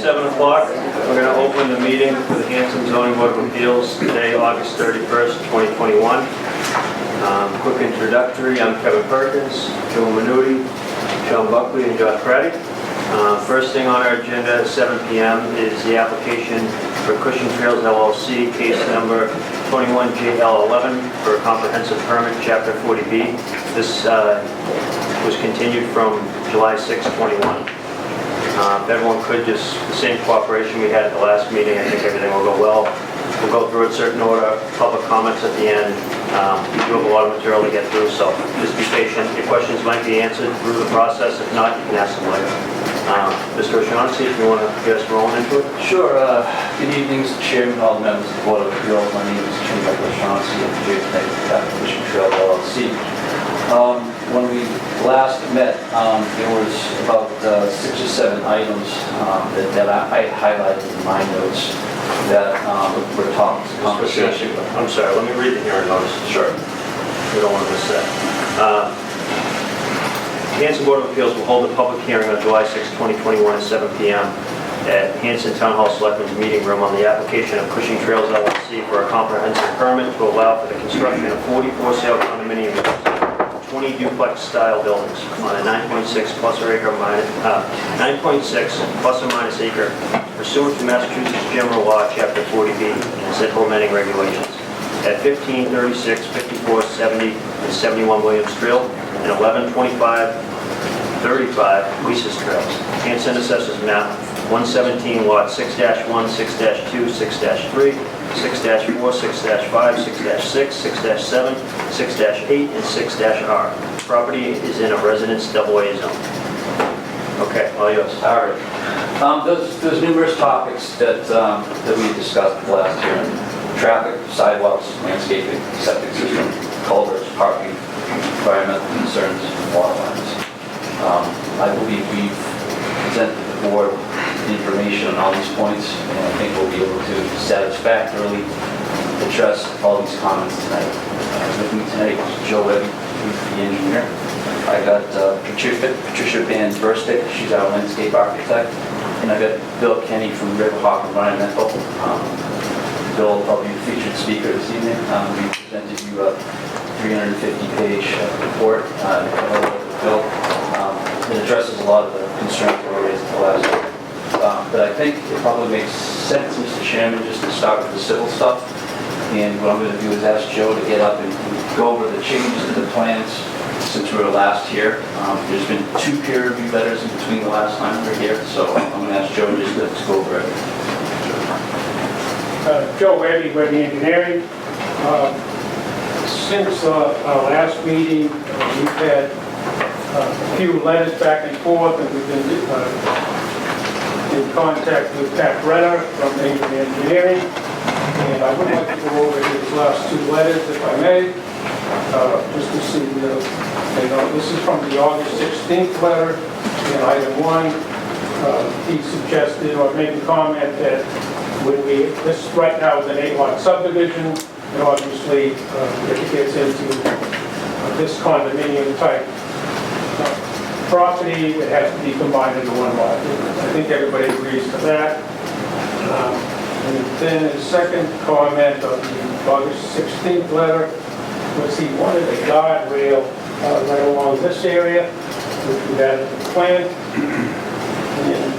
7 o'clock. We're going to open the meeting for the Hanson Zoning Board of Appeals today, August 31st, 2021. Quick introductory, I'm Kevin Perkins, Joe Minuti, Sean Buckley, and Josh Reddy. First thing on our agenda at 7 p.m. is the application for Cushing Trails LLC, case number 21JL11 for a comprehensive permit, Chapter 40B. This was continued from July 6, 21. If everyone could just, the same cooperation we had at the last meeting, I think everything will go well. We'll go through a certain order, public comments at the end. We do have a lot of material to get through, so just be patient. Your questions might be answered through the process. If not, you can ask them later. Mr. O'Shaughnessy, if you want to get us rolling into it. Sure. Good evening, Mr. Chairman, all members of the Board of Appeals. My name is Jim O'Shaughnessy. I'm here tonight with Cushing Trails LLC. When we last met, there was about 6 or 7 items that I highlighted in my notes that were topics of conversation. I'm sorry, let me read the hearing notice. Sure. We don't want to miss that. The Hanson Board of Appeals will hold a public hearing on July 6, 2021 at 7 p.m. at Hanson Town Hall Selectmen's Meeting Room on the application of Cushing Trails LLC for a comprehensive permit to allow for the construction of 44 sale condominium units, 20 duplex-style buildings on a 9.6 plus or minus acre pursuant to Massachusetts General Law, Chapter 40B, and its implementing regulations at 1536, 54, 70, and 71 Williams Trail and 1125, 35 Lisa's Trails. Hanson Assessors Map 117, Lot 6-1, 6-2, 6-3, 6-4, 6-5, 6-6, 6-7, 6-8, and 6-R. Property is in a residence AA zone. Okay, all yours. All right. There's numerous topics that we discussed the last hearing: traffic, sidewalks, landscaping, septic system, culverts, parking, environmental concerns, water lines. I believe we've presented the board information on all these points, and I think we'll be able to satisfactorily address all these comments tonight. With me tonight is Joe Webby, who's the engineer. I got Patricia Van Verstick, she's our landscape architect, and I got Bill Kenny from Riverhawk Environmental. Bill will probably be the featured speaker this evening. We presented you a 350-page report. Bill, it addresses a lot of the concerns that were raised at the last meeting. But I think it probably makes sense, Mr. Chairman, just to start with the civil stuff. And what I'm going to do is ask Joe to get up and go over the changes to the plans since we were last here. There's been 2 peer review letters in between the last time we were here, so I'm going to ask Joe just to go over it. Joe Webby, Webby Engineering. Since our last meeting, we've had a few letters back and forth, and we've been in contact with Pat Brenner from Engineering, and I would like to go over his last 2 letters, if I may, just to see, this is from the August 16th letter, in item 1. He suggested or made a comment that when this right now is an 8-lot subdivision, and obviously if it gets into this condominium type property, it has to be combined into 1 lot. I think everybody agrees to that. And then his second comment of the August 16th letter was he wanted a guardrail right along this area, which we had in the plan. And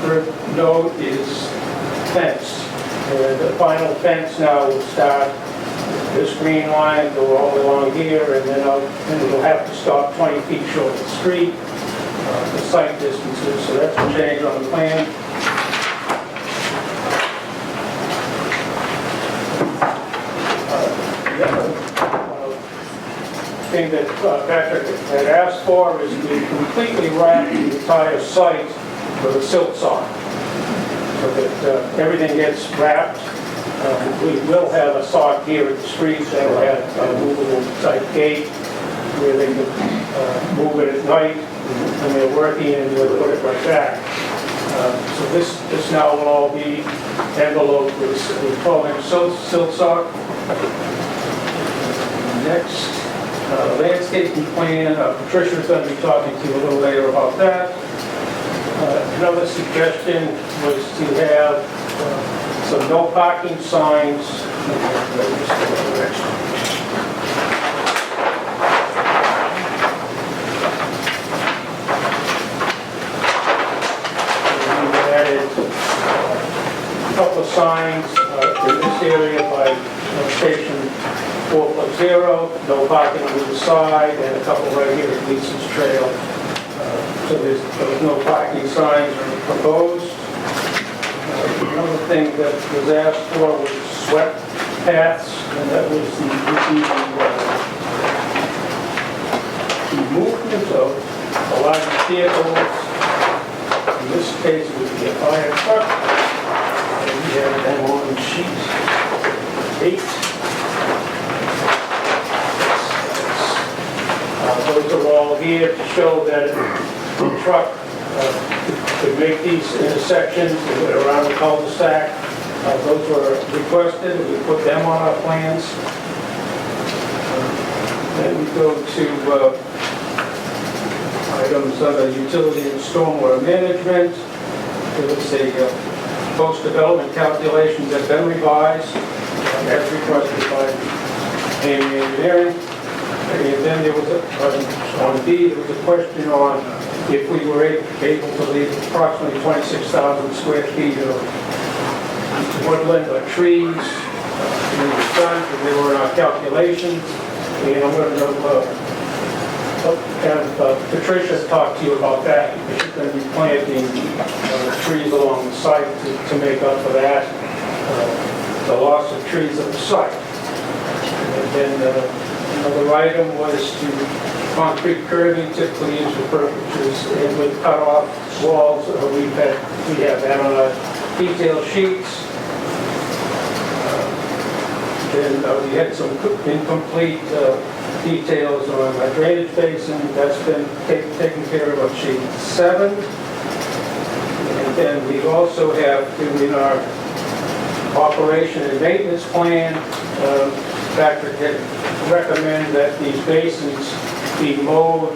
third note is fence. And the final fence now will start this green line, go all along here, and then it'll have to stop 20 feet short of the street, the site distances, so that's a change on the plan. The other thing that Patrick had asked for is to completely wrap the entire site with a silt sock, so that everything gets wrapped. We will have a sock here at the street that will have a movable type gate where they can move it at night when they're working, and we'll put it right back. So this now will all be enveloped with 12-inch silt sock. Next, landscaping plan. Patricia's going to be talking to you a little later about that. Another suggestion was to have some no parking signs. We added a couple of signs in this area by station 4.0, no parking on either side, and a couple right here at Lisa's Trail. So there was no parking signs proposed. Another thing that was asked for was swept paths, and that was the movement of a large vehicles. In this case, it would be a fire truck. And we have them on sheet 8. Those are all here to show that the truck could make these intersections around the cul-de-sac. Those were requested, and we put them on our plans. Then we go to items under utility and stormwater management. There was a post-development calculations that have been revised, as requested by engineering. And then there was on D, there was a question on if we were able to leave approximately 26,000 square feet of woodland or trees in the front, and they were in our calculations. And I'm going to have Patricia talk to you about that, because she's going to be planting trees along the site to make up for that, the loss of trees at the site. And then another item was to concrete curbing, typically used for purposes and with cut-off walls. We have that on our detail sheets. Then we had some incomplete details on a drainage basin. That's been taken care of on sheet 7. And then we also have in our operation and maintenance plan, Patrick had recommend that these basins be mowed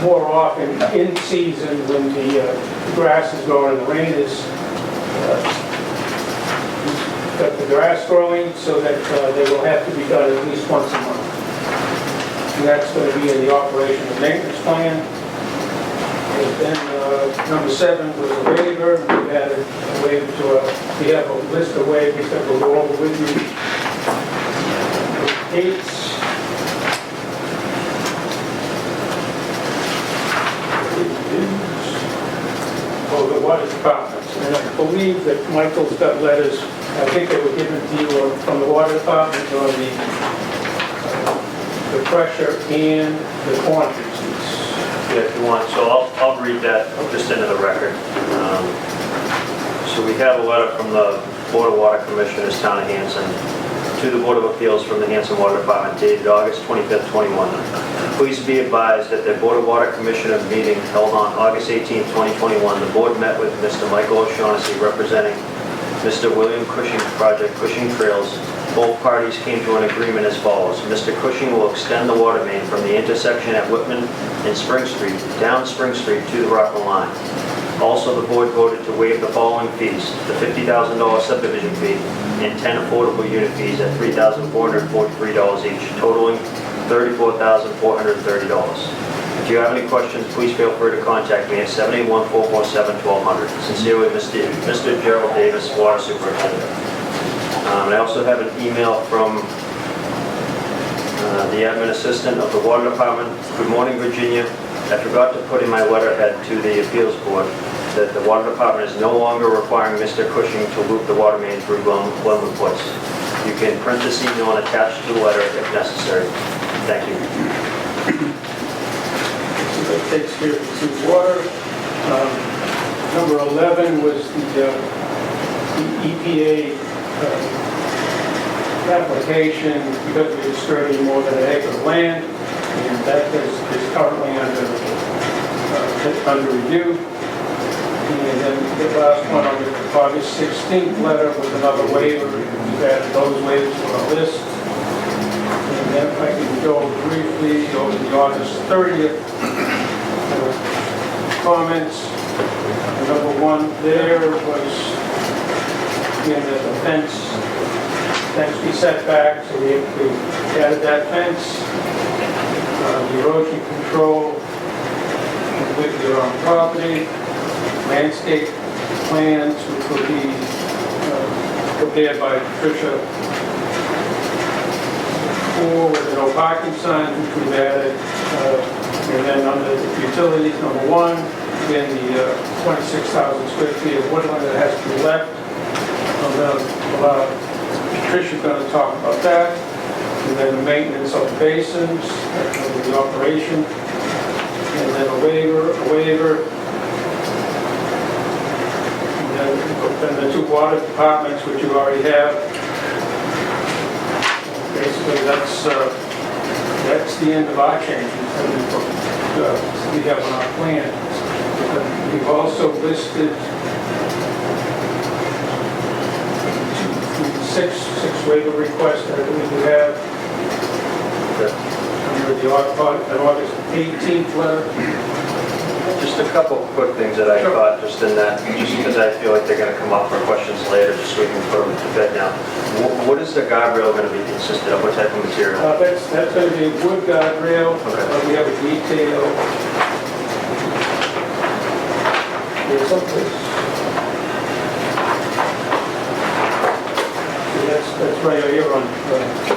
more often in season when the grass is growing and the rain is got the grass growing, so that they will have to be done at least once a month. And that's going to be in the operation and maintenance plan. And then number 7 was a waiver. We added a waiver to we have a list of waivers that we'll go over with you. 8. Oh, the water department. And I believe that Michael's got letters, I think they were given to you from the water department on the pressure and the quantities. Yeah, if you want, so I'll read that just into the record. So we have a letter from the Board of Water Commissioners, Town of Hanson, to the Board of Appeals from the Hanson Water Department dated August 25th, 21. Please be advised that the Board of Water Commissioner meeting held on August 18th, 2021, the board met with Mr. Michael O'Shaughnessy representing Mr. William Cushing Project Cushing Trails. Both parties came to an agreement as follows. Mr. Cushing will extend the water main from the intersection at Whitman and Spring Street down Spring Street to the Rockland line. Also, the board voted to waive the following fees: the $50,000 subdivision fee and 10 affordable unit fees at $3,443 each, totaling $34,430. If you have any questions, please feel free to contact me at 781-447-1200. Sincerely, Mr. Gerald Davis, Water Superintendent. And I also have an email from the admin assistant of the Water Department. Good morning, Virginia. I forgot to put in my letterhead to the appeals board that the Water Department is no longer requiring Mr. Cushing to loop the water main through Glenwood Place. You can print this email and attach to the letter if necessary. Thank you. That takes care of the water. Number 11 was the EPA application because we're disturbing more than an acre of land, and that is currently under review. And then the last one on the August 16th letter was another waiver. We've added those waivers to our list. And then if I can go briefly over the August 30th comments. Number one there was, again, that the fence be set back, so we added that fence. The erosion control completely on property. Landscape plans, which will be prepared by Patricia. With the no parking signs, which we've added. And then under the utilities, number one, again, the 26,000 square feet of woodland that has to be left. I'm going to allow Patricia going to talk about that. And then the maintenance of the basins, the operation. And then a waiver. And then the two water departments, which you already have. Basically, that's the end of our changes that we have on our plan. We've also listed six waiver requests that I believe we have. Under the August 18th letter. Just a couple quick things that I thought just in that, just because I feel like they're going to come up for questions later, just so we can put them to bed now. What is the guardrail going to be consisted of? What type of material? That's going to be wood guardrail. Okay. We have a detail. There's someplace. That's right here on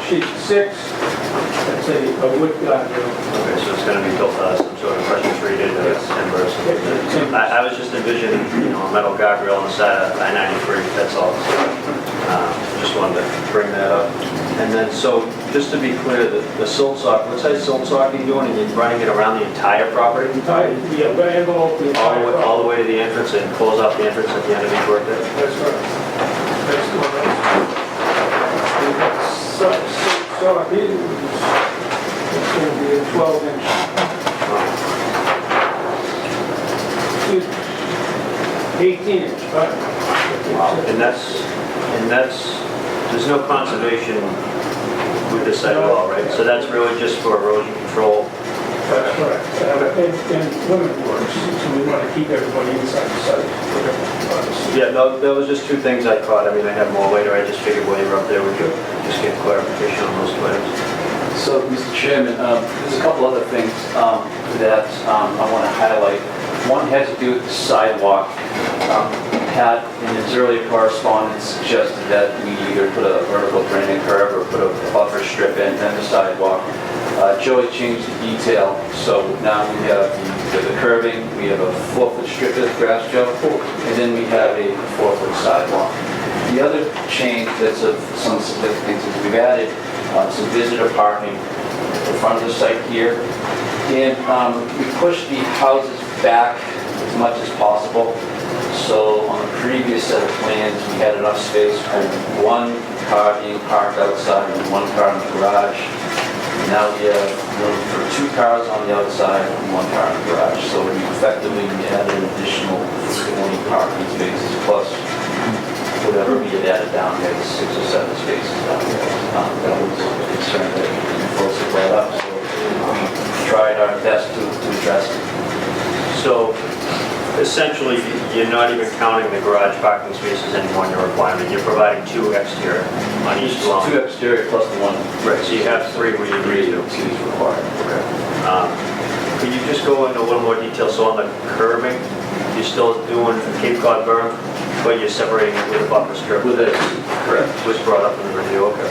sheet 6. That's a wood guardrail. Okay, so it's going to be built some sort of pressure treated timber or something. I was just envisioning, a metal guardrail on the side of I-93. That's all. Just wanted to bring that up. And then, so just to be clear, the silt sock, what size silt sock are you doing? And you're running it around the entire property? Yeah, the envelope. All the way to the entrance and close off the entrance at the end of each workday? That's right. That's correct. So here, it's going to be a 12-inch. 18-inch, right? And that's, there's no conservation with this site at all, right? So that's really just for erosion control? That's correct. And women works, so we want to keep everybody inside the site. Yeah, no, that was just two things I caught. I mean, I have more later. I just figured while you were up there, we could just get clarification on those two items. So, Mr. Chairman, there's a couple other things that I want to highlight. One has to do with the sidewalk. Pat, in his earlier correspondence, suggested that we either put a vertical granite curve or put a buffer strip in, then the sidewalk. Joey changed the detail, so now we have the curbing, we have a 4-foot strip of grass, Joe, and then we have a 4-foot sidewalk. The other change that's of some significance is we've added some visitor parking at the front of the site here, and we pushed the houses back as much as possible. So on the previous set of plans, we had enough space for one car being parked outside and one car in the garage. Now we have room for 2 cars on the outside and 1 car in the garage. So we effectively added an additional 20 parking spaces plus whatever we had added down there, 6 or 7 spaces down there. That was a concern that folks had brought up. So we tried our best to address it. So essentially, you're not even counting the garage parking spaces anymore in your requirement. You're providing 2 exterior on each dwelling. 2 exterior plus the 1. Right, so you have 3 where you need 2. 2 is required. Okay. Could you just go into a little more detail? So on the curbing, you're still doing Cape Cod berm, but you're separating it with a buffer strip? With it. Correct. Was brought up in the review, okay.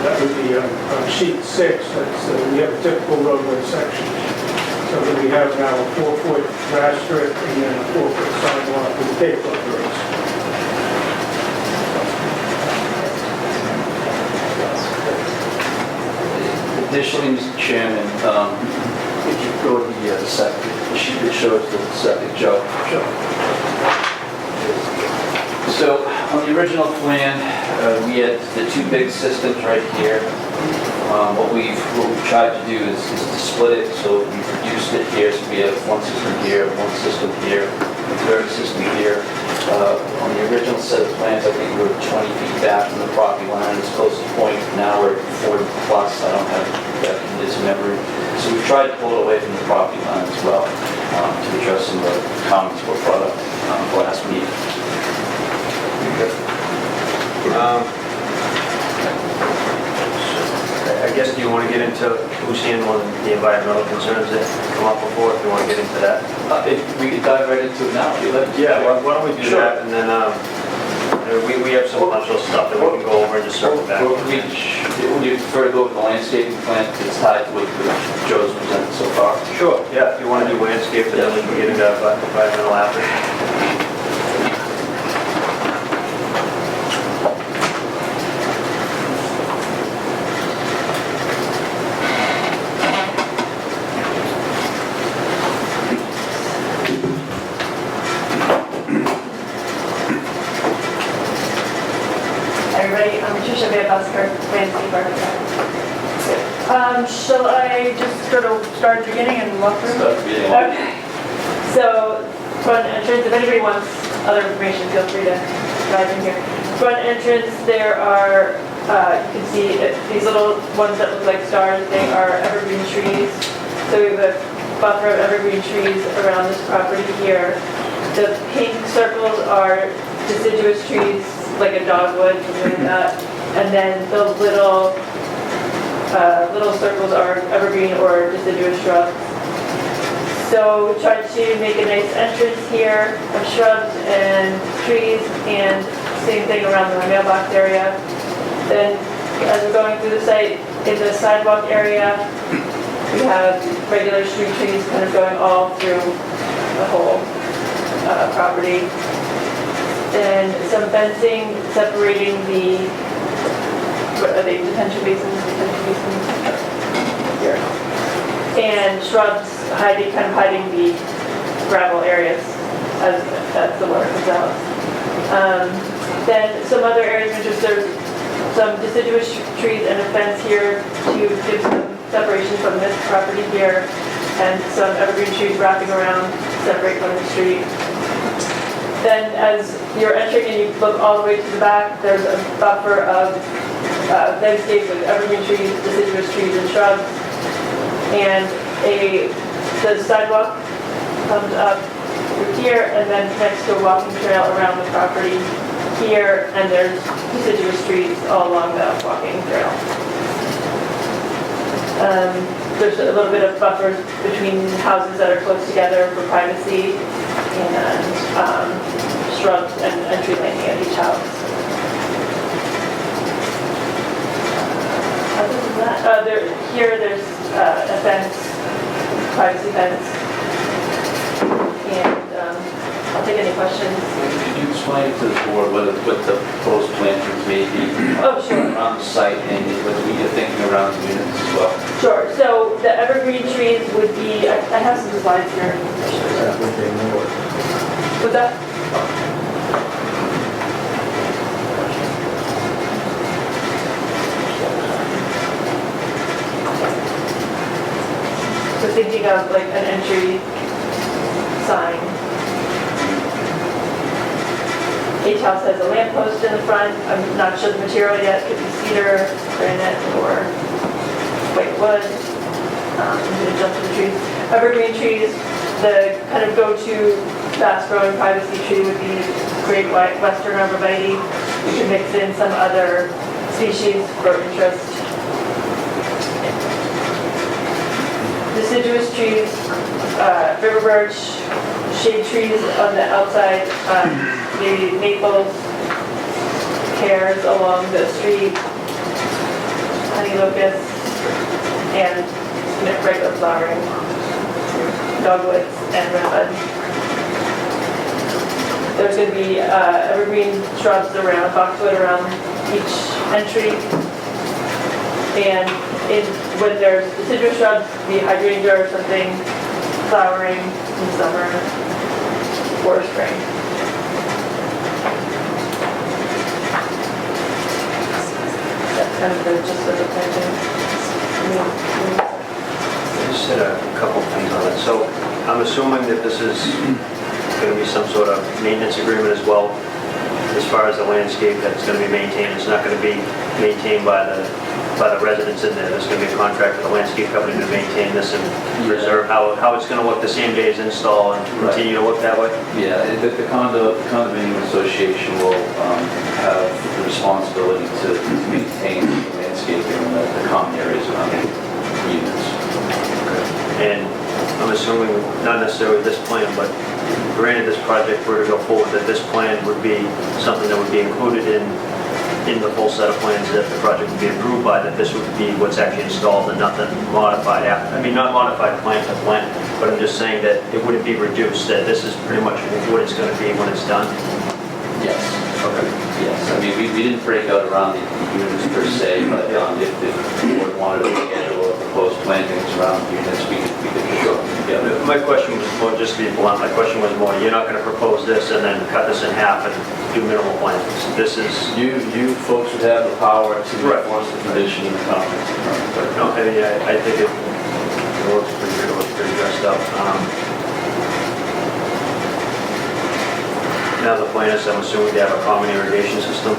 That would be on sheet 6. We have a typical roadway section. So that we have now a 4-foot grass strip and then a 4-foot sidewalk with Cape Cod berms. Additionally, Mr. Chairman, if you go to the septic, the sheet that shows the septic, Joe. So on the original plan, we had the 2 big systems right here. What we've tried to do is to split it, so we've reduced it here, so we have 1 system here, 1 system here, a 3rd system here. On the original set of plans, I think we were 20 feet back from the property line, this closest point. Now we're 40 plus, I don't have that in this memory. So we tried to pull it away from the property line as well. who's handling the environmental concerns that come up before, if you want to get into that? If we could dive right into it now, if you'd like. Yeah, why don't we do Sure. that, and then, we have some bunch of stuff that we can go over and just circle back. Would you prefer to go with the landscaping plan that's tied to what Joe's presented so far? Sure, yeah, if you want to do landscape, and then we can get into environmental after. Everybody, I'm Patricia Mailboxes, landscape architect. Shall I just sort of start at the beginning and walk through? Start at the beginning. Okay. So, front entrance, if anybody wants other information, feel free to dive in here. Front entrance, there are, you can see these little ones that look like stars, they are evergreen trees. So we have a buffer of evergreen trees around this property here. The pink circles are deciduous trees, like a dogwood, something like that. And then the little circles are evergreen or deciduous shrubs. So we tried to make a nice entrance here of shrubs and trees, and same thing around the mailbox area. Then as we're going through the site, in the sidewalk area, we have regular street trees kind of going all through the whole property. Then some fencing separating the, what are they, detention basins? Here. And shrubs kind of hiding the gravel areas as the water comes out. Then some other areas of interest, there's some deciduous trees and a fence here to give some separation from this property here, and some evergreen trees wrapping around, separate from the street. Then as you're entering and you look all the way to the back, there's a buffer of landscape with evergreen trees, deciduous trees, and shrubs. And the sidewalk comes up through here and then connects to a walking trail around the property here, and there's deciduous trees all along the walking trail. There's a little bit of buffers between houses that are close together for privacy, and shrubs and entry landing at each house. Other than that, there's a fence, privacy fence, and I'll take any questions. Could you explain to the board what the proposed plantings may be Oh, sure. around the site, and what you're thinking around the units as well? Sure. So the evergreen trees would be, I have some slides here. What's that? So thinking of like an entry sign. Each house has a lamppost in the front. I'm not sure the material yet. Could be cedar, granite, or white wood. I'm going to jump to the trees. Evergreen trees, the kind of go-to fast-growing privacy tree would be great white western arborvitae. You can mix in some other species for interest. Deciduous trees, river birch, shade trees on the outside, maybe maples, pears along the street, honey locusts, and regular flowering dogwoods and redbud. There's going to be evergreen shrubs around, boxwood around each entry, and when there's deciduous shrubs, the hydrangea or something flowering in summer or spring. That's kind of the gist of the planting. I just had a couple things on it. So I'm assuming that this is going to be some sort of maintenance agreement as well, as far as the landscape that's going to be maintained. It's not going to be maintained by the residents in there. There's going to be a contract with the landscape company to maintain this and preserve how it's going to look the same day as install and continue to look that way. Yeah, the condominium association will have the responsibility to maintain the landscaping and the common areas around the units. And I'm assuming, not necessarily this plan, but granted this project were to go forward, that this plan would be something that would be included in the full set of plans that the project would be approved by, that this would be what's actually installed and nothing modified after. I mean, not modified plant to plant, but I'm just saying that it wouldn't be reduced, that this is pretty much what it's gonna be when it's done. Yes. Okay. Yes, I mean, we didn't break out around the units per se, but if the board wanted to schedule a proposed plantings around the units, we could sure. Yeah. My question was more, just to be blunt, my question was more, you're not gonna propose this and then cut this in half and do minimal plantings. This is, You folks would have the power to Right. enforce the condition in the comments. no, I mean, I think it looks pretty good, it looks pretty dressed up. Now the plan is, I'm assuming they have a common irrigation system.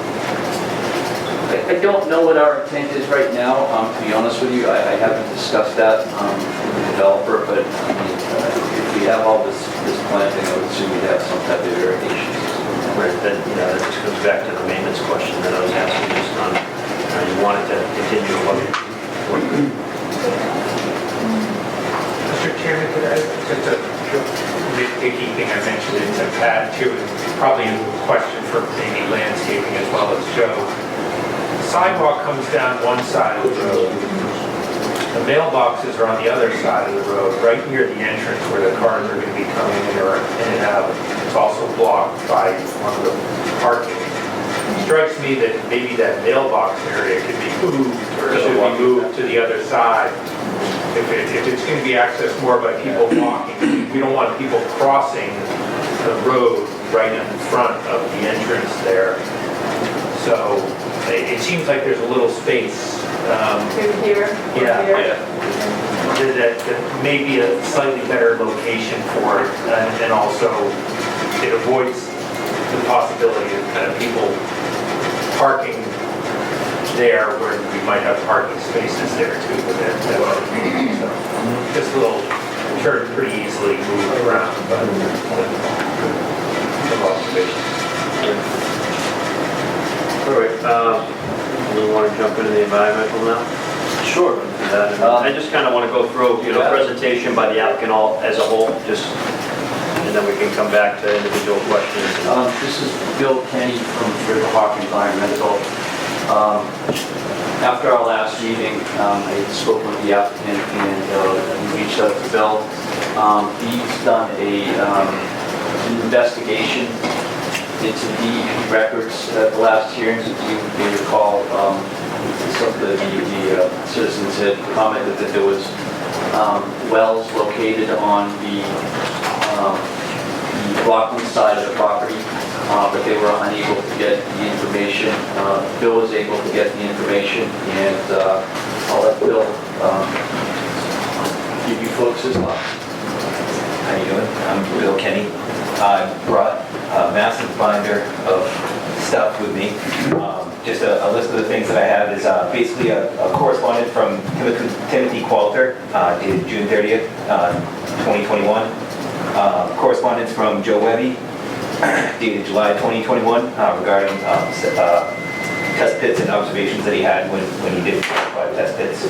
I don't know what our intent is right now, to be honest with you. I haven't discussed that with the developer, but I mean, if we have all this planting, I would assume we'd have some type of irrigation system. Right, that, that just comes back to the maintenance question that I was asking just on, you wanted to continue to look. Mr. Chairman, could I, just a nitpicky thing I mentioned in the pad too, and probably a question for maybe landscaping as well as Joe. Sidewalk comes down one side of the road. The mailboxes are on the other side of the road, right near the entrance where the cars are going to be coming in and out. It's also blocked by one of the parking. It strikes me that maybe that mailbox area could be moved or should be moved to the other side. If it's going to be accessed more by people walking, we don't want people crossing the road right in front of the entrance there. So it seems like there's a little space. Maybe here, or Yeah, here. that may be a slightly better location for it, and also it avoids the possibility of kind of people parking there where we might have parking spaces there too. So just a little turn pretty easily move around, but some observations. All right, we want to jump into the environmental now? Sure. I just kind of want to go through, Yeah. presentation by the applicant all as a whole, just, and then we can come back to individual questions. This is Bill Kenny from Riverhawk Environmental. After our last meeting, I spoke with the applicant and reached out to Bill. He's done an investigation into the records at the last hearings. If you may recall, some of the citizens had commented that there was wells located on the Rockland side of the property, but they were unable to get the information. Bill was able to get the information, and I'll let Bill give you folks his thoughts. How you doing? I'm Bill Kenny. I brought a massive binder of stuff with me. Just a list of the things that I have is basically a correspondence from Timothy Qualter, dated June 30th, 2021. Correspondence from Joe Webby, dated July 2021, regarding test pits and observations that he had when he did 5 test pits.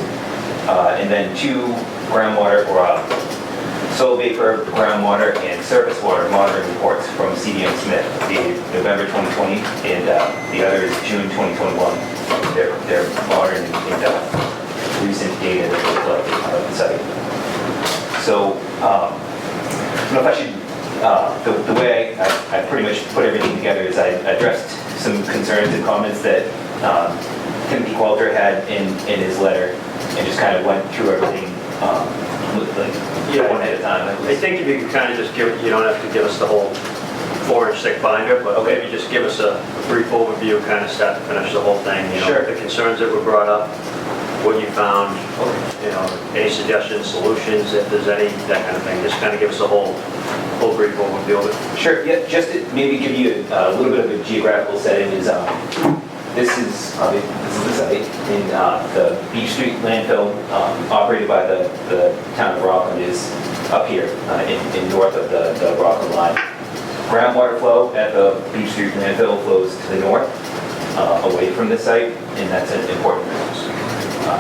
And then 2 groundwater or soil vapor, groundwater, and surface water monitoring reports from CDM Smith, dated November 2020, and the other is June 2021. They're modern and recent data that they collected on the site. So, I don't know if I should, the way I pretty much put everything together is I addressed some concerns and comments that Timothy Qualter had in his letter, and just kind of went through everything one at a time. I think if you could kind of just give, you don't have to give us the whole 4-inch thick binder, but maybe just give us a brief overview, kind of start to finish the whole thing, Sure. The concerns that were brought up, what you found, any suggestions, solutions, if there's any, that kind of thing. Just kind of give us a whole brief overview of it. Sure, yeah, just to maybe give you a little bit of a geographical setting is, this is the site in the Beach Street landfill, operated by the town of Rockland, is up here in north of the Rockland line. Groundwater flow at the Beach Street landfill flows to the north, away from the site, and that's an important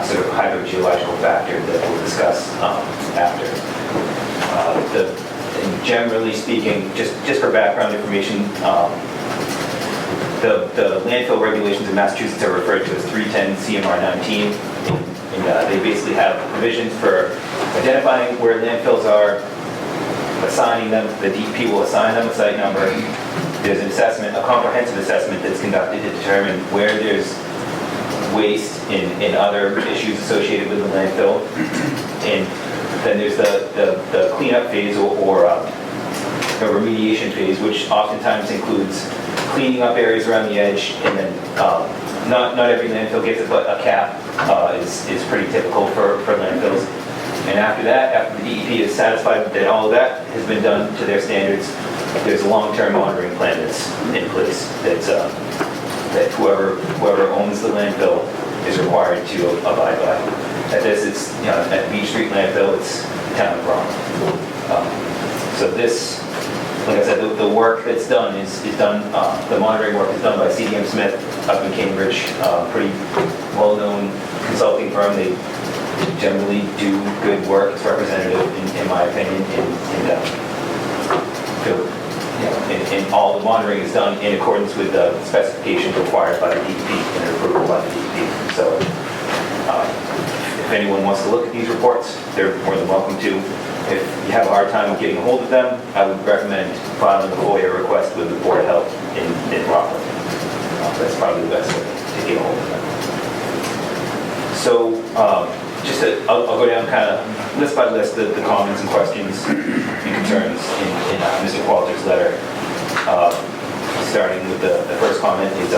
sort of hydrogeological factor that we'll discuss after. And generally speaking, just for background information, the landfill regulations in Massachusetts are referred to as 310 CMR 19. And they basically have provisions for identifying where landfills are, assigning them, the DEP will assign them a site number. There's an assessment, a comprehensive assessment that's conducted to determine where there's waste and other issues associated with the landfill. And then there's the cleanup phase or a remediation phase, which oftentimes includes cleaning up areas around the edge, and then not every landfill gets it, but a cap is pretty typical for landfills. And after that, after the DEP is satisfied that all of that has been done to their standards, there's a long-term monitoring plan that's in place that whoever owns the landfill is required to abide by. At this, it's at Beach Street landfill, it's the town of Groton. So this, like I said, the work that's done is done. The monitoring work is done by CDM Smith up in Cambridge, pretty well-known consulting firm. They generally do good work. It's representative, in my opinion, and all the monitoring is done in accordance with the specifications required by the DEP and approval by the DEP. So if anyone wants to look at these reports, they're more than welcome to. If you have a hard time getting a hold of them, I would recommend filing a FOIA request with the Board of Health in Rockland. That's probably the best way to get a hold of them. So I'll go down kind of list by list the comments and questions and concerns in Mr. Qualter's letter. Starting with the first comment is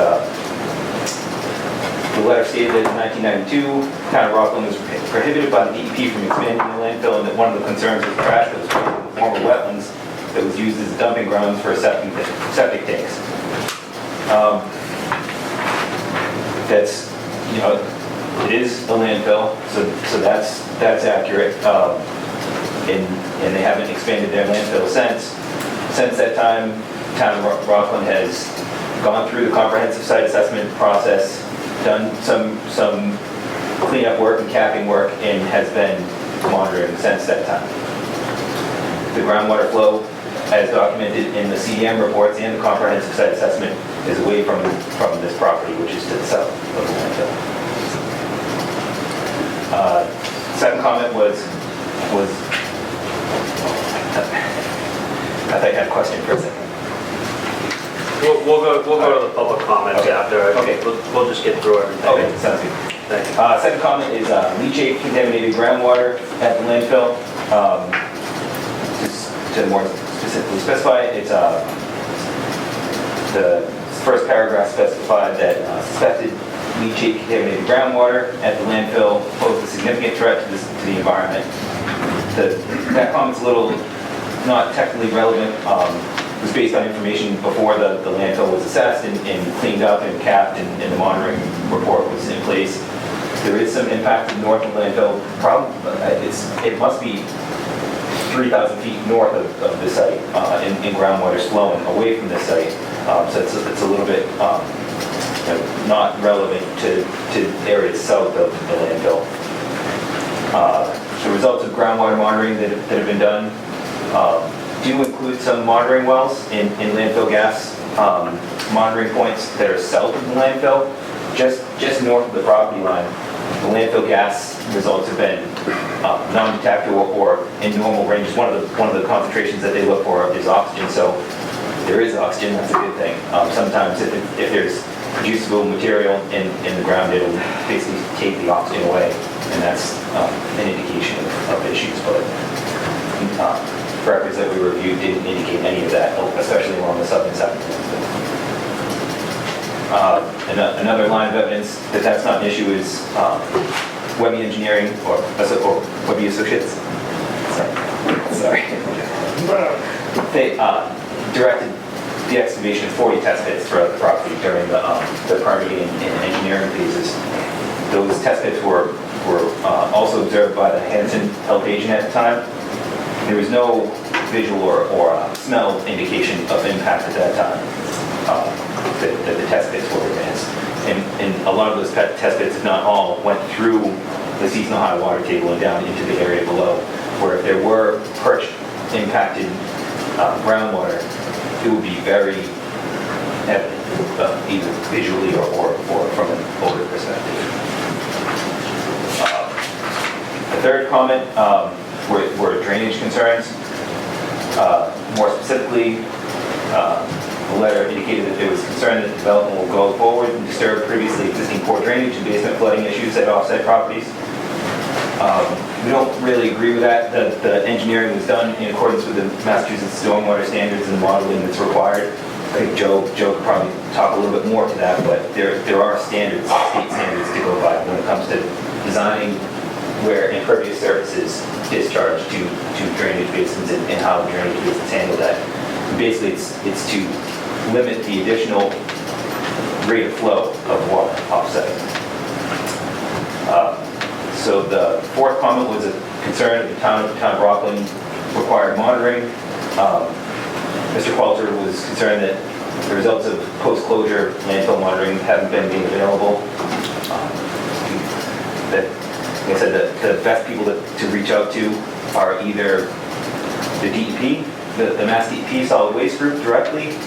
the letter stated that in 1992, town of Rockland was prohibited by the DEP from expanding the landfill, and that one of the concerns was trash that was from the former wetlands that was used as dumping grounds for septic tanks. That's, it is a landfill, so that's accurate, and they haven't expanded their landfill since. Since that time, town of Rockland has gone through the comprehensive site assessment process, done some cleanup work and capping work, and has been monitoring since that time. The groundwater flow, as documented in the CDM reports and the comprehensive site assessment, is away from this property, which is to the south of the landfill. Second comment was I thought you had a question for a second. We'll go to the public comments after. Okay. We'll just get through everything. Okay, sounds good. Thank you. Second comment is leachate contaminated groundwater at the landfill. Just to more specifically specify, it's the first paragraph specified that suspected leachate contaminated groundwater at the landfill posed a significant threat to the environment. That comment's a little not technically relevant. It was based on information before the landfill was assessed and cleaned up and capped, and the monitoring report was in place. There is some impact to the north of the landfill. It must be 3,000 feet north of the site in groundwater flowing away from the site. So it's a little bit not relevant to areas south of the landfill. The results of groundwater monitoring that have been done do include some monitoring wells in landfill gas monitoring points that are south of the landfill, just north of the property line. The landfill gas results have been non-detected or in normal ranges. One of the concentrations that they look for is oxygen. So there is oxygen. That's a good thing. Sometimes if there's producible material in the ground, it'll basically take the oxygen away, and that's an indication of issues. But records that we reviewed didn't indicate any of that, especially along the southern side. Another line of evidence that that's not an issue is Webby Engineering or Webby Associates. Sorry. They directed the excavation of 40 test pits throughout the property during the permitting and engineering phases. Those test pits were also observed by the Hanson health agent at the time. There was no visual or smell indication of impact at that time that the test pits were advanced. and a lot of those test pits, if not all, went through the seasonal high water table and down into the area below, where if there were perch impacted groundwater, it would be very evident, either visually or from an odor perspective. The third comment were drainage concerns. More specifically, the letter indicated that there was concern that development will go forward and disturb previously existing poor drainage and basement flooding issues at offset properties. We don't really agree with that. The engineering was done in accordance with the Massachusetts stormwater standards and modeling that's required. I think Joe could probably talk a little bit more to that, but there are standards, state standards to go by when it comes to designing where impervious surfaces discharge to drainage basins and how the drainage basins handle that. Basically, it's to limit the additional rate of flow of water offsite. So the fourth comment was a concern of the town of Rockland required monitoring. Mr. Qualter was concerned that the results of post-closure landfill monitoring haven't been made available. That, like I said, the best people to reach out to are either the DEP, the Mass DEP Solid Waste Group directly,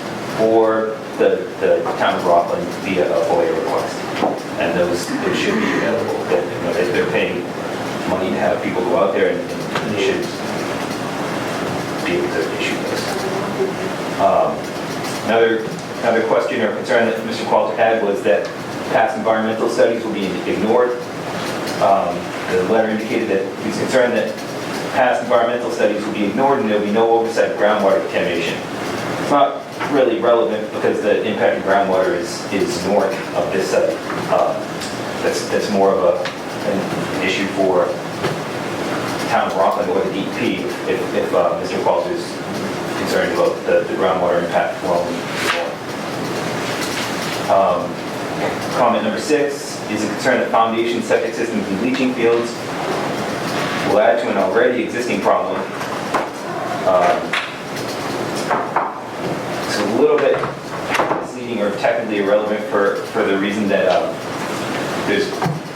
or the town of Rockland via a FOIA request. And those should be available. They're paying money to have people go out there and they should be able to issue those. Another question or concern that Mr. Qualter had was that past environmental studies will be ignored. The letter indicated that he's concerned that past environmental studies will be ignored and there will be no oversight of groundwater contamination. It's not really relevant because the impact of groundwater is north of this site. That's more of an issue for town of Rockland or the DEP if Mr. Qualter is concerned about the groundwater impact flowing north. Comment number 6 is a concern that foundation septic systems and leaching fields will add to an already existing problem. It's a little bit misleading or technically irrelevant for the reason that there's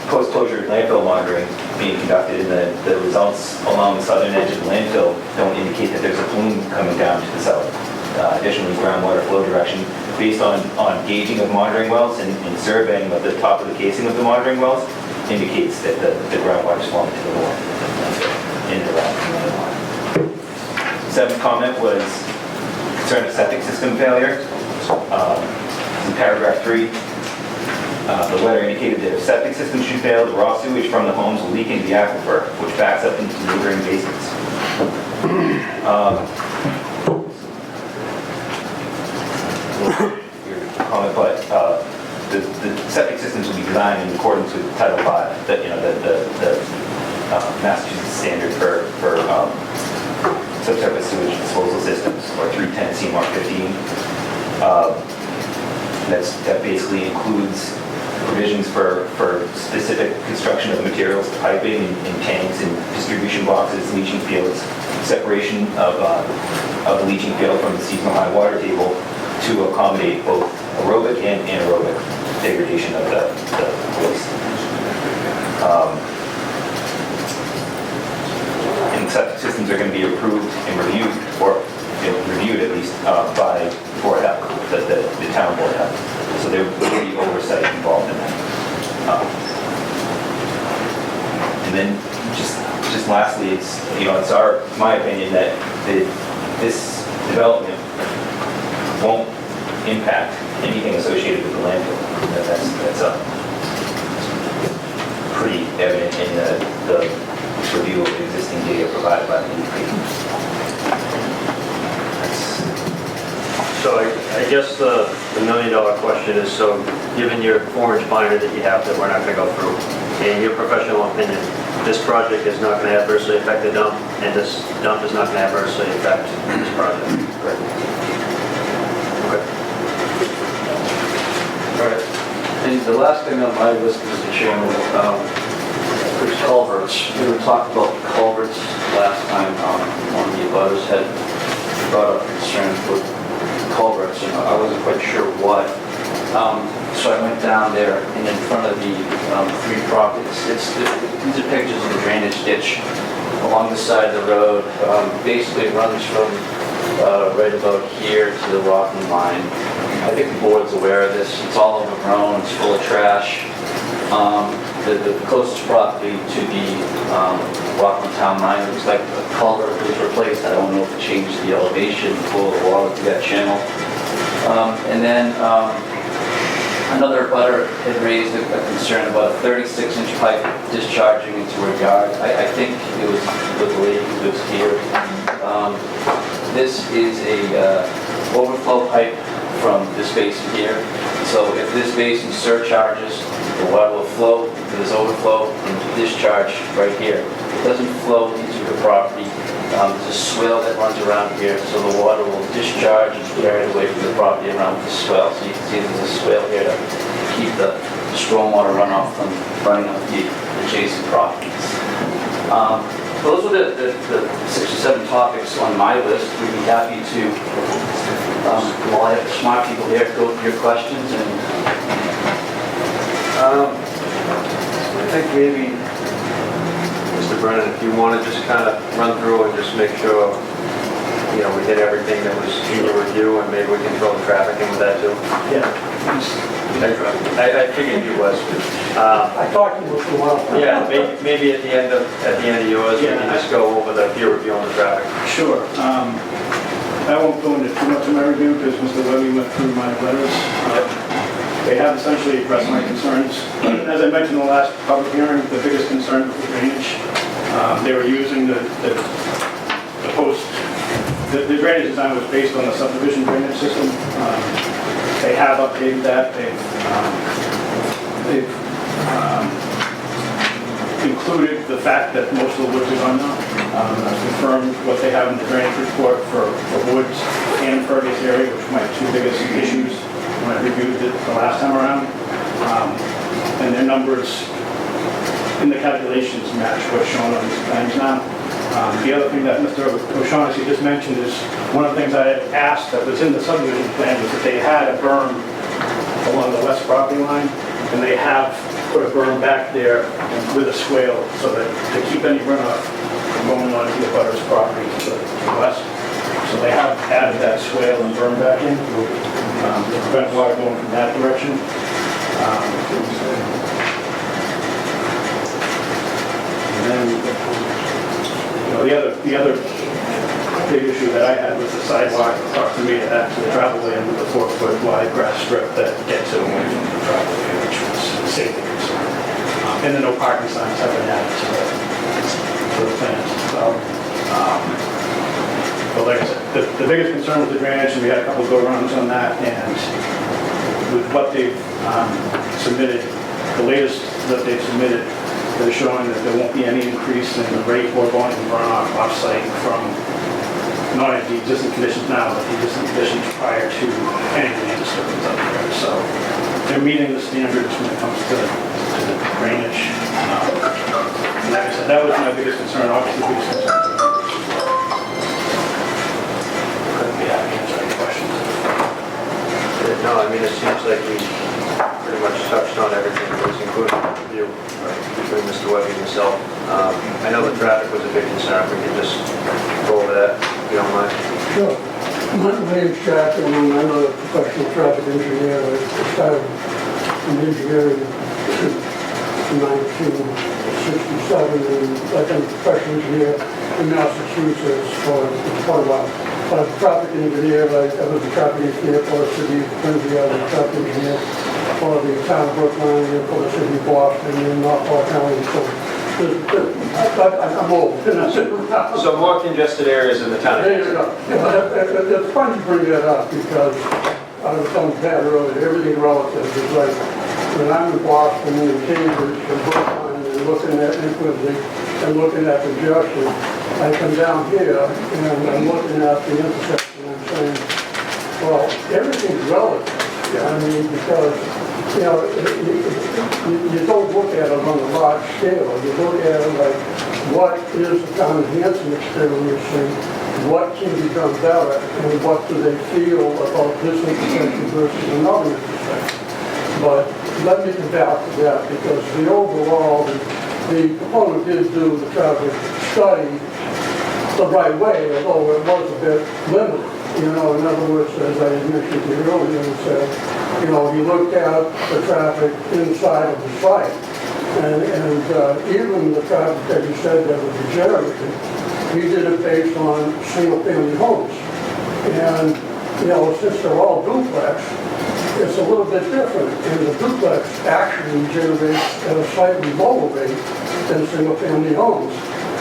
post-closure landfill monitoring being conducted, and the results along the southern edge of the landfill don't indicate that there's a plume coming down to the south. Additionally, groundwater flow direction based on gauging of monitoring wells and surveying of the top of the casing of the monitoring wells indicates that the groundwater is flowing to the north into the landfill. 7th comment was concern of septic system failure. In paragraph 3, the letter indicated that if septic systems should fail, the raw sewage from the homes will leak into the aquifer, which backs up into neighboring basements. Comment, but the septic systems will be designed in accordance with Title V, the Massachusetts standard for subsurface sewage disposal systems, or 310 CMAR 15. That basically includes provisions for specific construction of materials, piping and tanks and distribution boxes, leaching fields, separation of the leaching field from the seasonal high water table to accommodate both aerobic and anaerobic degradation of the waste. And septic systems are going to be approved and reviewed, or reviewed at least by Board Health, the town Board Health. So there will be oversight involved in that. And then just lastly, it's my opinion that this development won't impact anything associated with the landfill. That's pretty evident in the review of the existing data provided by the DEP. So I guess the $1 million question is, so given your 4-inch binder that you have that we're not going to go through, in your professional opinion, this project is not going to adversely affect the dump, and this dump is not going to adversely affect this project? Correct. Okay. All right. And the last thing on my list, Mr. Chairman, was culverts. We talked about culverts last time. One of the abutters had brought up concerns with culverts, and I wasn't quite sure what. So I went down there and in front of the three properties. These are pictures of the drainage ditch along the side of the road. Basically it runs from right about here to the Rockland line. I think the board's aware of this. It's all overgrown, it's full of trash. The closest property to the Rockland Town line looks like a culvert was replaced. I don't know if it changed the elevation, flow of the water through that channel. And then another abutter had raised a concern about a 36-inch pipe discharging into her yard. I think it was the lady who lives here. This is a overflow pipe from this basin here. So if this basin surcharges, the water will flow to this overflow and discharge right here. It doesn't flow into the property. There's a swell that runs around here, so the water will discharge and carry it away from the property around the swell. So you can see there's a swell here to keep the stormwater runoff from running up the adjacent properties. Those are the 6 or 7 topics on my list. We'd be happy to, while I have the smart people here, go through your questions. And I think maybe, Mr. Brennan, if you want to just kind of run through and just make sure, you know, we hit everything that was in your review, and maybe we can throw the traffic in with that too. Yeah. I figured you was. I talked to you for a while. Yeah, maybe at the end of yours, we can just go over the peer review on the traffic. Sure. I won't go into too much of my review because Mr. Webby went through my letters. They have essentially addressed my concerns. As I mentioned in the last public hearing, the biggest concern was the drainage. They were using the drainage design was based on the subdivision drainage system. They have updated that. They've included the fact that most of the woods are gone now. I've confirmed what they have in the drainage report for woods and impervious area, which were my 2 biggest issues when I reviewed it the last time around. And their numbers in the calculations match what's shown on these plans now. The other thing that Mr. O'Shaughnessy just mentioned is one of the things I had asked that was in the subdivision plan was that they had a berm along the west property line, and they have put a berm back there with a swale so that to keep any runoff from going onto the butter's property to the west. So they have added that swale and berm back in to prevent water going from that direction. And then, the other big issue that I had was the sidewalk across the meter to the travel lane with the 4-foot wide grass strip that gets it away from the travel lane, which was a safety concern. And then no parking signs have been added to the plans. So, but like I said, the biggest concern was the drainage, and we had a couple go-rounds on that, and with what they've submitted, the latest that they've submitted, they're showing that there won't be any increase in the rate or volume runoff off-site from not at the existing conditions now, but the existing conditions prior to any land disturbance up there. So they're meeting the standards when it comes to the drainage. And like I said, that was my biggest concern, obviously the biggest concern. Couldn't be happy to answer any questions. No, I mean, it seems like we pretty much touched on everything that was included in the review between Mr. Webby and myself. I know the traffic was a big concern. We could just go over that, if you don't mind. Sure. My name's Jack, and I'm a professional traffic engineer. I started in engineering in 1967, and I've been a professional engineer in Massachusetts for quite a while. But I'm a traffic engineer. I was a traffic engineer for the city of Quincy. I was a traffic engineer for the town of Brookline, and for the city of Boston, and Norfolk County. So I'm old. So more congested areas in the town. There you go. It's funny you bring that up because I was telling Pat earlier, everything relative is like when I'm in Boston and Cambridge and Brookline and looking at Quincy and looking at congestion, I come down here and I'm looking at the intersection and I'm saying, well, everything's relative. I mean, because you don't look at it on a large scale. You look at it like, what is the town of Hanson experiencing? What can be done better? And what do they feel about this intersection versus another intersection? But let me come back to that, because the overall, the proponent did do the traffic study the right way, although it was a bit limited. You know, in other words, as I had mentioned to you earlier, it said, you know, he looked at the traffic inside of the site. And even the traffic that he said that would be generated, he did it based on single-family homes. And, you know, since they're all duplex, it's a little bit different. And the duplex actually generates at a slightly lower rate than single-family homes.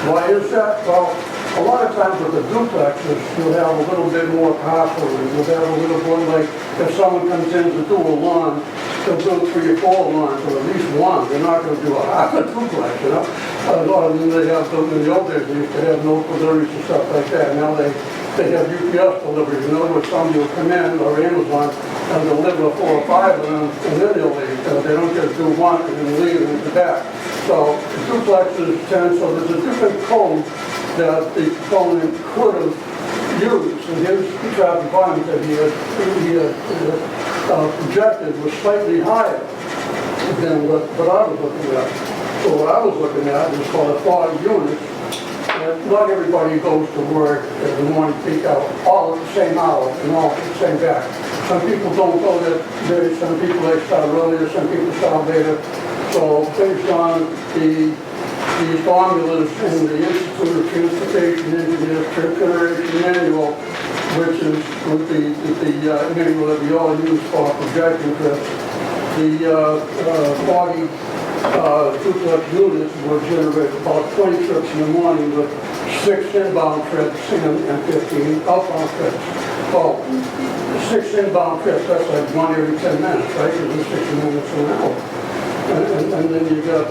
Why is that? Well, a lot of times with the duplexes, you'll have a little bit more carpooling. You'll have a little more, like, if someone comes in to do a lawn, they'll do 3 or 4 lawns, or at least one. They're not going to do a half a duplex, you know? A lot of them, they have, in the old days, they used to have no deliveries and stuff like that. Now they have UPS deliveries. In other words, somebody will come in, or Amazon, and deliver 4 or 5 of them, and then they'll leave. They don't just do one and then leave and the back. So duplexes tend, so there's a different code that the proponent could have used, and his traffic volume that he had projected was slightly higher than what I was looking at. So what I was looking at was called 40 units, and not everybody goes to work at the morning peak hour, all at the same hour and all at the same back. Some people don't go that day, some people they start earlier, some people start later. So based on the formulas in the Institute of Transportation Engineers Consideration Manual, which is the manual that we all use for projection trips, the 40 duplex units will generate about 20 trips in the morning with 6 inbound trips and 15 outbound trips. Well, 6 inbound trips, that's like 1 every 10 minutes, right? Because it's 60 minutes an hour. And then you got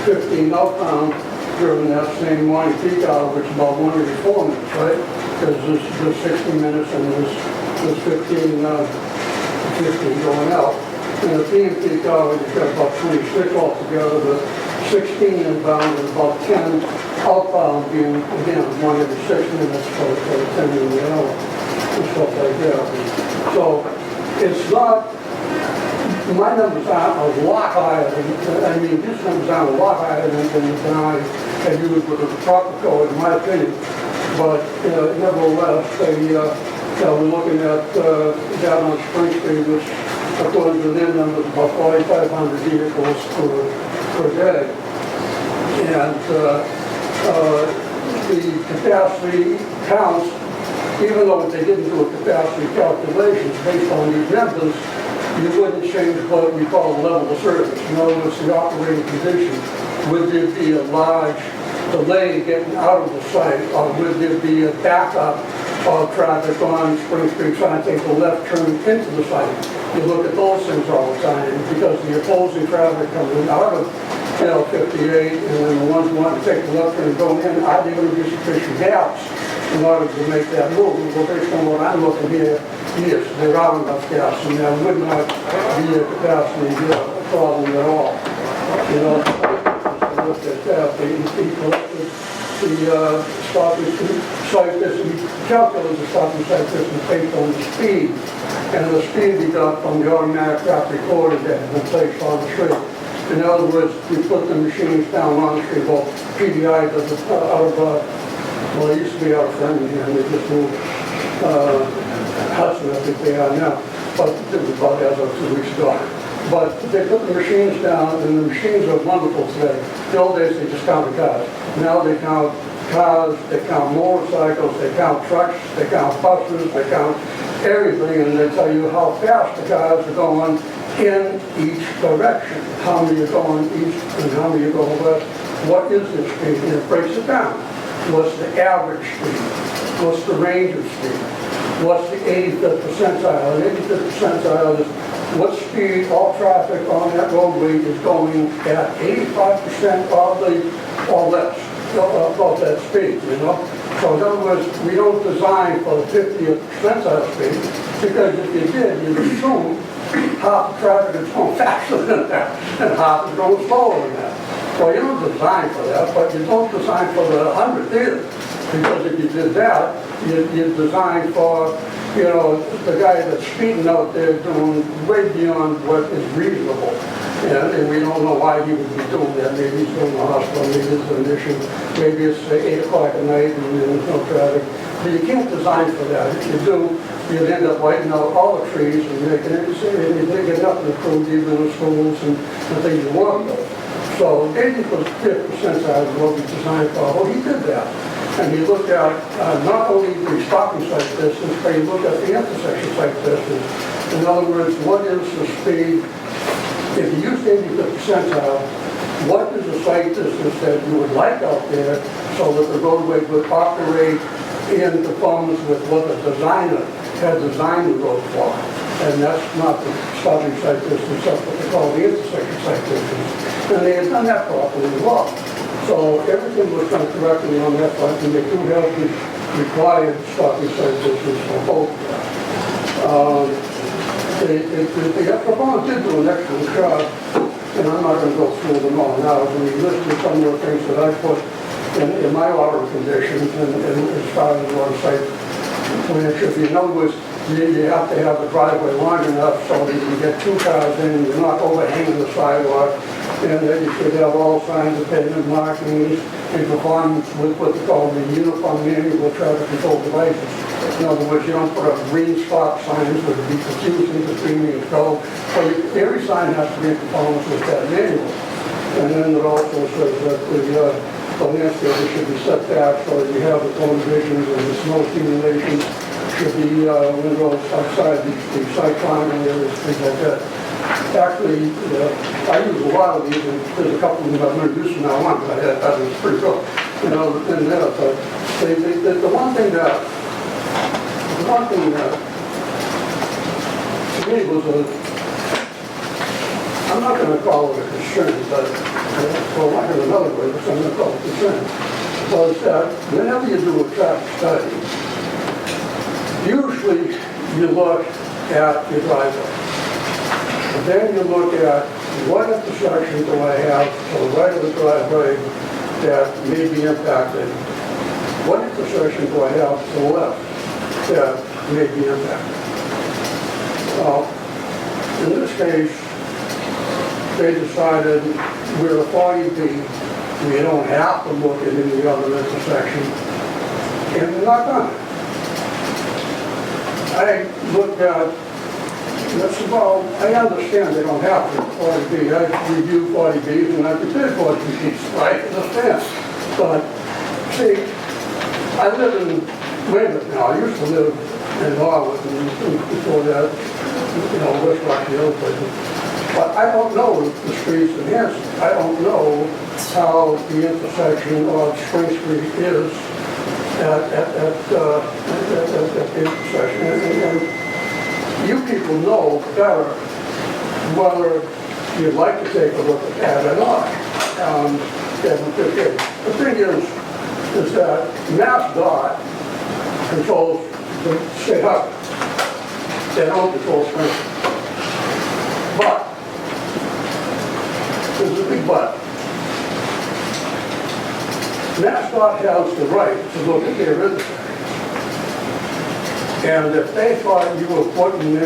15 outbound during that same morning peak hour, which is about 1 every 4 minutes, right? Because there's 60 minutes and there's 15 going out. And the PM peak hour, you've got about 26 altogether, but 16 inbound and about 10 outbound being, again, 1 every 6 minutes for 10 in the hour and stuff like that. So it's not, my numbers aren't a lot higher than, I mean, these numbers aren't a lot higher than I had used with the proper code, in my opinion. But nevertheless, we're looking at down on Spring Street, which according to their numbers, about 4,500 vehicles per day. And the capacity counts, even though they didn't do a capacity calculations based on these numbers, you wouldn't change what we call the level of service. In other words, the operating condition. Would there be a large delay getting out of the site, or would there be a backup of traffic on Spring Street trying to take the left turn into the site? You look at those things all the time, because the opposing traffic coming out of 58, and then the ones who want to take the left turn and go in, are there going to be sufficient gaps in order to make that move? Well, based on what I'm looking here, yes, there are enough gaps, and there would not be a capacity problem at all. You know, look at that, the stopping site distance, calculated the stopping site distance based on the speed, and the speed we got from the automatic traffic recorder that had been placed on the street. In other words, we put the machines down on the street. Well, PDI does it out of, well, it used to be out of Framingham, and they just moved Hudson, I think they are now, but it was about as of 2 weeks ago. But they put the machines down, and the machines are wonderful today. The old days, they just counted cars. Now they count cars, they count motorcycles, they count trucks, they count buses, they count everything, and they tell you how fast the cars are going in each direction, how many are going east and how many are going west. What is the speed? And it breaks it down. What's the average speed? What's the range of speed? What's the 85th percentile? The 85th percentile is what speed all traffic on that roadway is going at 85% or less of that speed, you know? So in other words, we don't design for the 50th percentile speed, because if you did, you'd assume half the traffic is going faster than that, and half is going slower than that. Well, you don't design for that, but you don't design for the 100th either, because if you did that, you design for, you know, the guy that's speeding out there doing way beyond what is reasonable. And we don't know why he would be doing that. Maybe he's going to the hospital, maybe it's an issue, maybe it's 8 o'clock at night and there's no traffic. But you can't design for that. If you do, you'd end up wiping out all the trees and making it, you get nothing approved even in the schools and things you want to. So 80% out of what we designed for, well, he did that. And you look at not only the stopping sight distance, but you look at the intersection sight distance. In other words, what is the speed? If you use 80th percentile, what is the sight distance that you would like out there so that the roadway would operate in conformance with what the designer had designed the road for? And that's not the stopping sight distance, that's what they call the intersection sight distance. And they had done that properly as well. So everything was done correctly on that front, and they do have the required stopping sight distance for both. The proponent did do an excellent job, and I'm not going to go through them all now. When you listen to some of the things that I put in my order of conditions, and as far as what site plan should be. In other words, you have to have the driveway long enough so that you can get 2 cars in, you're not overhanging the sidewalk, and that you should have all signs of pavement markings in conformance with what they call the uniform manual traffic control devices. In other words, you don't put up green stop signs that would be confusing between the go. So every sign has to be in conformance with that manual. And then it also says that the landscape should be set back so that you have the cone visions and the snow accumulation should be windows outside the cyclone areas, things like that. Actually, I use a lot of these, and there's a couple of them I've never used from now on, but that was pretty cool. You know, and that, but the one thing that to me was I'm not going to call it a concern, but for lack of another word, I'm going to call it a concern, was that whenever you do a traffic study, usually you look at your driveway. And then you look at what intersection do I have to the right of the driveway that may be impacted? What intersection do I have to the left that may be impacted? Well, in this case, they decided we're a 40B, we don't have to look at any other intersection, and they're not done it. I looked at, well, I understand they don't have to 40B. I reviewed 40Bs and I prepared 40Bs, right? I understand. But, see, I live in Weymouth now. I used to live in Norwood and before that, you know, West Rock, the other places. But I don't know the streets in Hanson. I don't know how the intersection of Spring Street is at the intersection. And you people know better whether you'd like to take a look at that or not. The thing is that MassDOT controls the state highway. They don't control Spring Street. But there's a big but. MassDOT has the right to look at their intersection. And if they thought you were putting in a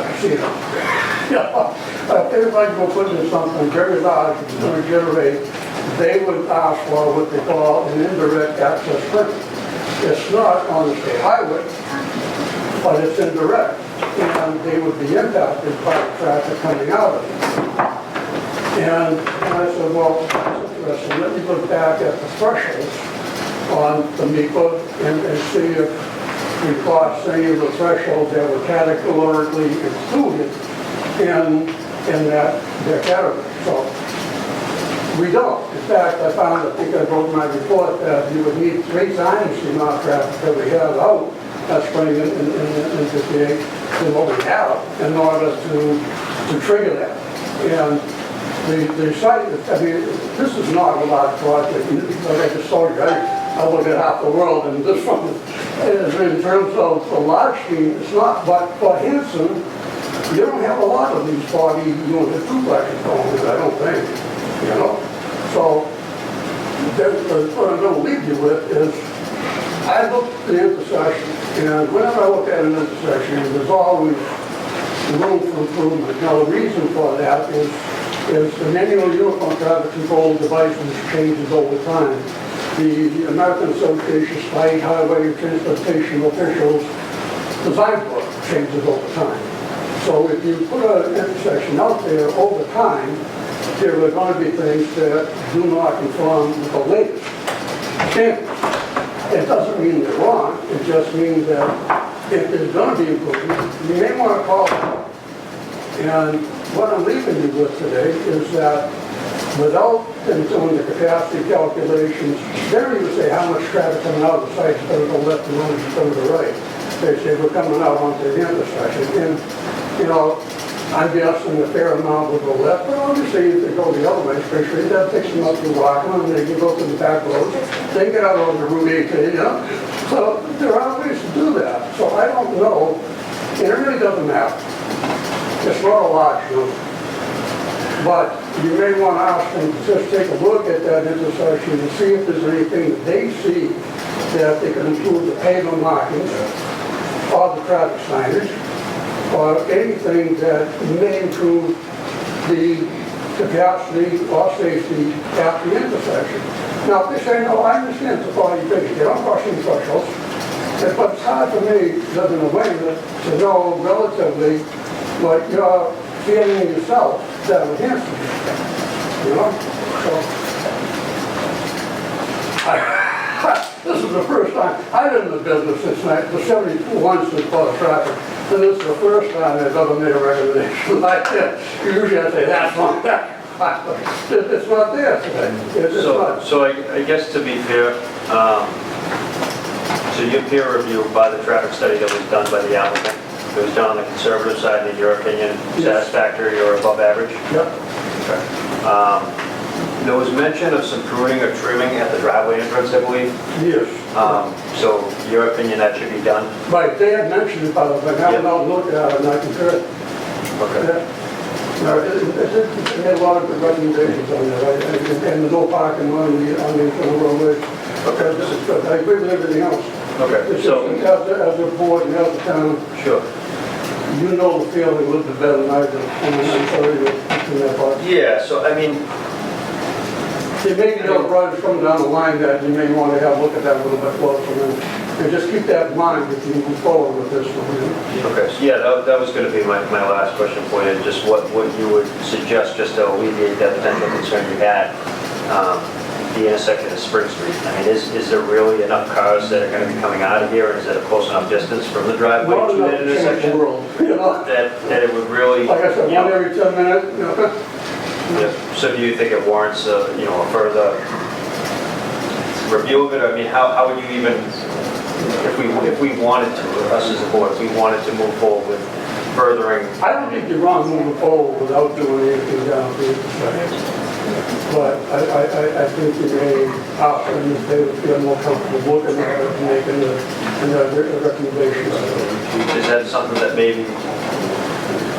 casino, if they thought you were putting in something very large that's going to generate, they would ask for what they call an indirect access permit. It's not on the state highway, but it's indirect. And they would be impacted by the traffic coming out of it. And I said, well, that's interesting. Let me look back at the thresholds on the MIPA and see if we crossed any of the thresholds that were categorically included in that their category. So we don't. In fact, I think I wrote in my report that you would need 3 times the amount of traffic that we have out at Spring in 58 than what we have in order to trigger that. And the site, I mean, this is not a large project. Like I just told you, I look at half the world, and this one is in terms of the large scheme, it's not. But for Hanson, you don't have a lot of these 40 unit duplexes going in, I don't think. You know, so what I'm going to leave you with is, I looked at the intersection, and whenever I look at an intersection, there's always room for improvement. Now, the reason for that is the manual uniform traffic control devices changes over time. The American Association of State Highway and Transportation Officials design book changes over time. So if you put an intersection out there over time, there are going to be things that do not conform with the latest standards. It doesn't mean they're wrong, it just means that if there's going to be improvement, you may want to call it out. And what I'm leaving you with today is that without them doing the capacity calculations, they don't even say how much traffic coming out of the site is going to go left and how much is going to the right. They say we're coming out onto the intersection. And, you know, I'm guessing a fair amount will go left, but obviously if they go the other way, especially that takes them up to Rockland, and they can go to the back roads. They can get out on the Route 18, you know? So there are ways to do that. So I don't know, and it really doesn't matter. It's not a large number. But you may want to ask them to just take a look at that intersection and see if there's anything that they see that they can improve the pavement markings or the traffic signage or anything that may improve the capacity or safety at the intersection. Now, if they say, no, I understand it's a 40 feet, they don't cross any thresholds, but it's hard for me, living in Wayne, to know relatively what you're feeling yourself that would answer you, you know? So, this is the first time, I've been in the business since the 71 since bought traffic, and this is the first time I've ever made a recommendation like this. Usually I say, that's wrong, it's not there today. It's not. So I guess to be fair, so your peer review by the traffic study that was done by the applicant, it was done on the conservative side, in your opinion, satisfactory or above average? Yep. Okay. There was mention of some pruning or trimming at the driveway entrance, I believe. Yes. So your opinion, that should be done? Right, they had mentioned it, but I haven't looked at it, and I concur. Okay. Yeah. No, it made a lot of good recommendations on that, right? And the no parking on the internal roadways. Okay. This is good. I agree with everything else. Okay, It's so, just, as a board and as a town, sure. you know the feeling a little bit better than I do. And I'm sorry to put that part. Yeah, so I mean, There may be other projects coming down the line that you may want to have a look at that a little bit closer. And just keep that in mind if you move forward with this one. You know? okay, so yeah, that was going to be my last question for you, just what you would suggest just to alleviate that potential concern you had, the intersection of Spring Street. I mean, is there really enough cars that are going to be coming out of here, and is it a close enough distance from the driveway Not to enough that to change the intersection? world, you know? That it would really, Like I said, you know, one every 10 minutes, you know? yeah. So do you think it warrants, a further review of it? I mean, how would you even, if we wanted to, us as a board, if we wanted to move forward with furthering? I don't think you're wrong moving forward without doing anything down to the intersection. But I think you may ask them if they would feel more comfortable looking at it and making the recommendations. Is that something that maybe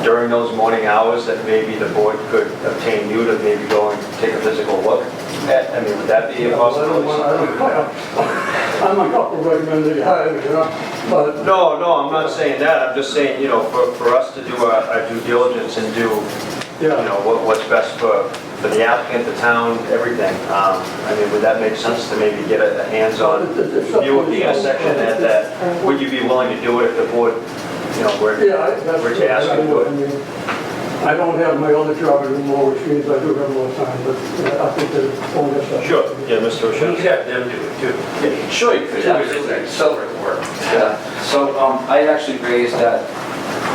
during those morning hours that maybe the board could obtain you to maybe go and take a physical look at? I mean, would that be a possibility? I'm a couple recommended, you know, but. No, I'm not saying that. I'm just saying, for us to do our due diligence and do, what's best for the applicant, the town, everything. I mean, would that make sense to maybe get a hands-on view of the intersection at that? Would you be willing to do it if the board, were to ask you to do it? I don't have my other job anymore, which means I do have more time, but I think that all this stuff. Sure, yeah, Mr. You O'Shea. could have them do it too. Sure, you could. Accelerate work. Yeah, so I actually raised that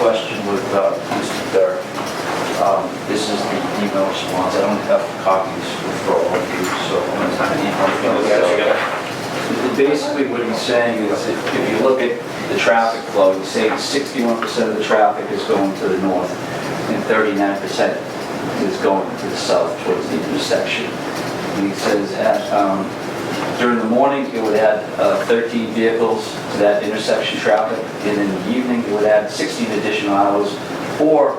question with Mr. Durr. This is the email response. I don't have copies for all of you, so I'm going to email. Basically what he's saying is if you look at the traffic flow, he's saying 61% of the traffic is going to the north and 39% is going to the south towards the intersection. And he says during the morning it would add 13 vehicles to that intersection traffic, and in the evening it would add 16 additional hours, or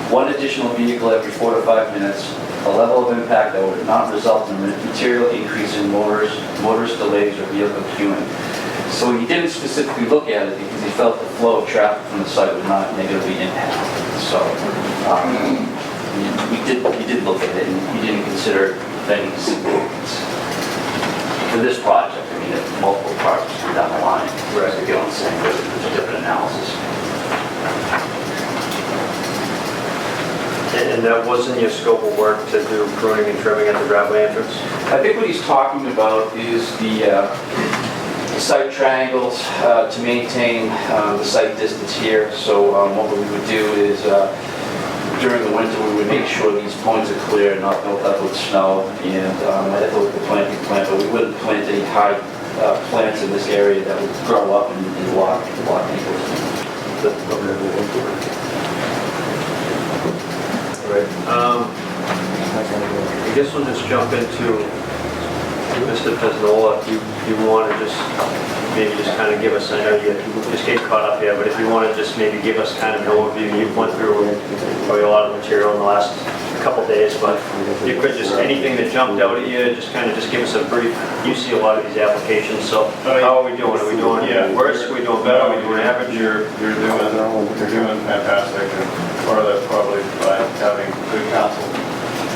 one additional vehicle every 4 to 5 minutes, a level of impact that would not result in a material increase in motorist delays or vehicle queuing. So he didn't specifically look at it because he felt the flow of traffic from the site would not negatively impact. So he did look at it, and he didn't consider any significance for this project. I mean, if multiple projects come down the line, whereas they get on the same, there's a different analysis. And that wasn't your scope of work to do pruning and trimming at the driveway entrance? I think what he's talking about is the site triangles to maintain the site distance here. So what we would do is during the winter we would make sure these points are clear, not filled up with snow, and I'd have to look at the planting plan, but we wouldn't plant any high plants in this area that would grow up and block people. Right. I guess we'll just jump into Mr. Pizzola. If you want to just maybe just kind of give us, I know you just get caught up here, but if you want to just maybe give us kind of an overview. You've went through probably a lot of material in the last couple days, but you could just, anything that jumped out at you, just kind of just give us a brief. You see a lot of these applications, so how are we doing? Are we doing worse? Are we doing better? Are we doing average? You're doing fantastic, and part of that's probably by having good counsel.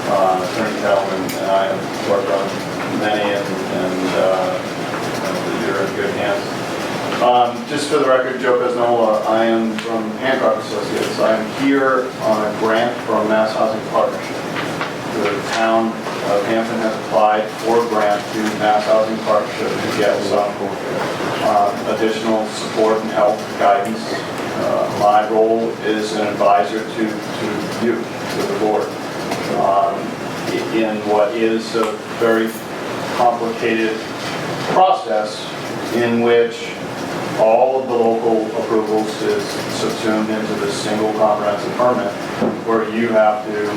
Attorney Talman and I have worked on many, and you're in good hands. Just for the record, Joe Pizzola, I am from Hancock Associates. I am here on a grant from Mass Housing Partnership. The town of Hanson has applied for a grant to Mass Housing Partnership to get some additional support and help, guidance. My role is an advisor to you, to the board, in what is a very complicated process in which all of the local approvals is subsumed into this single comprehensive permit, where you have to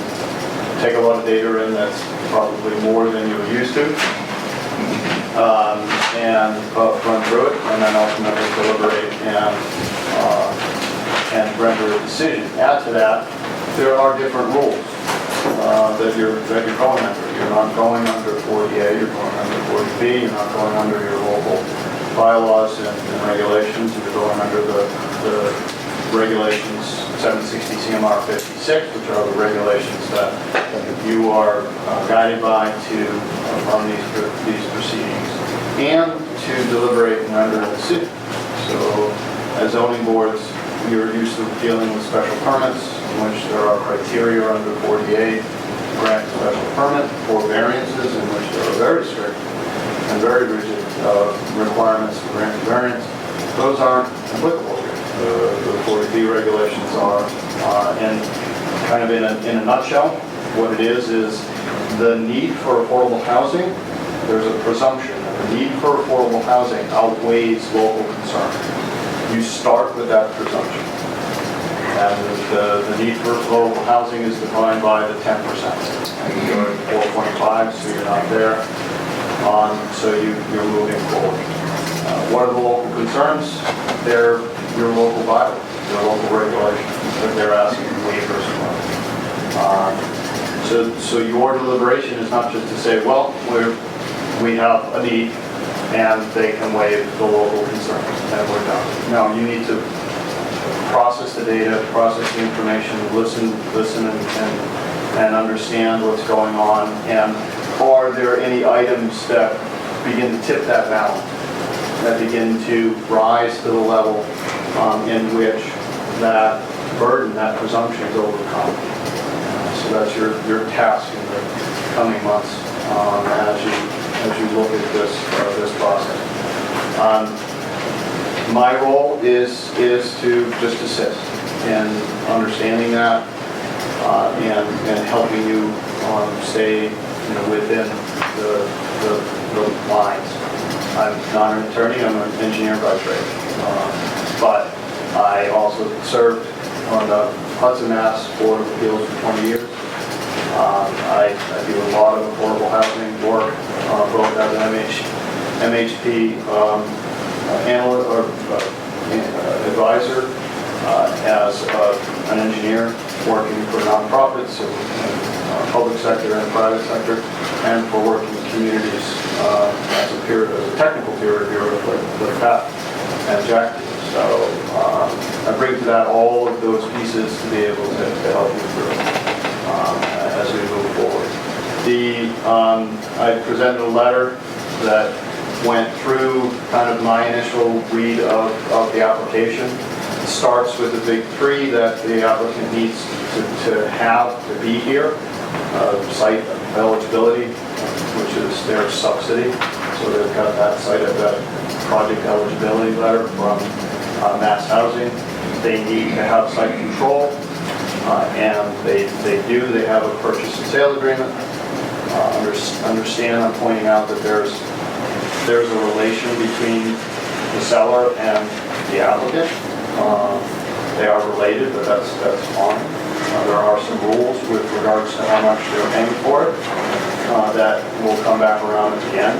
take a lot of data in that's probably more than you're used to, and run through it, and then ultimately deliberate and render a decision. Add to that, there are different rules that you're going under. You're not going under 40A, you're going under 40B, you're not going under your local bylaws and regulations, you're going under the regulations 760 CMR 56, which are the regulations that you are guided by to run these proceedings and to deliberate and render a decision. So as zoning boards, you're used to dealing with special permits, in which there are criteria under 48 to grant a special permit, or variances, in which there are very strict and very rigid requirements to grant a variance. Those aren't applicable here. The 40B regulations are, and kind of in a nutshell, what it is the need for affordable housing. There's a presumption that the need for affordable housing outweighs local concern. You start with that presumption. And the need for affordable housing is defined by the 10%. And you're at 4.5, so you're not there. So you're moving forward. What are the local concerns? They're your local bylaws, your local regulations that they're asking waivers from. So your deliberation is not just to say, well, we have a need, and they can waive the local concerns, and we're done. No, you need to process the data, process the information, listen and understand what's going on, and are there any items that begin to tip that balance, that begin to rise to the level in which that burden, that presumption is overcome. So that's your task in the coming months as you look at this process. My role is to just assist in understanding that and helping you stay within the lines. I'm not an attorney, I'm an engineer by trade. But I also served on the Hudson Mass Board of Appeals for 20 years. I do a lot of affordable housing work, both as an MHP analyst or advisor, as an engineer working for nonprofits and public sector and private sector, and for working with communities as a technical peer reviewer like Pat and Jack did. So I bring to that all of those pieces to be able to help you through as we move forward. I presented a letter that went through kind of my initial read of the application. It starts with the big three that the applicant needs to have to be here. Site eligibility, which is their subsidy. So they've got that site of that project eligibility letter from Mass Housing. They need to have site control, and they do. They have a purchase and sale agreement. Understand, I'm pointing out that there's a relation between the seller and the applicant. They are related, but that's fine. There are some rules with regards to how much they're paying for it that will come back around at the end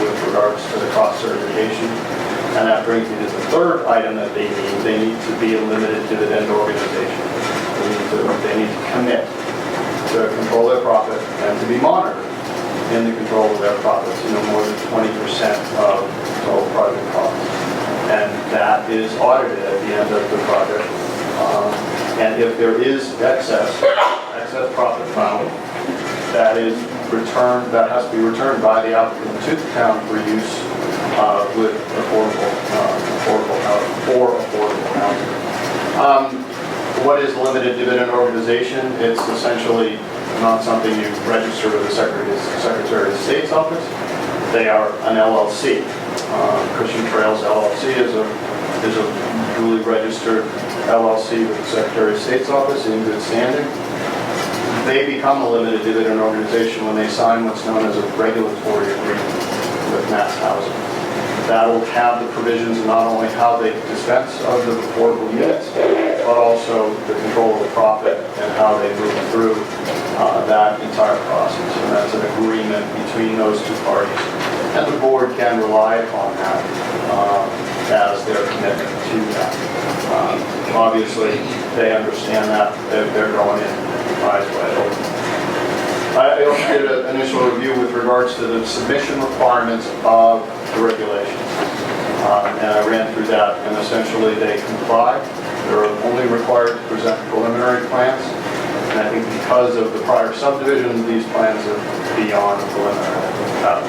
with regards to the cost certification. And that brings me to the third item that they need. They need to be a limited dividend organization. They need to commit to control their profit and to be monitored in the control of their profits, more than 20% of total project costs. And that is audited at the end of the project. And if there is excess profit found, that is returned, that has to be returned by the applicant to the town for use with affordable housing. What is limited dividend organization? It's essentially not something you register with the Secretary of State's office. They are an LLC. Christian Trails LLC is a duly registered LLC with the Secretary of State's office in good standing. They become a limited dividend organization when they sign what's known as a regulatory agreement with Mass Housing. That'll have the provisions of not only how they dispense of the affordable units, but also the control of the profit and how they move through that entire process. And that's an agreement between those two parties. And the board can rely upon that as their commitment to that. Obviously, they understand that they're going in eyes wide open. I also did an initial review with regards to the submission requirements of the regulations. And I ran through that, and essentially they comply. They're only required to present preliminary plans. And I think because of the prior subdivision, these plans are beyond preliminary. I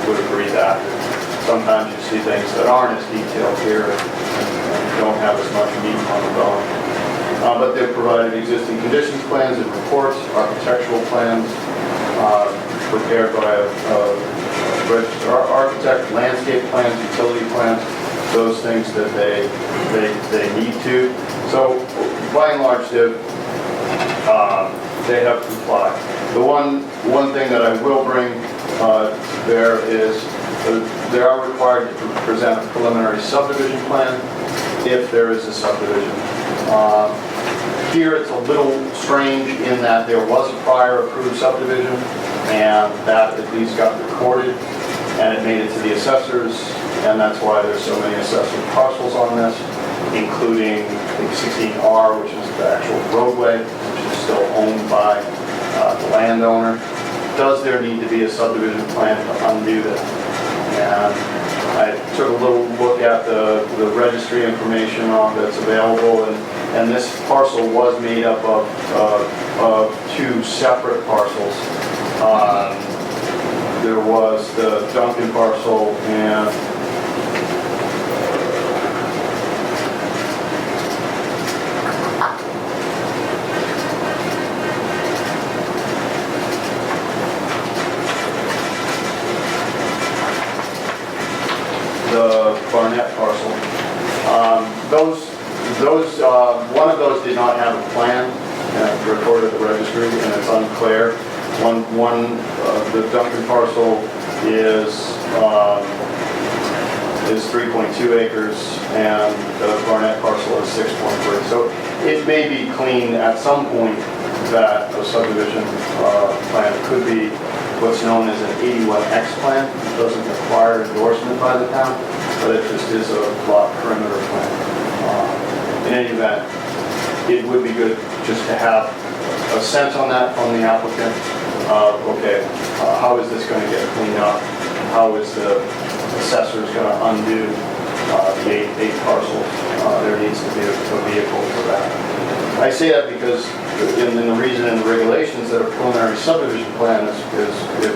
would agree that. Sometimes you see things that aren't as detailed here and don't have as much meat on the bone. But they've provided existing conditions plans and reports, architectural plans, prepared by a registered architect, landscape plans, utility plans, those things that they need to. So by and large, they have complied. The one thing that I will bring there is they are required to present a preliminary subdivision plan if there is a subdivision. Here it's a little strange in that there was a prior approved subdivision and that at least got recorded and it made it to the assessors, and that's why there's so many assessor parcels on this, including the 16R, which is the actual roadway, which is still owned by the landowner. Does there need to be a subdivision plan to undo that? And I took a little look at the registry information that's available, and this parcel was made up of two separate parcels. There was the Duncan parcel and the Barnett parcel. One of those did not have a plan recorded at the registry, and it's unclear. The Duncan parcel is 3.2 acres, and the Barnett parcel is 6.3. So it may be clean at some point that a subdivision plan could be what's known as an 81X plan. It doesn't require endorsement by the town, but it just is a lot perimeter plan. In any event, it would be good just to have a sense on that from the applicant. Okay, how is this going to get cleaned up? How is the assessors going to undo the eight parcels? There needs to be a vehicle for that. I say that because in the reason in the regulations that a preliminary subdivision plan is if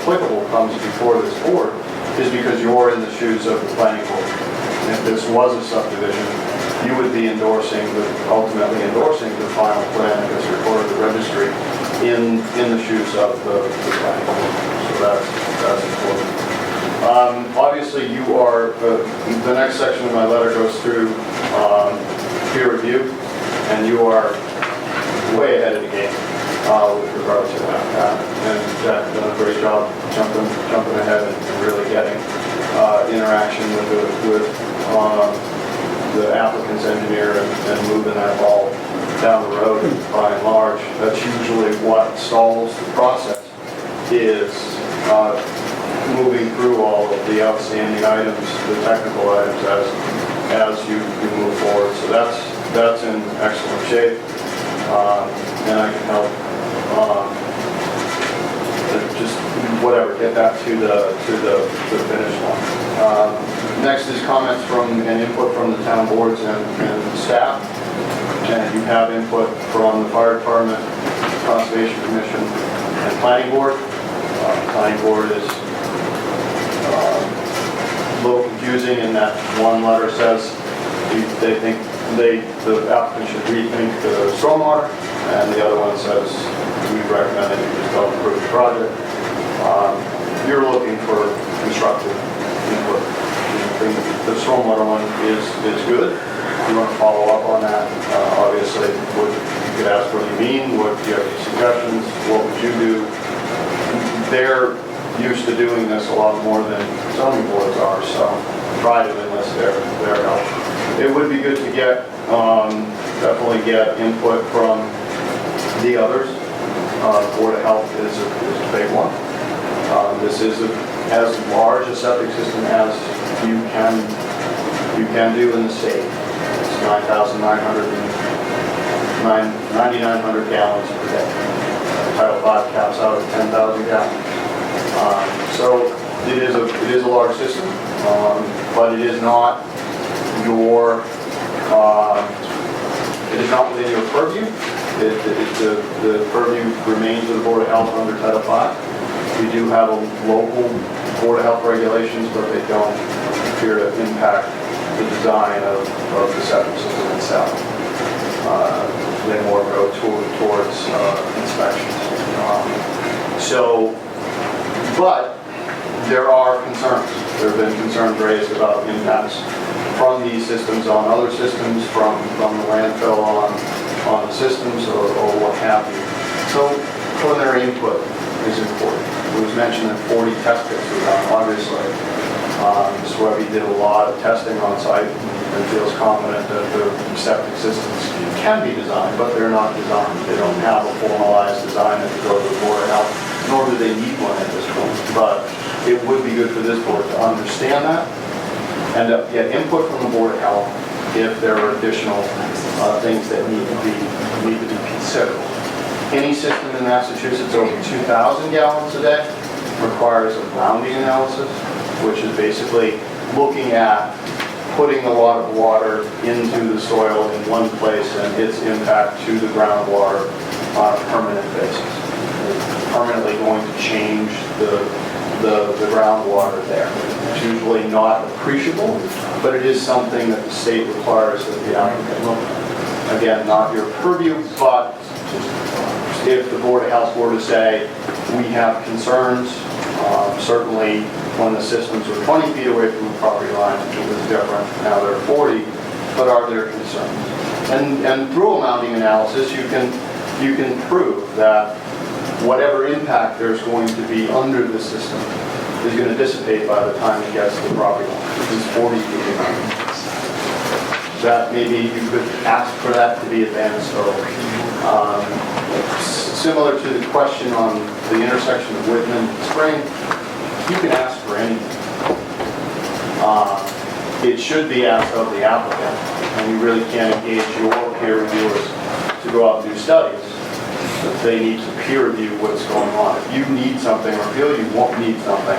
applicable comes before this board, is because you're in the shoes of the planning board. And if this was a subdivision, you would be ultimately endorsing the final plan as recorded at the registry in the shoes of the planning board. So that's important. Obviously, you are, the next section of my letter goes through peer review, and you are way ahead of the game with regard to that. And Jack done a great job jumping ahead and really getting interaction with the applicant's engineer and moving that ball down the road. By and large, that's usually what stalls the process, is moving through all of the outstanding items, the technical items as you move forward. So that's in excellent shape, and I can help just whatever, get that to the finish line. Next is comments from and input from the town boards and staff. And you have input from the fire department, conservation commission, and planning board. Planning board is a little confusing in that one letter says they think the applicant should rethink the stormwater, and the other one says we recommend that you just don't approve the project. You're looking for constructive input. The stormwater one is good. You want to follow up on that. Obviously, you could ask what you mean, what do you have any suggestions, what would you do? They're used to doing this a lot more than zoning boards are, so try to enlist their help. It would be good to get, definitely get input from the others. Board of Health is a big one. This is as large a septic system as you can do in the state. It's 9,900 gallons per day. Title V caps out at 10,000 gallons. So it is a large system, but it is not within your purview. The purview remains with the Board of Health under Title V. We do have a local Board of Health regulations, but they don't appear to impact the design of the septic system itself. They more go towards inspections. But there are concerns. There have been concerns raised about impacts from these systems on other systems, from the landfill on the systems or what have you. So preliminary input is important. It was mentioned that 40 test pits were done, obviously. Swebby did a lot of testing on site and feels confident that the septic systems can be designed, but they're not designed. They don't have a formalized design that can go to the Board of Health, nor do they need one at this point. But it would be good for this board to understand that and get input from the Board of Health if there are additional things that need to be considered. Any system in Massachusetts over 2,000 gallons a day requires a bounding analysis, which is basically looking at putting a lot of water into the soil in one place and its impact to the groundwater on a permanent basis. It's permanently going to change the groundwater there. It's usually not appreciable, but it is something that the state requires that the applicant look at. Again, not your purview, but if the Board of Health were to say, we have concerns, certainly when the systems were 20 feet away from the property line, it was different. Now they're 40, but are there concerns? And through a mounting analysis, you can prove that whatever impact there's going to be under the system is going to dissipate by the time it gets to the property line, which is 40 feet away. That maybe you could ask for that to be advanced or similar to the question on the intersection of Whitman and Spring, you can ask for anything. It should be asked of the applicant, and you really can't engage your peer reviewers to go out and do studies, they need to peer review what's going on. If you need something or feel you won't need something,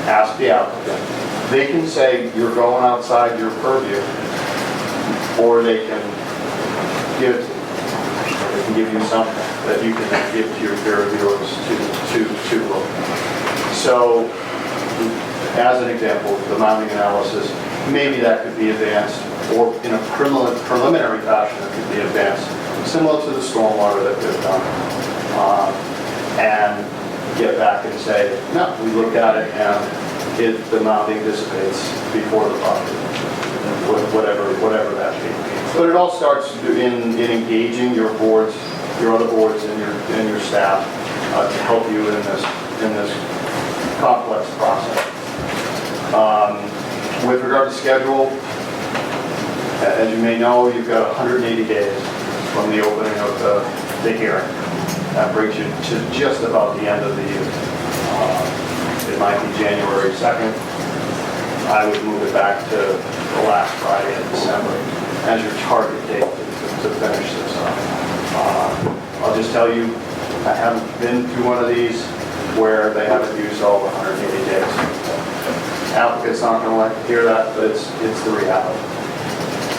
ask the applicant. They can say you're going outside your purview, or they can give it to you. They can give you something that you can then give to your peer reviewers to look. So, as an example, the mounting analysis, maybe that could be advanced, or in a preliminary fashion, it could be advanced, similar to the stormwater that they've done, and get back and say, no, we looked at it and the mounting dissipates before the property, whatever that be. But it all starts in engaging your boards, your other boards, and your staff to help you in this complex process. With regard to schedule, as you may know, you've got 180 days from the opening of the hearing. That brings you to just about the end of the year. It might be January 2nd. I would move it back to the last Friday in December as your target date to finish this up. I'll just tell you, I haven't been through one of these where they haven't used all the 180 days. Applicant's not going to like to hear that, but it's the reality.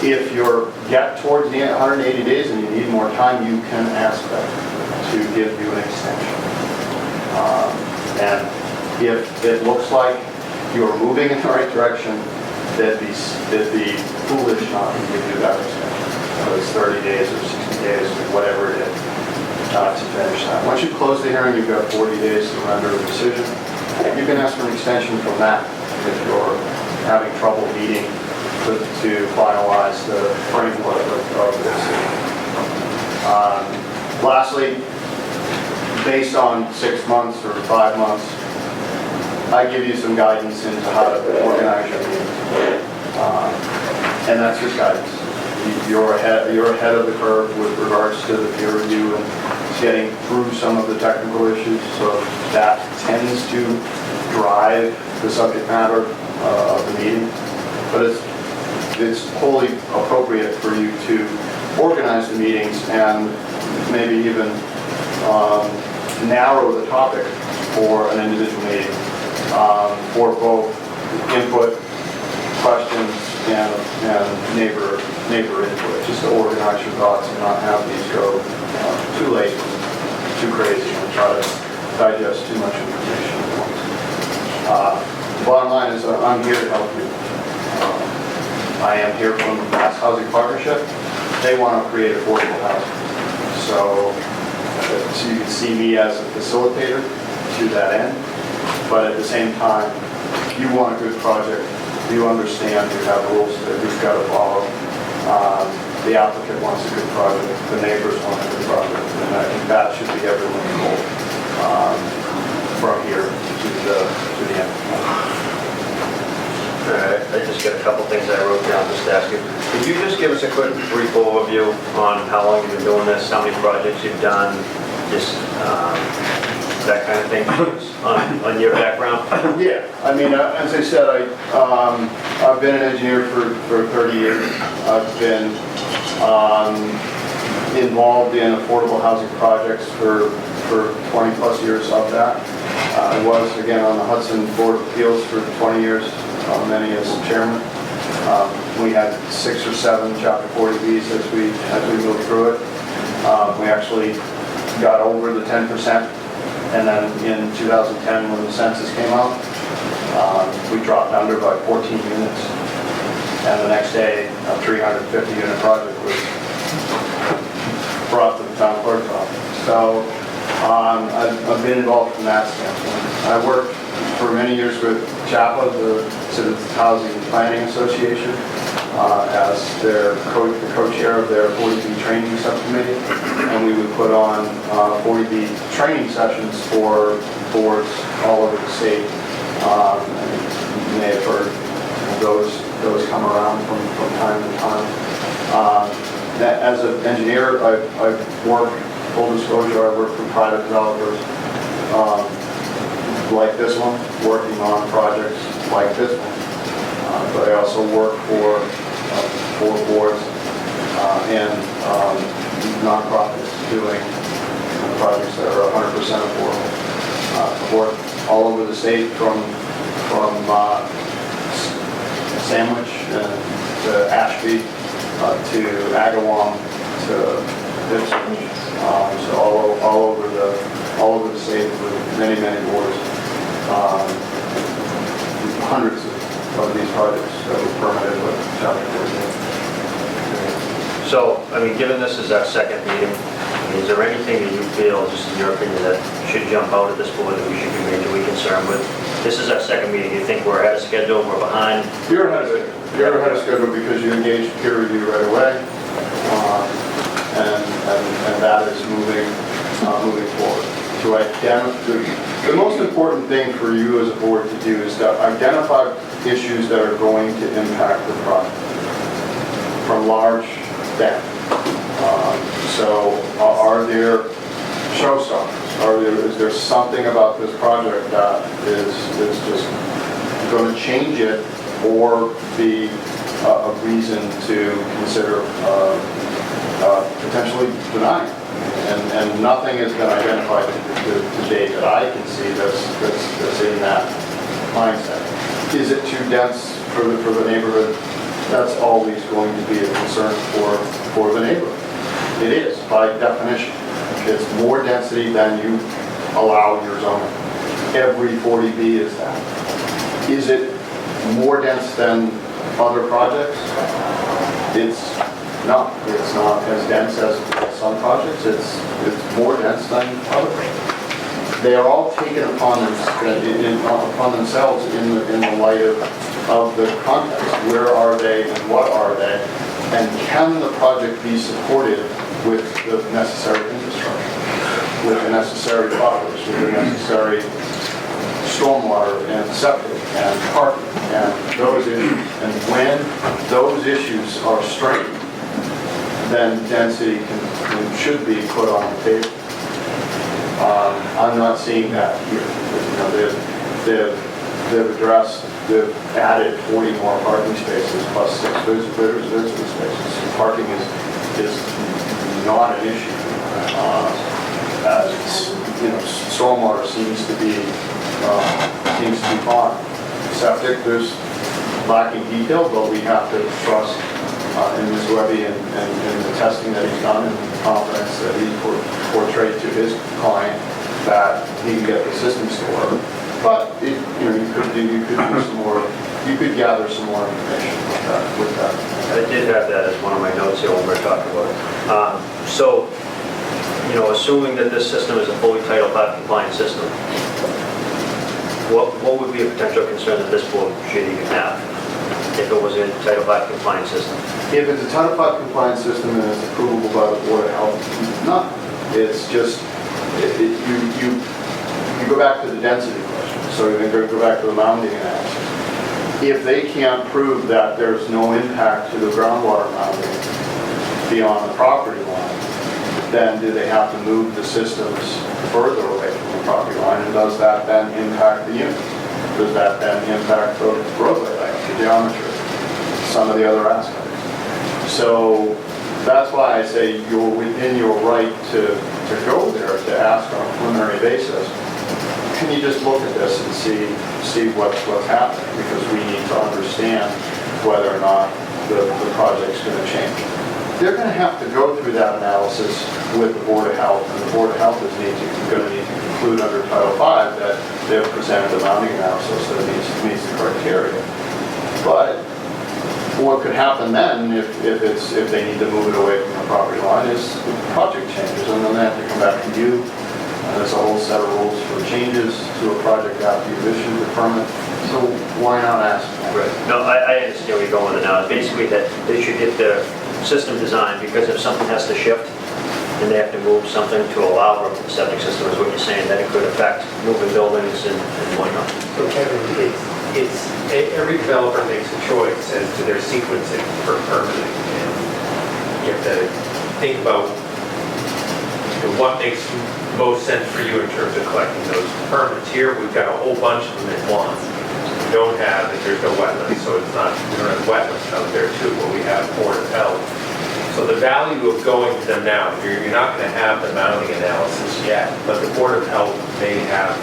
If you're get towards the 180 days and you need more time, you can ask them to give you an extension. And if it looks like you're moving in the right direction, that'd be foolish not to give you that extension. Whether it's 30 days or 60 days or whatever it is to finish that. Once you close the hearing, you've got 40 days to render a decision. You can ask for an extension from that if you're having trouble meeting to finalize the framework of the decision. Lastly, based on 6 months or 5 months, I give you some guidance into how to organize your meetings. And that's just guidance. You're ahead of the curve with regards to the peer review and getting through some of the technical issues. So that tends to drive the subject matter of the meeting. But it's wholly appropriate for you to organize the meetings and maybe even narrow the topic for an individual meeting for both input, questions, and neighbor input, just to organize your thoughts and not have these go too late, too crazy, and try to digest too much information at once. The bottom line is I'm here to help you. I am here from the Mass Housing Partnership. They want to create affordable housing. So you can see me as a facilitator to that end, but at the same time, you want a good project, you understand you have rules that you've got to follow. The applicant wants a good project, the neighbors want a good project, and I think that should be everyone's goal from here to the end. I just got a couple things I wrote down just to ask you. Could you just give us a quick brief overview on how long you've been doing this, how many projects you've done, just that kind of thing on your background? Yeah, I mean, as I said, I've been an engineer for 30 years. I've been involved in affordable housing projects for 20 plus years of that. I was, again, on the Hudson Board of Appeals for 20 years, many as chairman. We had 6 or 7 Chapter 40Bs as we moved through it. We actually got over the 10%, and then in 2010, when the census came out, we dropped under by 14 units. And the next day, a 350-unit project was brought to the town clerk's office. So I've been involved from that standpoint. I worked for many years with CHAPA, the Citizens Housing Planning Association, as the co-chair of their 40B training subcommittee, and we would put on 40B training sessions for boards all over the state. You may have heard those come around from time to time. As an engineer, I've worked, full disclosure, I work for private developers like this one, working on projects like this one. But I also work for boards and nonprofit doing projects that are 100% affordable. Work all over the state from Sandwich and to Ashby to Agawam to Ipswich. So all over the state with many boards. Hundreds of these projects that were permitted with Chapter 14. So, I mean, given this is our second meeting, is there anything that you feel, just in your opinion, that should jump out at this board that we should be majorly concerned with? This is our second meeting. You think we're ahead of schedule, we're behind? You're ahead of schedule because you engaged peer review right away, and that is moving forward. To identify, the most important thing for you as a board to do is to identify issues that are going to impact the project from large down. So are there showstoppers? Is there something about this project that is just going to change it or be a reason to consider potentially denying it? And nothing has been identified to date that I can see that's in that mindset. Is it too dense for the neighborhood? That's always going to be a concern for the neighborhood. It is, by definition. It's more density than you allow in your zoning. Every 40B is that. Is it more dense than other projects? It's not as dense as some projects. It's more dense than other projects. They are all taken upon themselves in the light of the context. Where are they and what are they? And can the project be supported with the necessary infrastructure, with the necessary buffers, with the necessary stormwater and septic and parking and those issues? And when those issues are straightened, then density should be put on the table. I'm not seeing that here. They've added 40 more parking spaces plus 6 visitor spaces. So parking is not an issue. Stormwater seems to be fine. Septic, there's lacking detail, but we have to trust in Ms. Webby and the testing that he's done and the confidence that he portrayed to his client that he can get the systems to work. But you could do some more. You could gather some more information with that. I did have that as one of my notes here when we were talking about it. So, assuming that this system is a fully Title V compliant system, what would be a potential concern that this board should even have if it was a Title V compliant system? If it's a Title V compliant system and it's approvable by the Board of Health, no. It's just, you go back to the density question. So you're going to go back to the mounding analysis. If they can't prove that there's no impact to the groundwater mounding beyond the property line, then do they have to move the systems further away from the property line? And does that then impact the unit? Does that then impact the roadway layout, the geometry, some of the other aspects? So that's why I say you're within your right to go there, to ask on a preliminary basis. Can you just look at this and see what's happening? Because we need to understand whether or not the project's going to change. They're going to have to go through that analysis with the Board of Health, and the Board of Health is going to need to conclude under Title V that they've presented a mounding analysis that meets the criteria. But what could happen then, if they need to move it away from the property line, is the project changes, and then they have to come back to you. There's a whole set of rules for changes to a project after you've issued the permit. So why not ask? Right. No, I understand where you're going with it now. It's basically that they should get their system designed, because if something has to shift and they have to move something to allow room for the septic system, is what you're saying, that it could affect moving buildings and whatnot. So Kevin, it's every developer makes a choice as to their sequencing for permitting. And you have to think about what makes most sense for you in terms of collecting those permits. Here, we've got a whole bunch of them at once. We don't have, and there's no wetlands, so it's not, we don't have wetlands out there too, but we have Board of Health. So the value of going to them now, you're not going to have the mounting analysis yet, but the Board of Health may have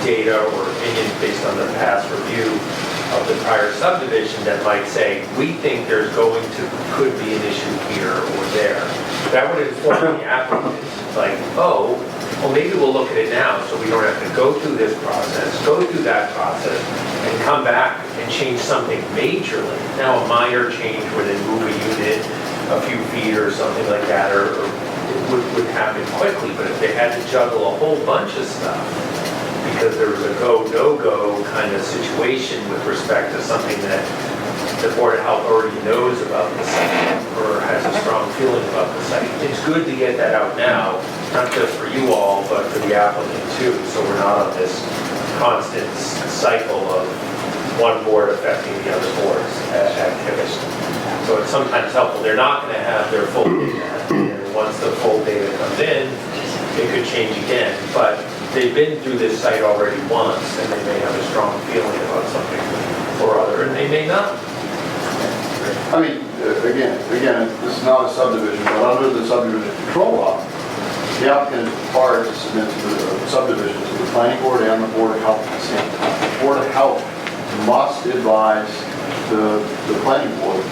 data or opinions based on the past review of the prior subdivision that might say, we think there's could be an issue here or there. That would inform the applicant, like, oh, well, maybe we'll look at it now so we don't have to go through this process, go through that process, and come back and change something majorly. Now, a minor change where they move a unit a few feet or something like that, or it would happen quickly, but if they had to juggle a whole bunch of stuff, because there was a go, no-go kind of situation with respect to something that the Board of Health already knows about the site or has a strong feeling about the site. It's good to get that out now, not just for you all, but for the applicant too, so we're not on this constant cycle of one board affecting the other board's activities. So it's sometimes helpful. They're not going to have their full data, and once the full data comes in, it could change again. But they've been through this site already once, and they may have a strong feeling about something or other, and they may not. I mean, again, this is not a subdivision, but under the subdivision control law, the applicant is required to submit to the subdivision to the planning board and the Board of Health at the same time. The Board of Health must advise the planning board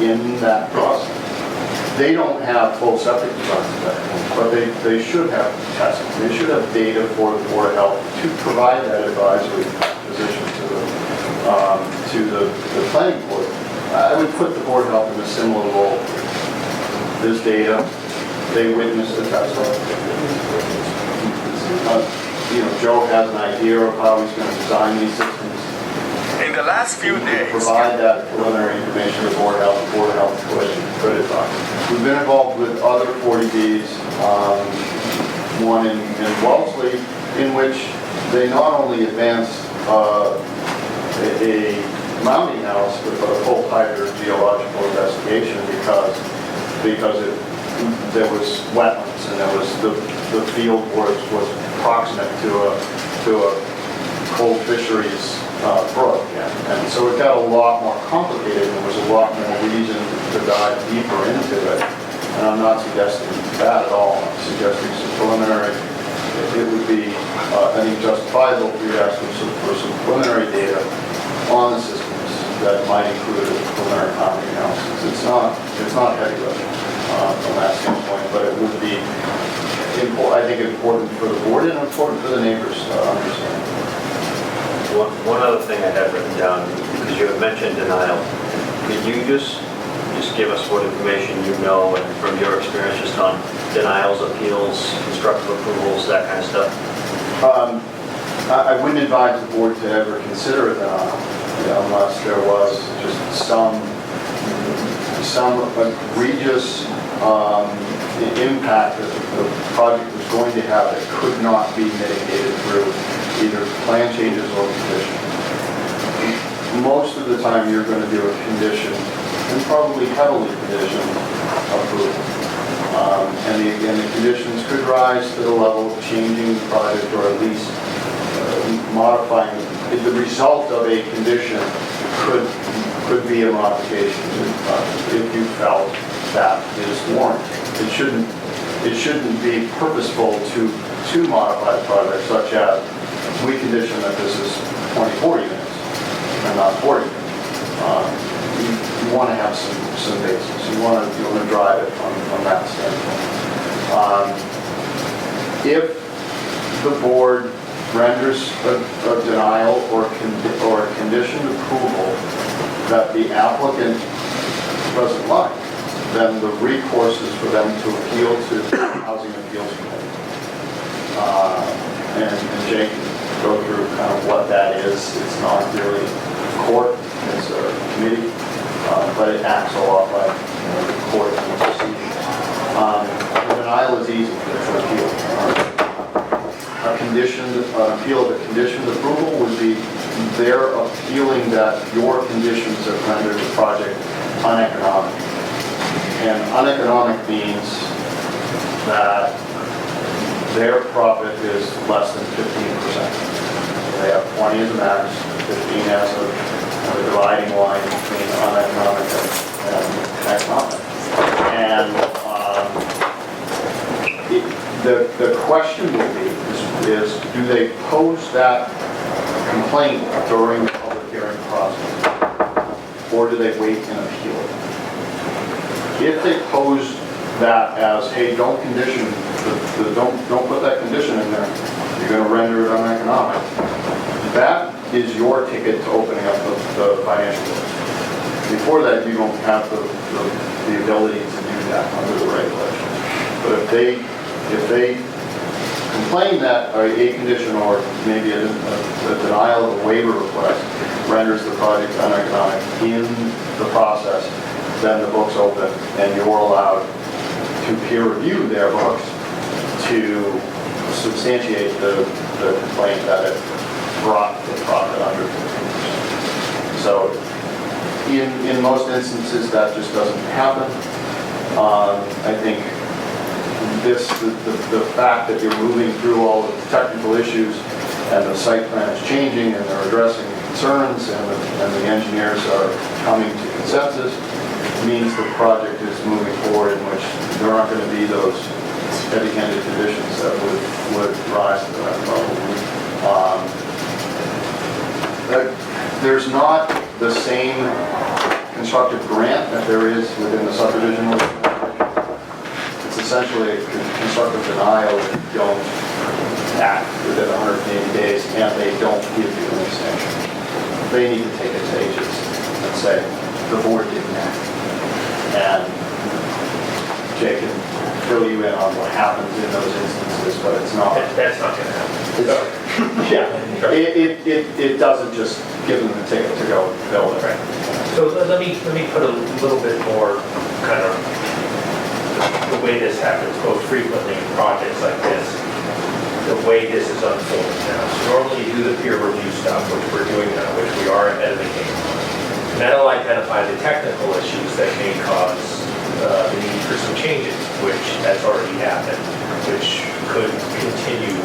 in that process. They don't have full septic designs today, but they should have testing. They should have data for the Board of Health to provide that advisory position to the planning board. I would put the Board of Health in a similar role. This data, they witness the testing. Joe has an idea of how he's going to design these systems. In the last few days, Provide that preliminary information to the Board of Health. The Board of Health could advise. We've been involved with other 40Bs, one in Wellesley, in which they not only advanced a mounting analysis, but a full hydrogeological investigation because there was wetlands and there was the field was proximate to a cold fisheries brook, and so it got a lot more complicated, and there was a lot more reason to dive deeper into it. And I'm not suggesting that at all. I'm suggesting some preliminary. It would be, I think, justifiable for you to ask for some preliminary data on the systems that might include a preliminary mounting analysis. It's not heavy lifting from that standpoint, but it would be, I think, important for the board and important for the neighbors to understand. One other thing I had written down, because you had mentioned denial, could you just give us what information you know and from your experience just on denials, appeals, constructive approvals, that kind of stuff? I wouldn't advise the board to ever consider a denial unless there was just some egregious impact that the project was going to have that could not be mitigated through either plan changes or conditions. Most of the time you're going to do a condition, and probably heavily conditioned approval. And the conditions could rise to the level of changing the project or at least modifying. The result of a condition could be a modification to the project if you felt that is warranted. It shouldn't be purposeful to modify the project, such as we condition that this is 24 units and not 40 units. You want to have some basis. You want to drive it from that standpoint. If the board renders a denial or a conditioned approval that the applicant doesn't like, then the recourse is for them to appeal to the Housing Appeals Committee. And Jake can go through kind of what that is. It's not really a court, it's a committee, but it acts a lot like the court and the proceedings. The denial is easy to appeal. An appeal of a conditioned approval would be their appealing that your conditions have rendered the project uneconomic. And uneconomic means that their profit is less than 15%. They have 20 as a max, 15 as a dividing line between uneconomic and economic. the question will be, is do they pose that complaint during the public hearing process? Or do they wait and appeal it? If they pose that as, hey, don't condition, don't put that condition in there, you're gonna render it uneconomic, that is your ticket to opening up the financial books. Before that, you don't have the ability to do that under the regulations. But if they complain that a condition or maybe a denial of a waiver request renders the project uneconomic in the process, then the book's open and you're allowed to peer review their books to substantiate the complaint that it brought the project under. So in most instances, that just doesn't happen. I think the fact that you're moving through all of the technical issues and the site plan is changing and they're addressing concerns and the engineers are coming to consensus means the project is moving forward, in which there aren't going to be those heavy-handed conditions that would rise to that level. There's not the same constructive grant that there is within the subdivision rules. It's essentially a constructive denial if you don't act within 180 days and they don't give you an extension. They need to take it to agency and say, the board didn't act. And Jay can fill you in on what happens in those instances, but it's not. That's not going to happen. Yeah, it doesn't just give them the ticket to go build it. Right. So let me put a little bit more kind of the way this happens most frequently in projects like this, the way this is unfolding now. So normally you do the peer review stuff, which we're doing now, which we are ahead of the game. And that'll identify the technical issues that may cause the need for some changes, which has already happened, which could continue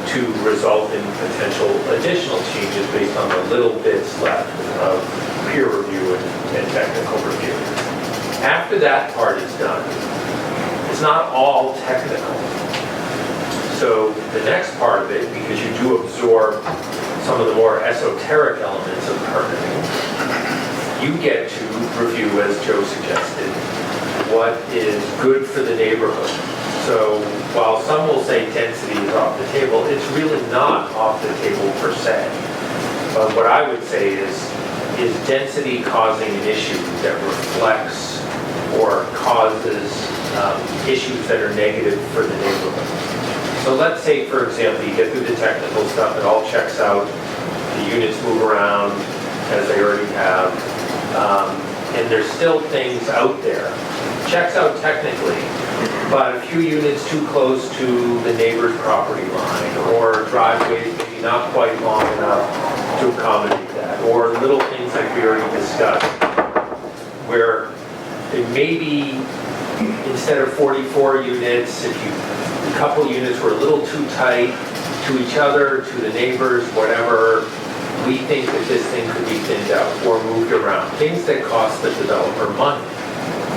to result in potential additional changes based on the little bits left of peer review and technical review. After that part is done, it's not all technical. So the next part of it, because you do absorb some of the more esoteric elements of permitting, you get to review, as Joe suggested, what is good for the neighborhood. So while some will say density is off the table, it's really not off the table per se. But what I would say is density causing an issue that reflects or causes issues that are negative for the neighborhood? So let's say, for example, you get through the technical stuff, it all checks out, the units move around as they already have, and there's still things out there. Checks out technically, but a few units too close to the neighbor's property line, or driveways maybe not quite long enough to accommodate that, or little things like we already discussed, where it may be, instead of 44 units, if a couple units were a little too tight to each other, to the neighbors, whatever, we think that this thing could be thinned out or moved around. Things that cost the developer money.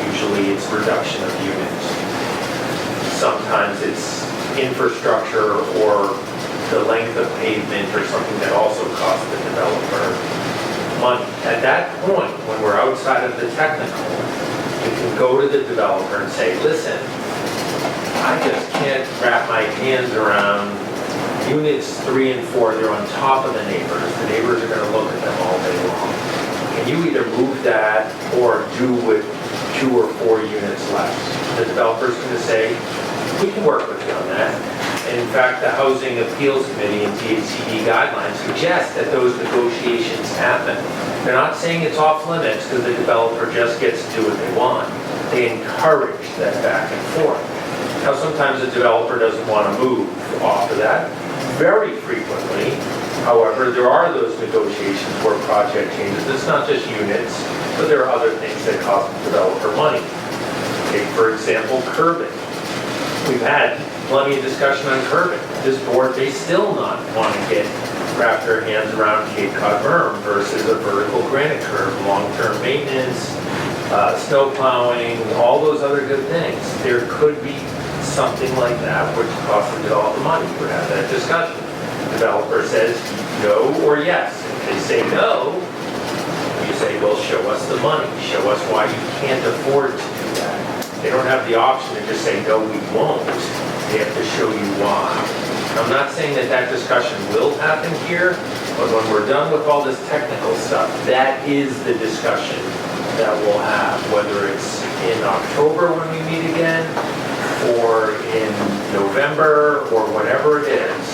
Usually it's reduction of units. Sometimes it's infrastructure or the length of pavement or something that also costs the developer money. At that point, when we're outside of the technical, you can go to the developer and say, listen, I just can't wrap my hands around units 3 and 4. They're on top of the neighbors. The neighbors are going to look at them all day long. Can you either move that or do with 2 or 4 units less? The developer's going to say, we can work with you on that. And in fact, the Housing Appeals Committee and DHCD guidelines suggest that those negotiations happen. They're not saying it's off limits because the developer just gets to do what they want. They encourage that back and forth. Now, sometimes the developer doesn't want to move off of that. Very frequently, however, there are those negotiations where project changes. It's not just units, but there are other things that cost the developer money. Take, for example, curbing. We've had plenty of discussion on curbing. This board may still not want to wrap their hands around Cape Cod berm versus a vertical granite curb, long-term maintenance, snow plowing, all those other good things. There could be something like that, which costs the developer money, you would have that discussion. Developer says no or yes. If they say no, you say, well, show us the money, show us why you can't afford to do that. They don't have the option to just say, no, we won't. They have to show you why. I'm not saying that that discussion will happen here, but when we're done with all this technical stuff, that is the discussion that we'll have, whether it's in October when we meet again, or in November, or whatever it is.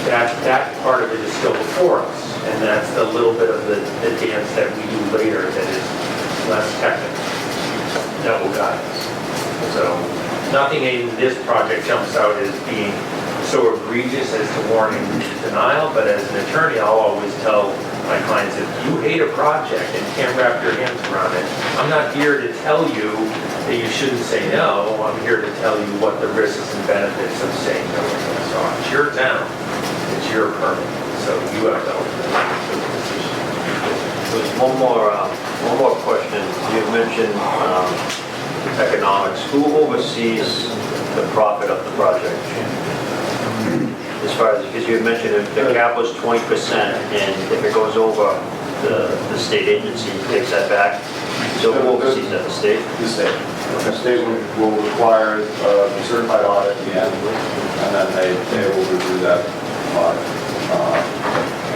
That part of it is still before us, and that's the little bit of the dance that we do later that is less technical, that will guide us. So nothing in this project jumps out as being so egregious as to warrant denial, but as an attorney, I'll always tell my clients, if you hate a project and can't wrap your hands around it, I'm not here to tell you that you shouldn't say no. I'm here to tell you what the risks and benefits of saying no are. So it's your town, it's your permit, so you have to ultimately make the decision. There's one more question. You mentioned economics. Who oversees the profit of the project? As far as, because you had mentioned if the cap was 20%, and if it goes over, the state agency takes that back. So who oversees that, the state? The state. The state will require a certified audit at the end, and then they will review that audit.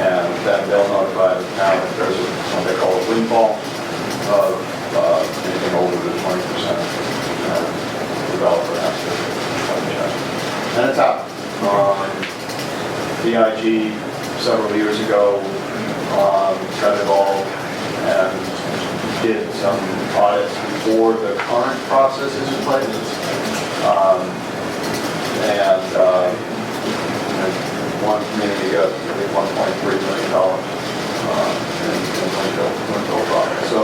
And then they'll notify the town if there's what they call a windfall of anything over the 20%. Developer has to check. And it's out. BIG several years ago got involved and did some audits before the current process is in place. One community got, I think, $1.3 million in windfall profit. So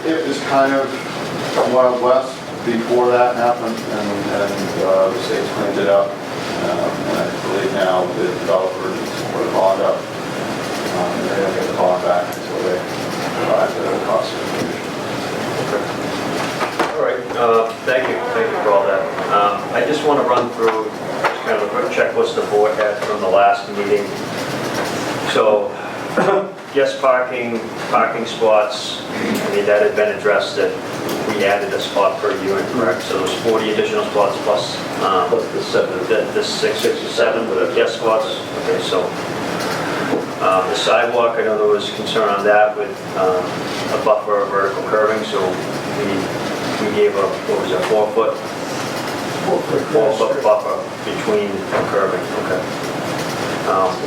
it was kind of a Wild West before that happened, and the state's cleaned it up. And I believe now the developer needs to put a bond up. They don't get the bond back until they provide the cost of the All right, thank you for all that. I just want to run through kind of a quick checklist the board had from the last meeting. So, guest parking spots, I mean, that had been addressed, that we added a spot per unit, correct? So there's 40 additional spots plus the 6 or 7 with the guest spots. Okay, so the sidewalk, I know there was concern on that with a buffer of vertical curving, so we gave a, what was it, 4-foot buffer between the curving. Okay.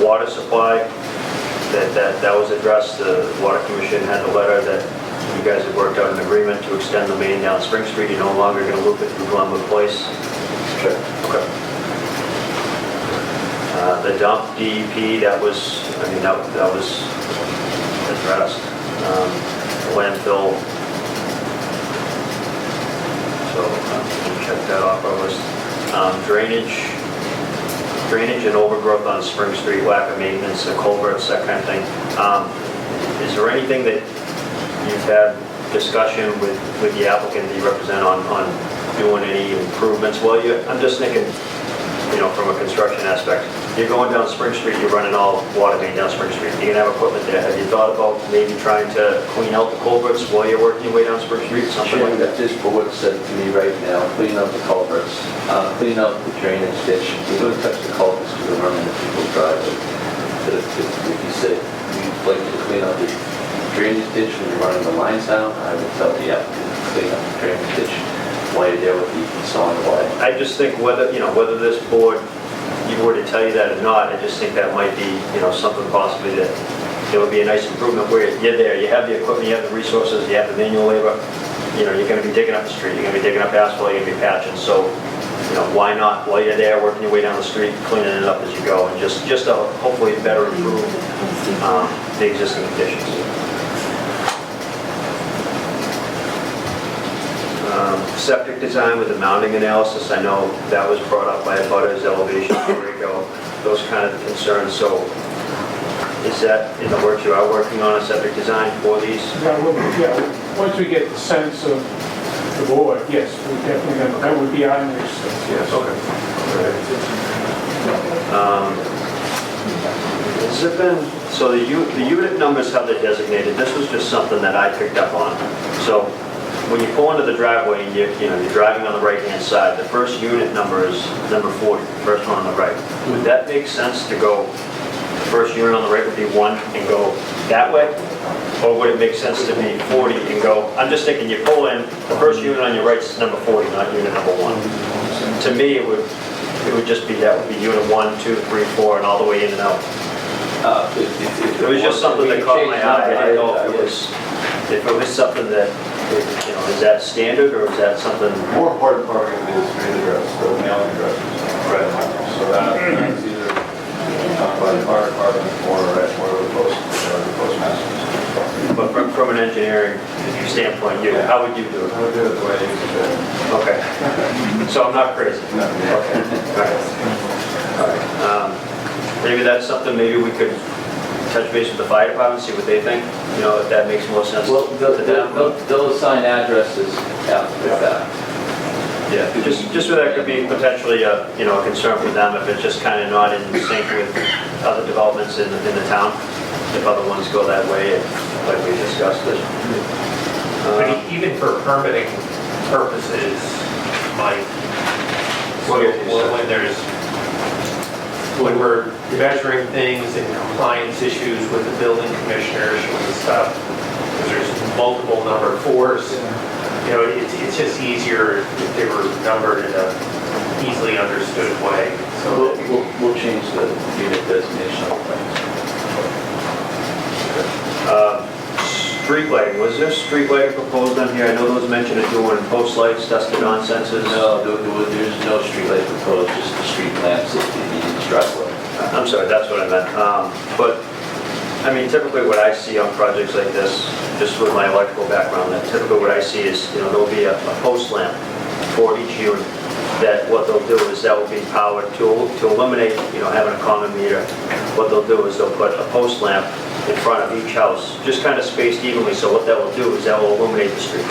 Water supply, that was addressed. The Water Commission had the letter that you guys have worked out an agreement to extend the main down Spring Street. You're no longer going to loop it through Glenwood Place. Sure. Okay. The dump DEP, that was addressed. Landfill. So check that off our list. Drainage and overgrowth on Spring Street, lack of maintenance, the culverts, that kind of thing. Is there anything that you've had discussion with the applicant that you represent on doing any improvements? Well, I'm just thinking, from a construction aspect, you're going down Spring Street, you're running all water main down Spring Street. You're gonna have equipment there. Have you thought about maybe trying to clean out the culverts while you're working your way down Spring Street, something like that? This board said to me right now, clean out the culverts, clean out the drainage ditch. We're gonna touch the culverts because we're running the people's driveway. But if you said you'd like to clean out the drainage ditch when you're running the lines down, I would tell the applicant to clean up the drainage ditch while you're there with the sawing away. I just think whether this board, you were to tell you that or not, I just think that might be, something possibly that it would be a nice improvement where you're there, you have the equipment, you have the resources, you have the manual labor, you're gonna be digging up the street, you're gonna be digging up asphalt, you're gonna be patching, so, why not, while you're there, working your way down the street, cleaning it up as you go, and just to hopefully better improve the existing conditions. Septic design with the mounting analysis, I know that was brought up by abutters, elevation, those kind of concerns. So is that in the works you are working on, a septic design for these? Yeah, once we get the sense of the board, yes, we definitely, that would be our next step. Yes. Okay. Has it been, so the unit numbers, how they're designated, this was just something that I picked up on. So when you pull into the driveway and you're driving on the right-hand side, the first unit number is number 40, the first one on the right. Would that make sense to go, the first unit on the right would be 1 and go that way? Or would it make sense to be 40 and go, I'm just thinking you pull in, the first unit on your right is number 40, not unit number 1. To me, it would just be, that would be unit 1, 2, 3, 4, and all the way in and out. It was just something that caught my eye. I didn't know if it was something that, is that standard or is that something? More important part of it is street address, the mailing address. Right. So that's either by the fire department or the postmaster. But from an engineering standpoint, how would you do it? I would do it the way you said. Okay. So I'm not crazy. No. Okay. All right. Maybe that's something, maybe we could touch base with the fire department, see what they think, if that makes more sense. Well, they'll assign addresses after that. Yeah, just so that could be potentially a concern for them if it's just kind of not in sync with other developments in the town, if other ones go that way, like we discussed it. But even for permitting purposes, Mike, when we're measuring things and compliance issues with the building commissioners and stuff, because there's multiple number 4s, it's just easier if they were numbered in a easily understood way. So We'll change the unit designation of things. Street lighting, was there street lighting proposed on here? I know there was mention of doing post lights, dusted on sensors. No, there's no street light proposed, just the street lamps at the driveway. I'm sorry, that's what I meant. But, I mean, typically what I see on projects like this, just with my electrical background, that typically what I see is, there'll be a post lamp for each unit, that what they'll do is that will be powered to eliminate, having a common meter. What they'll do is they'll put a post lamp in front of each house, just kind of spaced evenly, so what that will do is that will illuminate the street.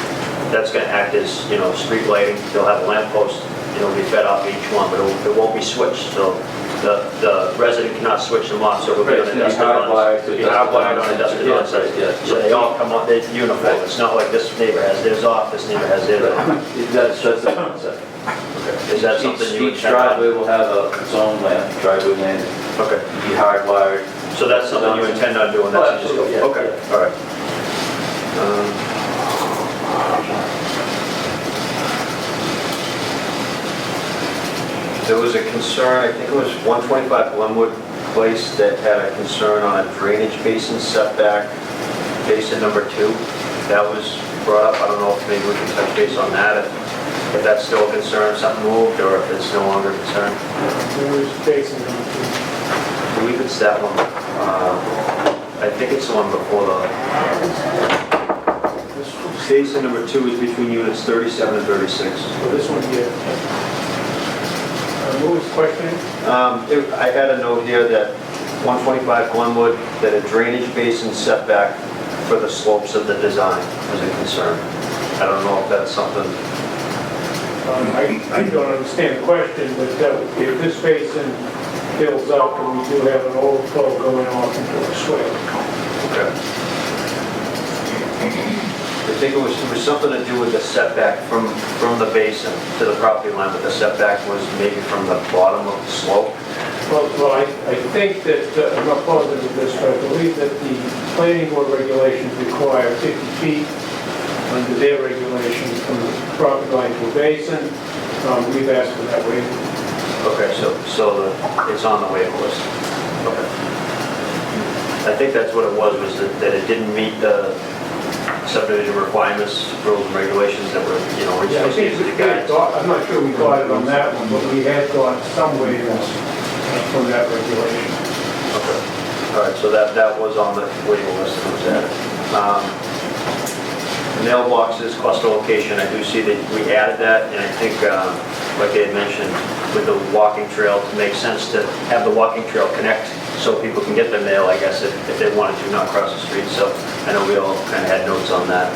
That's going to act as, street lighting. They'll have a lamp post, be fed off each one, but it won't be switched, so the resident cannot switch them off, so it will be on a dusted on. It'll be hardwired on a dusted on site. So they all come on, they're uniform. It's not like this neighbor has theirs off, this neighbor has theirs on. That's the concept. Is that something you would? Each driveway will have its own lamp, driveway lamp. Okay. Be hardwired. So that's something you intend on doing? Oh, absolutely, yeah. Okay, all right. There was a concern, I think it was 125 Glenwood Place, that had a concern on a drainage basin setback, basin number 2. That was brought up. I don't know if maybe we can touch base on that, if that's still a concern, something moved, or if it's no longer a concern. There was basin number 2. I believe it's that one. I think it's the one before the... Basin number 2 is between units 37 and 36. So this one here. What was the question? I had a note here that 125 Glenwood, that a drainage basin setback for the slopes of the design was a concern. I don't know if that's something... I don't understand the question, but if this basin fills up and we do have an overflow going off into a swale. Okay. I think it was something to do with the setback from the basin to the property line, but the setback was maybe from the bottom of the slope. Well, I think that, I'm not positive of this, but I believe that the planning board regulations require 50 feet under their regulations from the property line to a basin. We've asked for that waiver. Okay, so it's on the waiver list. Okay. I think that's what it was that it didn't meet the subdivision requirements, rules and regulations that were, Yeah, I think I'm not sure we got it on that one, but we had got some waivers from that regulation. Okay. All right, so that was on the waiver list that was added. Mailboxes, cluster location, I do see that we added that, and I think, like they had mentioned, with the walking trail, to make sense to have the walking trail connect so people can get their mail, I guess, if they wanted to, not cross the street. So I know we all kind of had notes on that.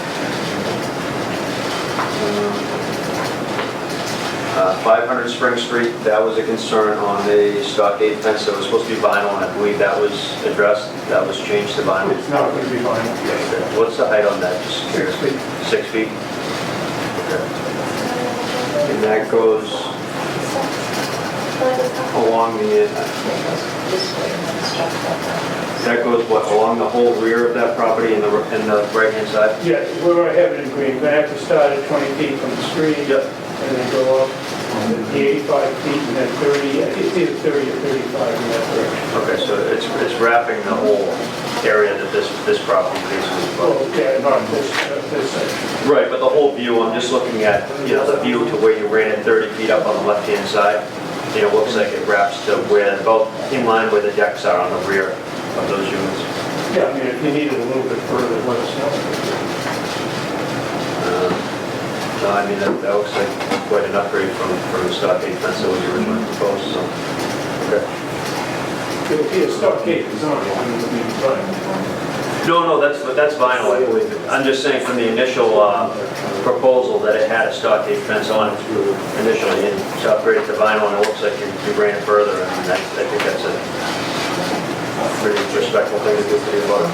500 Spring Street, that was a concern on the stockade fence that was supposed to be vinyl, and I believe that was addressed, that was changed to vinyl. It's not going to be vinyl. What's the height on that? Just 6 feet. 6 feet? Okay. And that goes along the, that goes what, along the whole rear of that property in the right-hand side? Yeah, we're going to have it in green. We're going to have to start at 20 feet from the street. Yep. And then go up the 85 feet and then 30, it's either 30 or 35 in that direction. Okay, so it's wrapping the whole area that this property basically is. Oh, yeah, not this section. Right, but the whole view, I'm just looking at, the view to where you ran it 30 feet up on the left-hand side. Looks like it wraps to where, about in line where the decks are on the rear of those units. Yeah, I mean, if you need it a little bit further, let us know. No, I mean, that looks like quite an upgrade from the stockade fence that was originally proposed, so. Okay. It'll be a stockade design, I mean, it'll be fine. No, that's vinyl, I believe. I'm just saying from the initial proposal that it had a stockade fence on it initially, and to upgrade it to vinyl, and it looks like you ran it further, and I think that's a pretty respectful thing to do for the abutter.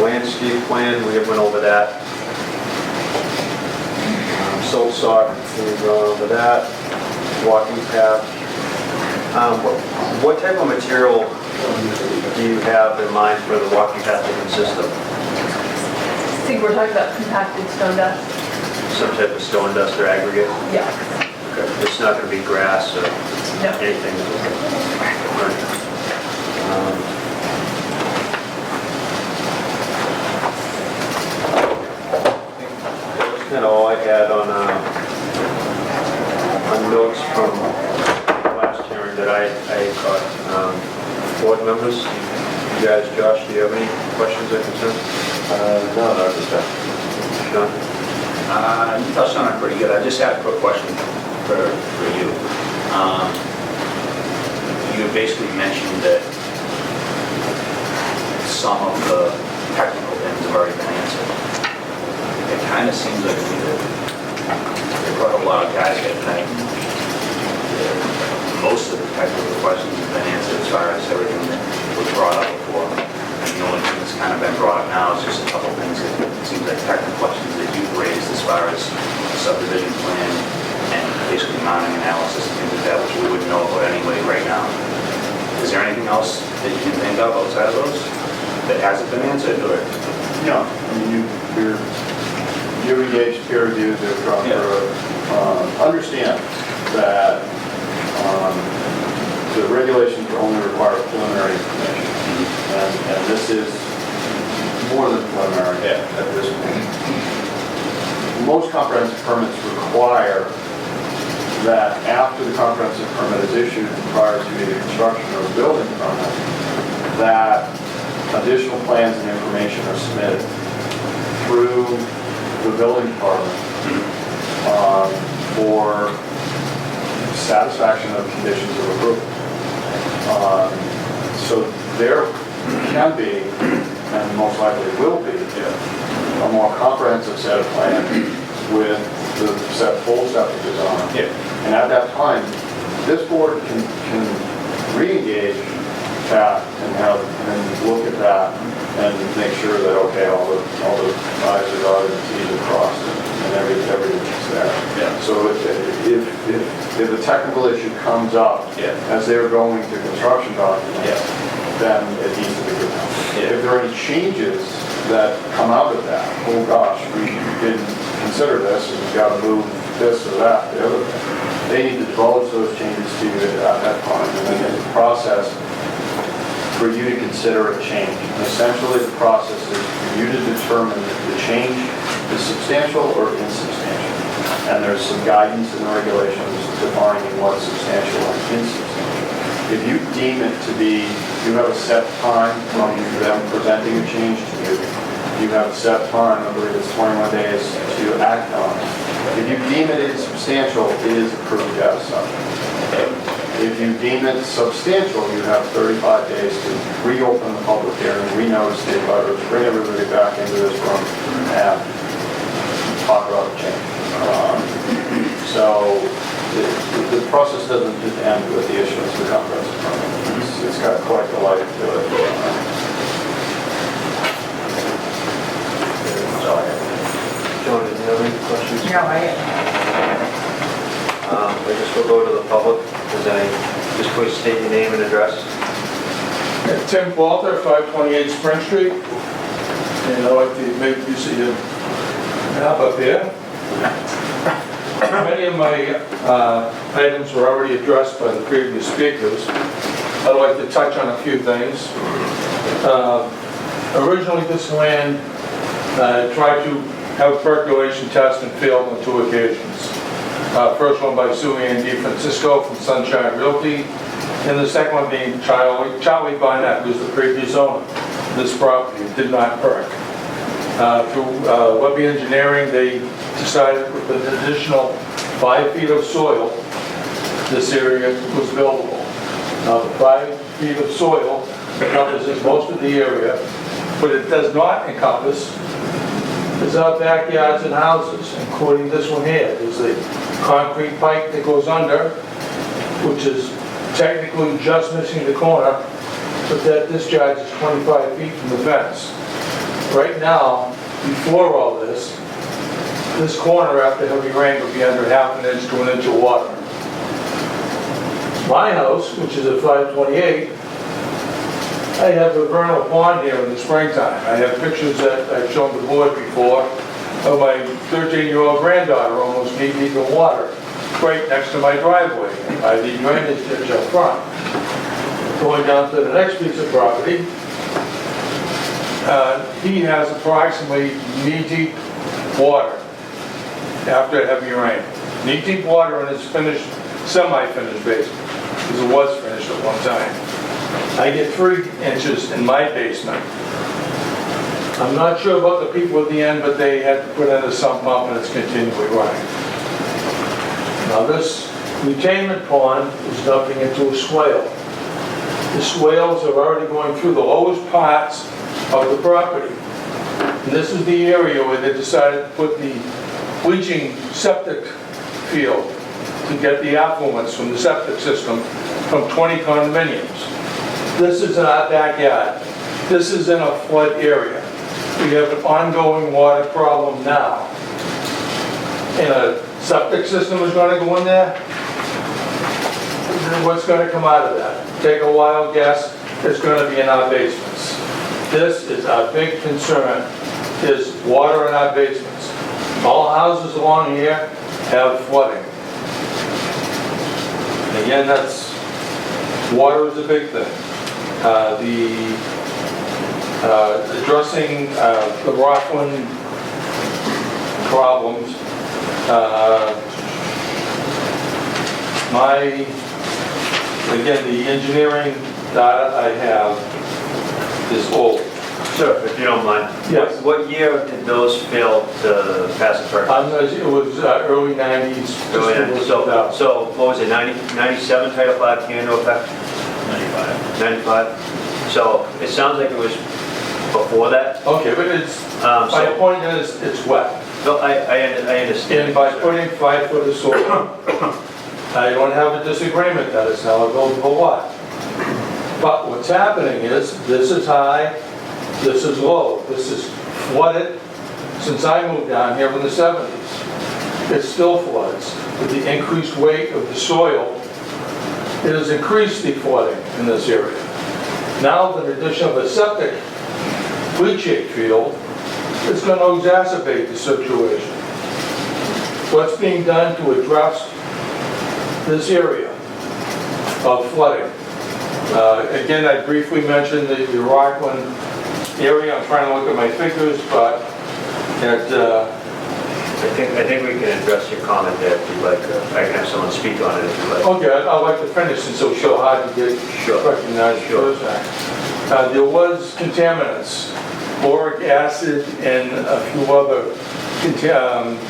Landscape plan, we went over that. Silt sock, we went over that. Walking path. What type of material do you have in mind for the walking path to consist of? I think we're talking about compacted stone dust. Some type of stone dust or aggregate? Yeah. Okay. It's not going to be grass or No. anything? Right. That's kind of all I had on notes from last hearing that I caught. Board members, you guys, Josh, do you have any questions or concerns? No, not at this time. John? You touched on it pretty good. I just had a quick question for you. You basically mentioned that some of the technical things have already been answered. It kind of seems like to me that there are quite a lot of guys getting paid. Most of the technical questions have been answered as far as everything that was brought up before. And the only thing that's kind of been brought up now is just a couple things that it seems like technical questions that you've raised as far as subdivision plan and basically mounting analysis and things like that, which we wouldn't know about anyway right now. Is there anything else that you can think of outside of those that hasn't been answered, or? No, I mean, you've engaged peer reviews, they've gone through it. Understand that the regulations only require preliminary information, and this is more than preliminary at this point. Most comprehensive permits require that after the comprehensive permit is issued prior to either construction or building permit, that additional plans and information are submitted through the building department for satisfaction of conditions of approval. So there can be, and most likely will be, a more comprehensive set of plans with the full septic design. And at that time, this board can re-engage that and look at that and make sure that, okay, all the I's are dotted and T's are crossed and everything's there. So if the technical issue comes up as they're going to construction documents, then it needs to be good. If there are any changes that come out of that, oh gosh, we didn't consider this and we've got to move this or that, the other thing, they need to divulge those changes to you at that time, and then there's a process for you to consider a change. And essentially, the process is for you to determine if the change is substantial or insubstantial. And there's some guidance in the regulations defining what's substantial and insubstantial. If you deem it to be, you have a set time from them presenting a change to you. You have a set time, I believe it's 21 days, to act on it. If you deem it insubstantial, it is approved as such. If you deem it substantial, you have 35 days to reopen the public hearing, renotice the abutters, bring everybody back into this room, and talk about the change. So the process doesn't just end with the issuance of the comprehensive permit. It's got quite the life to it. That's all I have. Joan, did you have any questions? No, I guess we'll go to the public. Is there any, just please state your name and address. Tim Walter, 528 Spring Street. And I'd like to make use of your map up here. Many of my items were already addressed by the previous speakers. I'd like to touch on a few things. Originally, this land tried to have a percolation test and failed on 2 occasions. First one by Sue Ann DeFrancisco from Sunshine Realty, and the second one being Charlie Barnett, who's the previous owner of this property. It did not perk. Through Webby Engineering, they decided with an additional 5 feet of soil, this area was buildable. Now, the 5 feet of soil encompasses most of the area, but it does not encompass is our backyards and houses, including this one here. There's the concrete pipe that goes under, which is technically just missing the corner, but that discharge is 25 feet from the fence. Right now, before all this corner after heavy rain would be under ½ an inch to 1 inch of water. My house, which is at 528, I have a vernal pond here in the springtime. I have pictures that I've shown the board before of my 13-year-old granddaughter almost knee-deep in water right next to my driveway by the drainage ditch up front. Going down to the next piece of property, he has approximately knee-deep water after heavy rain. Knee-deep water in his finished, semi-finished basement, because it was finished at one time. I get 3 inches in my basement. I'm not sure about the people at the end, but they had to put in a sump pump and it's continually running. Now this retainment pond is dumping into a swale. The swales are already going through the lowest parts of the property. And this is the area where they decided to put the bleaching septic field to get the affluents from the septic system from 20 condominiums. This is in our backyard. This is in a flood area. We have an ongoing water problem now. And a septic system is going to go in there. What's going to come out of that? Take a wild guess. It's going to be in our basements. This is our big concern, is water in our basements. All houses along here have flooding. Again, water is a big thing. Addressing the Rockland problems, again, the engineering data I have is old. Sir, if you don't mind. Yes. What year did those fail to pass the permit? It was early 90s. Early 90s. So what was it, 97 Title V came into effect? 95. So it sounds like it was before that. Okay, but my point is, it's wet. No, I understand. And by putting 5 foot of soil, I don't have a disagreement that it's now a buildable lot. But what's happening is, this is high, this is low, this is flooded since I moved down here in the 70s. It still floods. With the increased weight of the soil, it has increased the flooding in this area. Now, the addition of a septic leachate field is going to exacerbate the situation. What's being done to address this area of flooding? Again, I briefly mentioned the Rockland area. I'm trying to look at my figures, but I think we can address your comment there if you'd like. I can have someone speak on it if you'd like. Okay, I'd like to finish since it'll show how to get recognized. Sure. There was contaminants, boric acid and a few other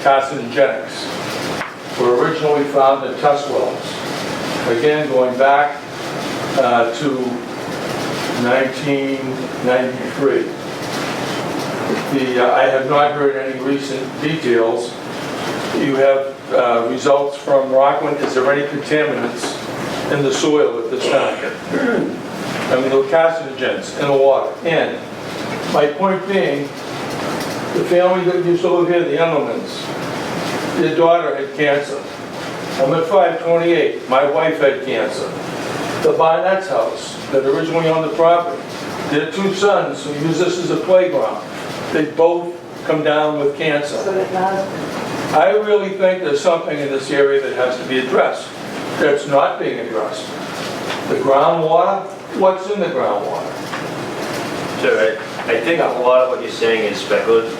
carcinogenics were originally found in test wells again, going back to 1993. I have not heard any recent details. You have results from Rockland. Is there any contaminants in the soil at this time? I mean, the carcinogens in the water. And my point being, the family that used to live here, the Engelmans, their daughter had cancer. I'm at 528. My wife had cancer. The Barnett's house that originally owned the property, their 2 sons who use this as a playground, they both come down with cancer. I really think there's something in this area that has to be addressed that's not being addressed. The groundwater, what's in the groundwater? Sir, I think a lot of what you're saying is speculative.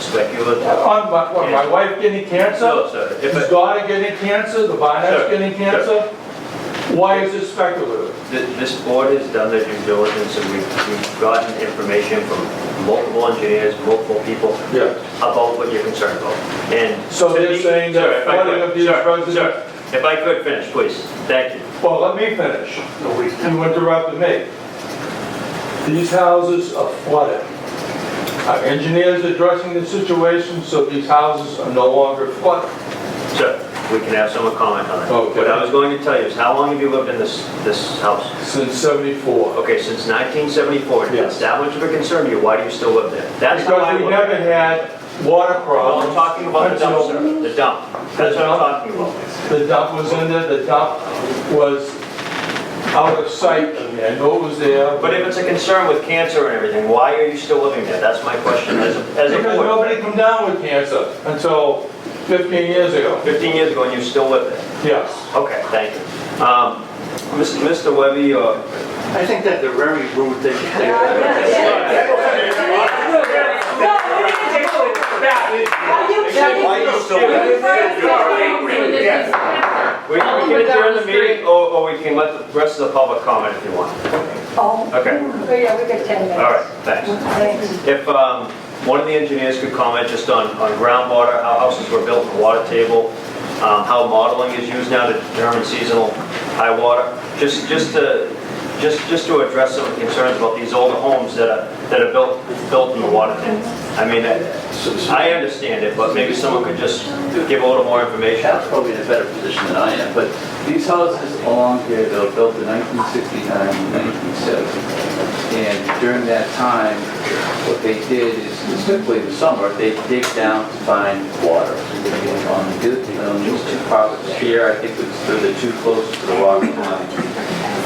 My wife getting cancer? No, sir. His daughter getting cancer? The Barnett's getting cancer? Why is it speculative? This board has done their due diligence, and we've gotten information from multiple engineers, multiple people about what you're concerned about. And So they're saying that flooding of these residents... Sir, if I could finish, please. Thank you. Well, let me finish. You interrupted me. These houses are flooded. Are engineers addressing the situation so these houses are no longer flooded? Sir, we can have someone comment on it. Okay. What I was going to tell you is, how long have you lived in this house? Since '74. Okay, since 1974. Yes. If that much of a concern to you, why do you still live there? That's how I Because we look never at it. had water Well, problems. I'm talking about the dump, sir. The dump. That's what I'm talking about. The dump was in there, the dump was out of sight. I mean, I know it was there. But if it's a concern with cancer and everything, why are you still living there? That's my question as a Because board. nobody come down with cancer until 15 years ago. 15 years ago, and you still live there? Yes. Okay, thank you. Mr. Webby, I think that they're very rude things to say. why are you still living there? We can adjourn the meeting, or we can let the rest of the public comment if you want. Okay. Yeah, we got 10 minutes. All right, thanks. Thanks. If one of the engineers could comment just on groundwater, how houses were built in the water table, how modeling is used now to determine seasonal high water, just to address some of the concerns about these older homes that are built in the water table. I mean, I understand it, but maybe someone could just give a little more information. Pat's probably in a better position than I am, but these houses along here, they were built in 1969, 1970. And during that time, what they did is, typically in the summer, they dig down to find water. These 2 properties here, I think they're the 2 closest to the rock line.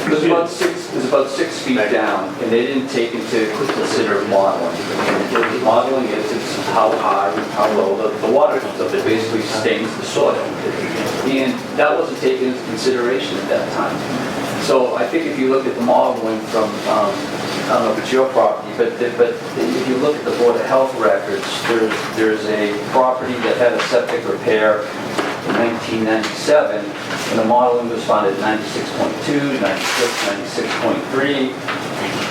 It was about 6 feet down, and they didn't take into consider modeling. And modeling is how high, how low the water comes up. It basically stains the soil. And that wasn't taken into consideration at that time. So I think if you look at the modeling from, I don't know if it's your property, but if you look at the Board of Health records, there's a property that had a septic repair in 1997, and the modeling was found at 96.2, 96, 96.3.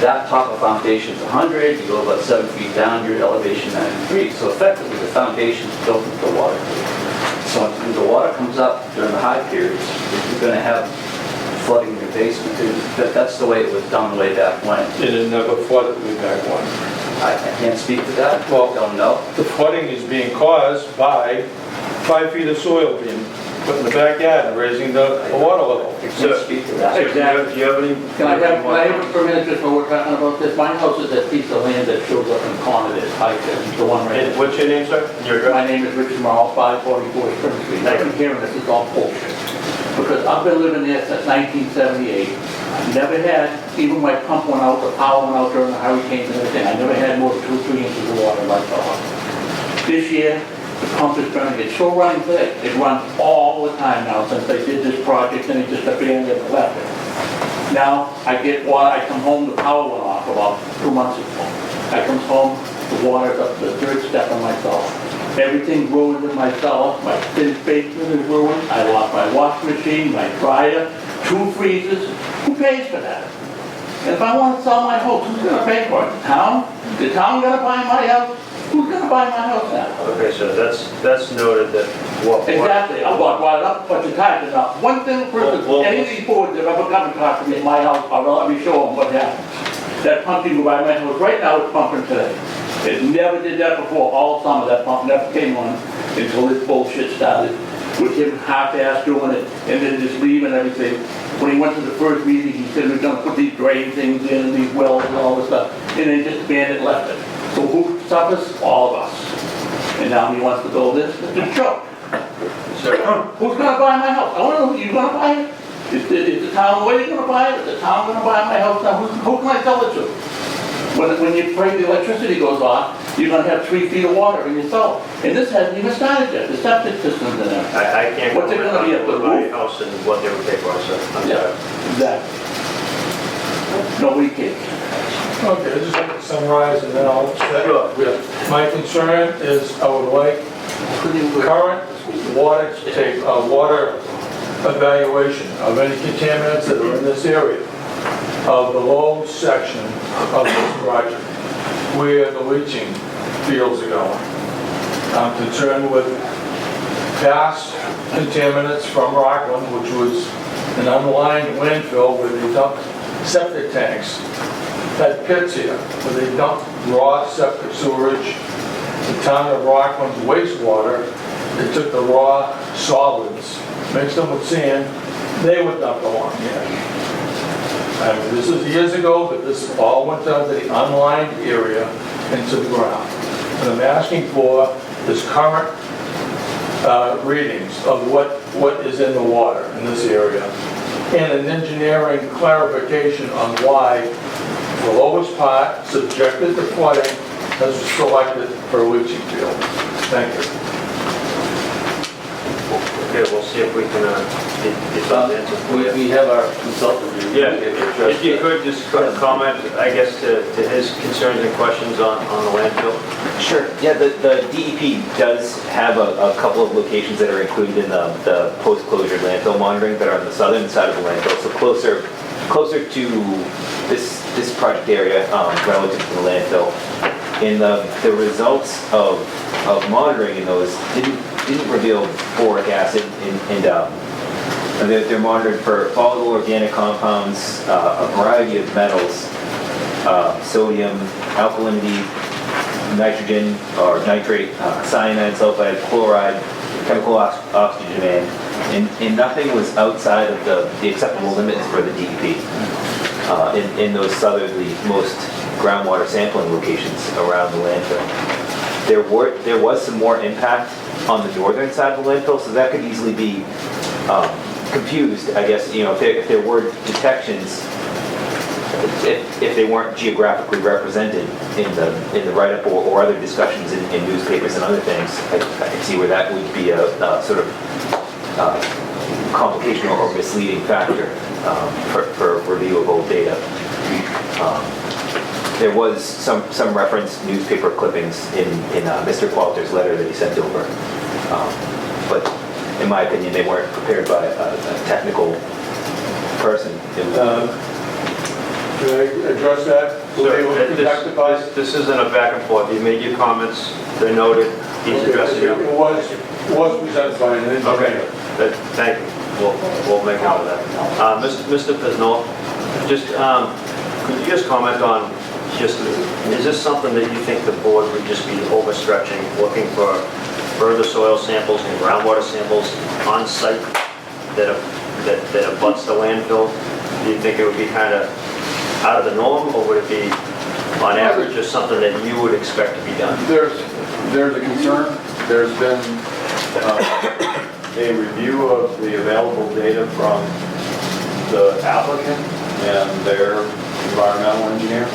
That top of foundation is 100, you go about 7 feet down, you're at elevation 93. So effectively, the foundation is built into the water. So when the water comes up during the high periods, you're going to have flooding in your basement. That's the way it was done way back when. It never flooded way back when. I can't speak to that. Well, don't know. The flooding is being caused by 5 feet of soil being put in the backyard and raising the water level. I can't speak to that. Do you have any? Can I have a permit just while we're talking about this? My house is that piece of land that shows up in the corner that's high, the one right there. What's your name, sir? Your address? My name is Richard Morrow, 544 Spring Street. I've been hearing this is all bullshit. Because I've been living there since 1978. I've never had, even my pump went out, the power went out during the hurricanes and everything. I never had more than 2 or 3 inches of water in my house. This year, the pump is running, it's still running today. It runs all the time now since they did this project and it just abandoned it and left it. Now, I get water, I come home, the power went off about 2 months ago. I come home, the water's up to the 3rd step in my cellar. Everything ruined in my cellar, my thin basement is ruined, I lost my washing machine, my dryer, 2 freezers. Who pays for that? If I want to sell my house, who's gonna pay for it? The town? The town gonna buy my house? Who's gonna buy my house now? Okay, so that's noted that what... Exactly, I brought it up a bunch of times, and not one thing, any of these boards that ever come and talk to me at my house, I'll let me show them what happened. That pump didn't go by my house, right now it's pumping today. It never did that before, all summer, that pump never came on until this bullshit started. With him half-ass doing it, and then just leaving everything. When he went to the first meeting, he said we're gonna put these drain things in, and these wells and all this stuff, and they just abandoned and left it. So who suffers? All of us. And now he wants to build this, it's a joke. Who's gonna buy my house? I wanna know, you gonna buy it? Is the town lawyer gonna buy it? Is the town gonna buy my house now? Who can I sell it to? When you pray the electricity goes off, you're gonna have 3 feet of water in your cellar. And this hasn't even started yet, the septic system's in there. I can't What's it comment gonna be at the on my roof? house and what they would pay for, so I'm Yeah, sorry. exactly. Nobody cares. Okay, I just want to summarize and then I'll say. Sure. Yeah. My concern is I would like current water water evaluation of any contaminants that are in this area of the low section of this project where the leaching fields are going. I'm concerned with past contaminants from Rockland, which was an unlined landfill where they dumped septic tanks. Had pits here where they dumped raw septic sewage. The town of Rockland's wastewater, they took the raw solids, mixed them with sand, they would dump along here. I mean, this is years ago, but this all went down to the unlined area into the ground. And I'm asking for this current readings of what is in the water in this area and an engineering clarification on why the lowest part subjected to flooding has selected for a leaching field. Thank you. Okay, we'll see if we can get that answer for you. We have our consultant review. Yeah, if you could just comment, I guess, to his concerns and questions on the landfill. Sure. Yeah, the DEP does have a couple of locations that are included in the post-closure landfill monitoring that are on the southern side of the landfill, so closer to this project area relative to the landfill. And the results of monitoring in those didn't reveal boric acid, and they're monitored for volatile organic compounds, a variety of metals, sodium, alkalinity, nitrogen or nitrate, cyanide, sulfide, chloride, chemical oxygen demand, and nothing was outside of the acceptable limits for the DEP in those southerly most groundwater sampling locations around the landfill. There was some more impact on the northern side of the landfill, so that could easily be confused, I guess, if there were detections, if they weren't geographically represented in the write-up or other discussions in newspapers and other things. I can see where that would be a sort of complication or misleading factor for reviewable data. There was some reference newspaper clippings in Mr. Qualter's letter that he sent over, but in my opinion, they weren't prepared by a technical person. Can I address that? This isn't a back and forth. You made your comments, they're noted, he's addressing them. It was presented by an engineer. Okay, thank you. We'll make note of that. Mr. Pisnell, just, could you just comment on, is this something that you think the board would just be overstretching, looking for further soil samples and groundwater samples on site that abuts the landfill? Do you think it would be kind of out of the norm, or would it be, on average, just something that you would expect to be done? There's a concern. There's been a review of the available data from the applicant and their environmental engineer.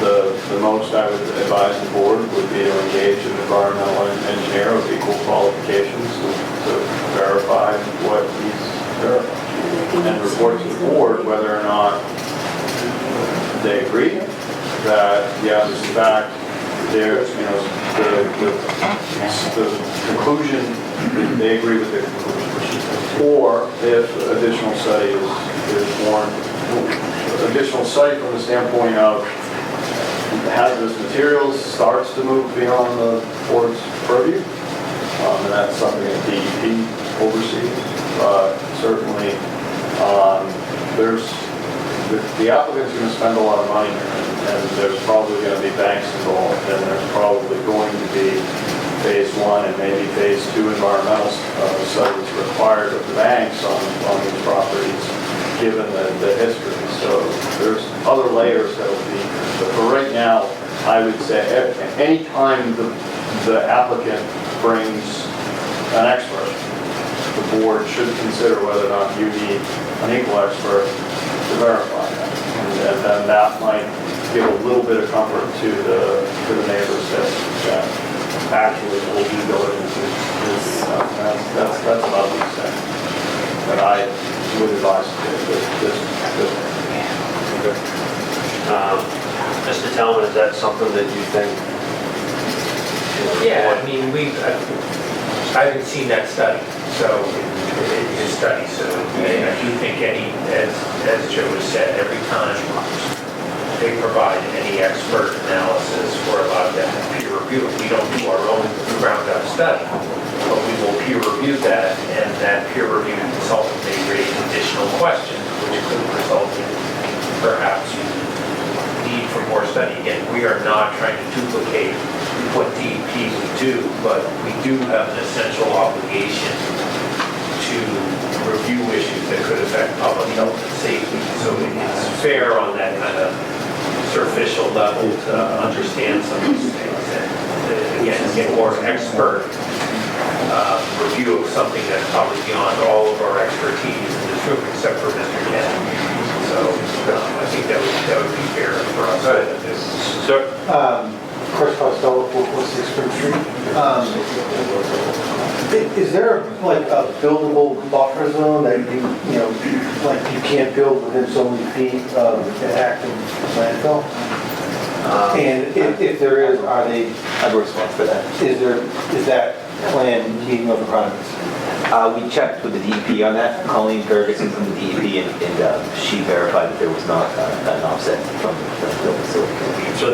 The most I would advise the board would be to engage an environmental engineer with equal qualifications to verify what he's verifying and report to the board whether or not they agree that, yes, in fact, there's, the conclusion, they agree with the conclusion, or if additional study is warranted. additional site from the standpoint of hazardous materials starts to move beyond the board's purview. And that's something that DEP oversees. But certainly, the applicant's going to spend a lot of money here, and there's probably going to be banks involved, and there's probably going to be phase 1 and maybe phase 2 environmental studies required of the banks on these properties, given the history. So there's other layers that will be, but for right now, I would say anytime the applicant brings an expert, the board should consider whether or not you need an equal expert to verify that. And then that might give a little bit of comfort to the neighbors that actually the whole due diligence is that's about the extent that I would advise this. Mr. Tellman, is that something that you think? Yeah, I mean, I haven't seen that study, so his study, so I do think as Joe has said, every time they provide any expert analysis, we're allowed to have peer review. We don't do our own ground up study, but we will peer review that, and that peer review consultant may raise additional questions, which could result in perhaps need for more study. Again, we are not trying to duplicate what DEP would do, but we do have an essential obligation to review issues that could affect public health and safety. So it's fair on that kind of superficial level to understand some of these things. And again, get more expert review of something that's probably beyond all of our expertise in this room, except for Mr. Kennedy. So I think that would be fair for us. Sir? Chris Costello, 446 Spring Street. Is there like a buildable buffer zone that you know, like you can't build within so many feet of an active landfill? And if there is, are they? I'm responsible for that. Is that plan meeting those requirements? We checked with the DEP on that. Colleen Ferguson from the DEP, and she verified that there was not an offset from the facility. So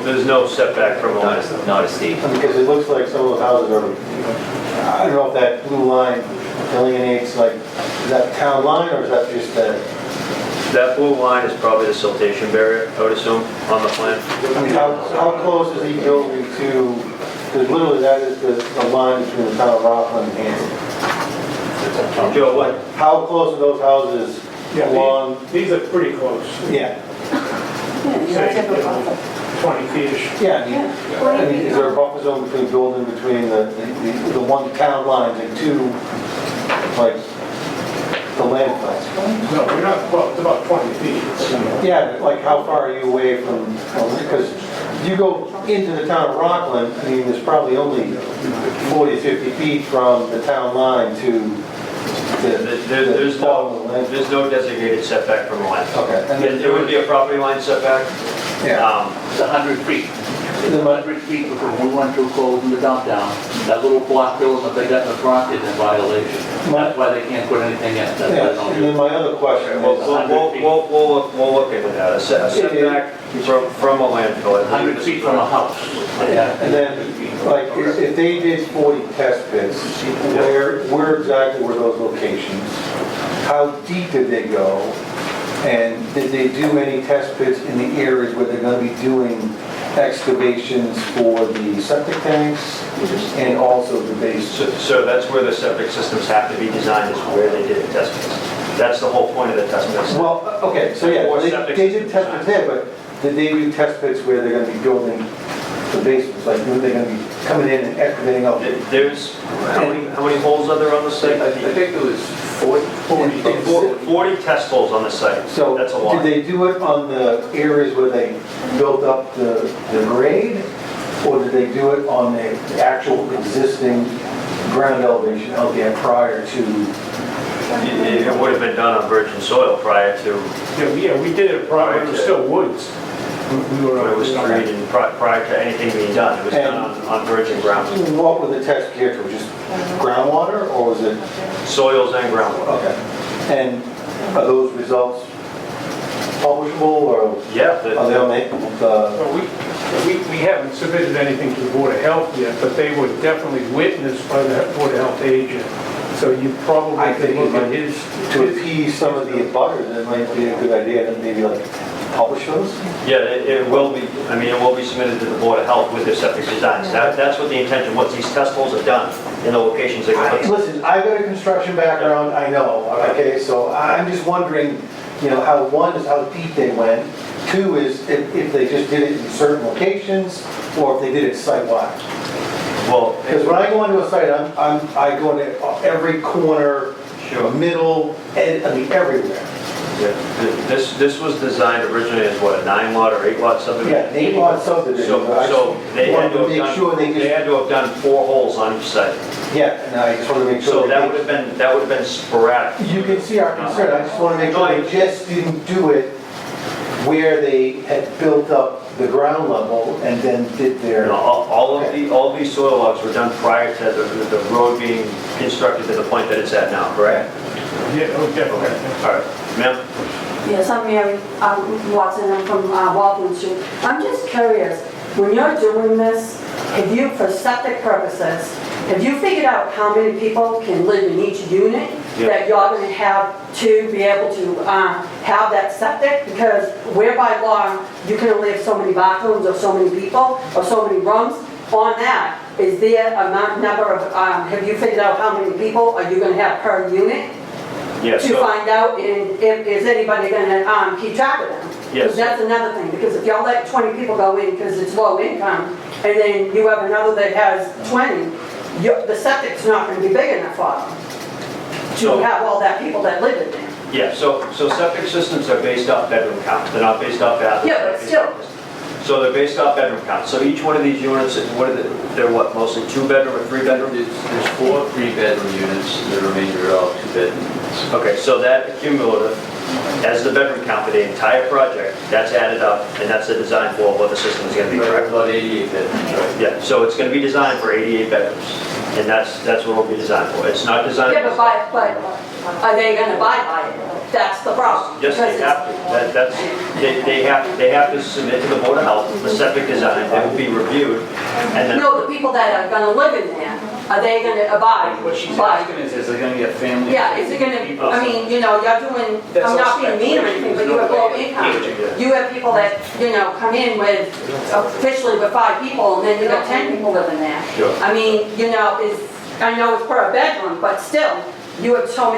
there's no setback from a landfill? Not a state. Because it looks like some of those houses are, I don't know if that blue line delineates, like, is that town line or is that just the? That blue line is probably the siltation barrier, I would assume, on the plan. I mean, how close is he building to, because literally that is the line between the town of Rockland and Hanson. Joe, what? How close are those houses along? These are pretty close. Yeah. Say, 20 feet-ish. Yeah, I mean, is there a buffer zone between building between the one town lines and two, like, the landfills? No, we're not, well, it's about 20 feet. Yeah, but like how far are you away from, because you go into the town of Rockland, I mean, there's probably only 40, 50 feet from the town line to There's no designated setback from a landfill. Okay. And then There would be a property line setback. It's 100 feet. It's 100 feet before we went through closing the dump down. That little block building that they got in the front is in violation. That's why they can't put anything in. And then my other question We'll is, look into that. A setback from a landfill. 100 feet from a house. and then, like, if they did 40 test pits, where exactly were those locations? How deep did they go? And did they do any test pits in the areas where they're going to be doing excavations for the septic tanks and also the base? So that's where the septic systems have to be designed, is where they did the test pits. That's the whole point of the test pits. Well, okay, so yeah, they did test pits there, but did they do test pits where they're going to be building the basements? Like, are they going to be coming in and excavating out? There's, how many holes are there on the site? I think it was 40 test holes on the site. So that's a lot. did they do it on the areas where they built up the grade? Or did they do it on the actual existing ground elevation out there prior to? It would have been done on virgin soil prior to. Yeah, we did it prior, it was still woods. We were. It was treated prior to anything being done. It was done on virgin ground. What were the tests geared for? Just groundwater, or was it? Soils and groundwater. Okay. And are those results publishable, or Yeah, are they on Well, we haven't submitted anything to the Board of Health yet, but they were definitely witnessed by the Board of Health agent. So you probably I could think look it at might, his... to appease some of the abutters, it might be a good idea to maybe like publish those? yeah, it will be, I mean, it will be submitted to the Board of Health with their septic designs. That's what the intention was. These test holes are done in the locations they're going to put. Listen, I've got a construction background, I know, okay, so I'm just wondering, you know, how, one is how deep they went, two is if they just did it in certain locations, or if they did it site-wide. Well, Because when I go into a site, I go into every corner, Sure. middle, I mean, everywhere. this was designed originally as what, a 9-lot or 8-lot subdivision? Yeah, 8-lot subdivision. but I So just they had wanted to make sure have they done, they just, had to have done 4 holes on each site. yeah, and I just want to make sure. So they that would have been sporadic. You can see our concern, I just want to make sure they just didn't do it where they had built up the ground level and then did their... You know, all of these soil logs were done prior to the road being constructed to the point that it's at now, correct? Yeah, okay. All right, ma'am? Yes, I'm Mary Watson, I'm from Walton Street. I'm just curious, when you're doing this, have you, for septic purposes, have you figured out how many people can live in each unit that you're going to have to be able to have that septic? Because where by law, you can only have so many bathrooms or so many people or so many rooms. On that, is there a number of, have you figured out how many people are you going to have per unit? Yeah, To so, find out if is anybody going to keep track of them? yes. Because that's another thing, because if y'all let 20 people go in because it's low income, and then you have another that has 20, the septic's not going to be big enough for them So- to have all that people that live in there. yeah, so septic systems are based off bedroom count. They're not based off bathrooms. Yeah, but still. So they're based off bedroom count. So each one of these units, they're what, mostly 2-bedroom or 3-bedroom? There's 4 3-bedroom units, the remainder are all 2-bedroom units. Okay, so that cumulative, as the bedroom count for the entire project, that's added up, and that's the design for what the system is going to be, correct? About 88 bedrooms, right? Yeah, so it's going to be designed for 88 bedrooms, and that's what it'll be designed for. It's not designed... Yeah, but are they going to abide by it? That's the problem. Yes, they have to. They have to submit to the Board of Health the septic design. It will be reviewed, and then... No, the people that are going to live in there, are they going to abide What she's by? asking is there going to be a family? Yeah, is it going to, I mean, you know, you're doing, That's I'm all not being mean or anything, but you have low income. You have people that, you know, come in with, officially with 5 people, and then you got 10 people living there. Sure. I mean, you know, I know it's per bedroom, but still, you have so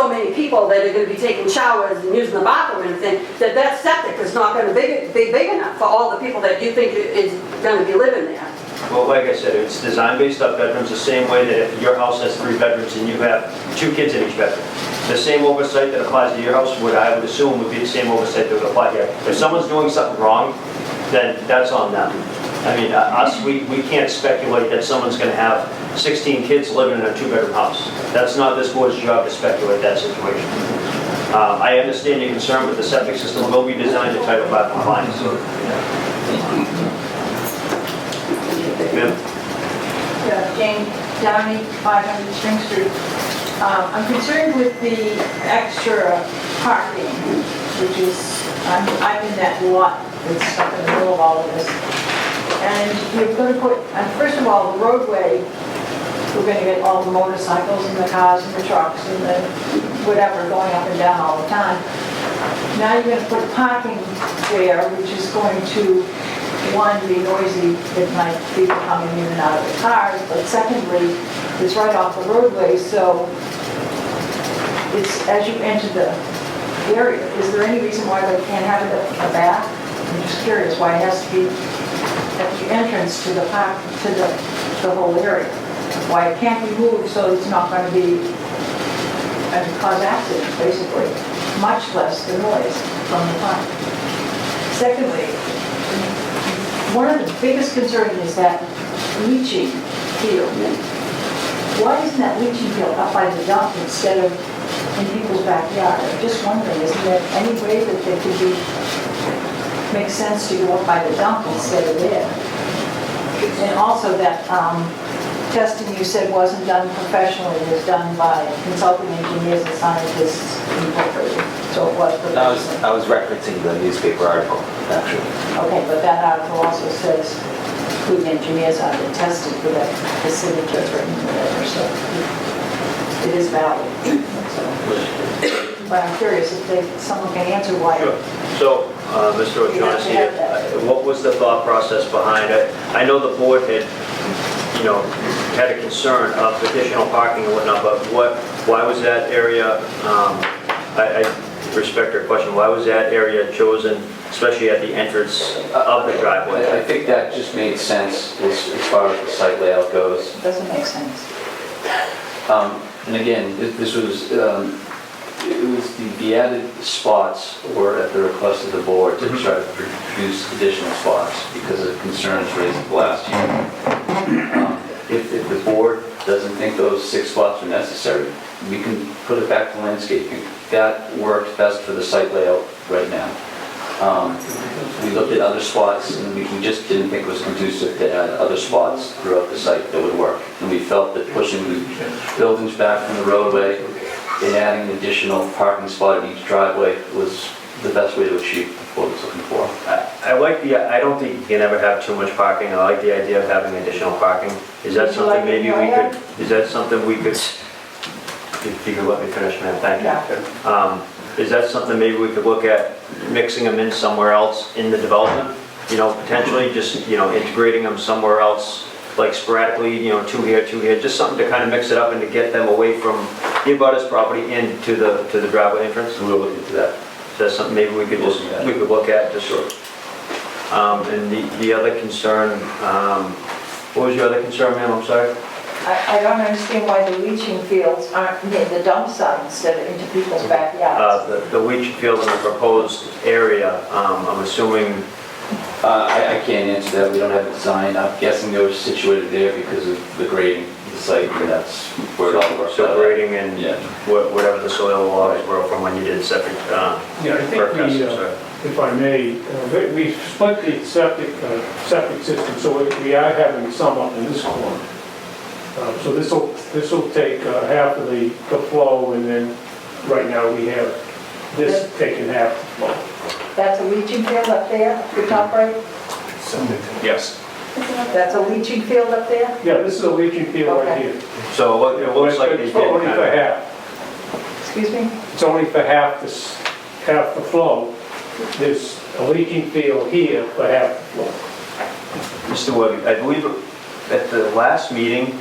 many people that are going to be taking showers and using the bathroom and everything, that septic is not going to be big enough for all the people that you think is going to be living there. Well, like I said, it's designed based off bedrooms, the same way that if your house has 3 bedrooms and you have 2 kids in each bedroom. The same oversight that applies to your house, I would assume would be the same oversight that would apply here. If someone's doing something wrong, then that's on them. I mean, we can't speculate that someone's going to have 16 kids living in a 2-bedroom house. That's not this board's job to speculate that situation. I understand your concern, but the septic system will be designed to Title V compliance. Ma'am? Yeah, Jane Downey, 500 Spring Street. I'm concerned with the extra parking, which is, I'm in that lot that's stuck in the middle of all of this. And you're going to put, first of all, the roadway, we're going to get all the motorcycles and the cars and the trucks and the whatever going up and down all the time. Now you're going to put parking there, which is going to, one, be noisy at night, people coming in and out of the cars, but secondly, it's right off the roadway, so it's, as you enter the area, is there any reason why they can't have it at the back? I'm just curious why it has to be at the entrance to the park, to the whole area. Why it can't be moved so it's not going to be, and cause accidents, basically, much less the noise from the park. Secondly, one of the biggest concerns is that leaching field. Why isn't that leaching field up by the dump instead of in people's backyard? I'm just wondering, isn't there any way that they could be, make sense to go up by the dump instead of there? And also that testing you said wasn't done professionally, it was done by consulting engineers and scientists incorporated. So it was for this. I was referencing the newspaper article, actually. Okay, but that article also says food engineers are tested for that facility or whatever, so it is valid. So, but I'm curious if someone can answer why. Sure. So, Mr. O'Shaughnessy, what was the thought process behind it? I know the board had, had a concern of additional parking and whatnot, but why was that area, I respect your question, why was that area chosen, especially at the entrance of the driveway? I think that just made sense as far as the site layout goes. It doesn't make sense. And again, this was, it was the added spots were at the request of the board to try to produce additional spots because of concerns raised last year. If the board doesn't think those 6 spots are necessary, we can put it back to landscaping. That worked best for the site layout right now. We looked at other spots and we just didn't think it was conducive to add other spots throughout the site that would work. And we felt that pushing the buildings back from the roadway and adding an additional parking spot at each driveway was the best way to achieve what it's looking for. I don't think you can ever have too much parking. I like the idea of having additional parking. Is that something maybe we could, if you could let me finish, ma'am, thank you. Is that something maybe we could look at mixing them in somewhere else in the development? Potentially just, integrating them somewhere else, like sporadically, 2 here, 2 here, just something to kind of mix it up and to get them away from the abutters property into the driveway entrance? We'll look into that. So that's something maybe we could look at, just sort of. And the other concern, what was your other concern, ma'am? I'm sorry? I don't understand why the leaching fields aren't near the dump site instead of into people's backyards. The leaching field in the proposed area, I'm assuming. I can't answer that. We don't have a design. I'm guessing they were situated there because of the grading of the site, and that's where it all works out. So grading and whatever the soil laws were from when you did septic. Yeah, I think if I may, we split the septic system, so we are having some up in this corner. So this will take half of the flow, and then right now we have this taking half the flow. That's a leaching field up there, the top right? Yes. That's a leaching field up there? Yeah, this is a leaching field right here. So it looks like they It's did only kind for of. half. Excuse me? It's only for half the flow. There's a leaching field here for half the flow. Mr. Webby, I believe at the last meeting,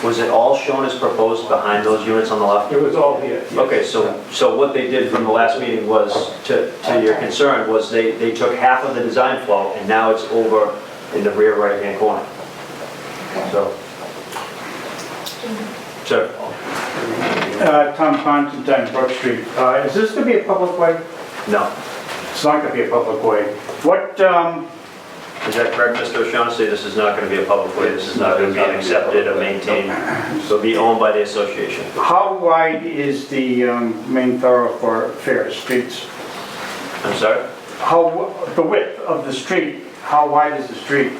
was it all shown as proposed behind those units on the left? It was all here. Yes. Okay, so what they did from the last meeting was, to your concern, was they took half of the design flow and now it's over in the rear right-hand corner. So, sir. Tom Constantine, Brook Street. Is this going to be a public way? No. It's not going to be a public way. What, Is that correct, Mr. O'Shaughnessy? This is not going to be a public way. This is not going to be accepted or maintained. It'll be owned by the association. how wide is the main thoroughfare streets? I'm sorry? The width of the street, how wide is the street?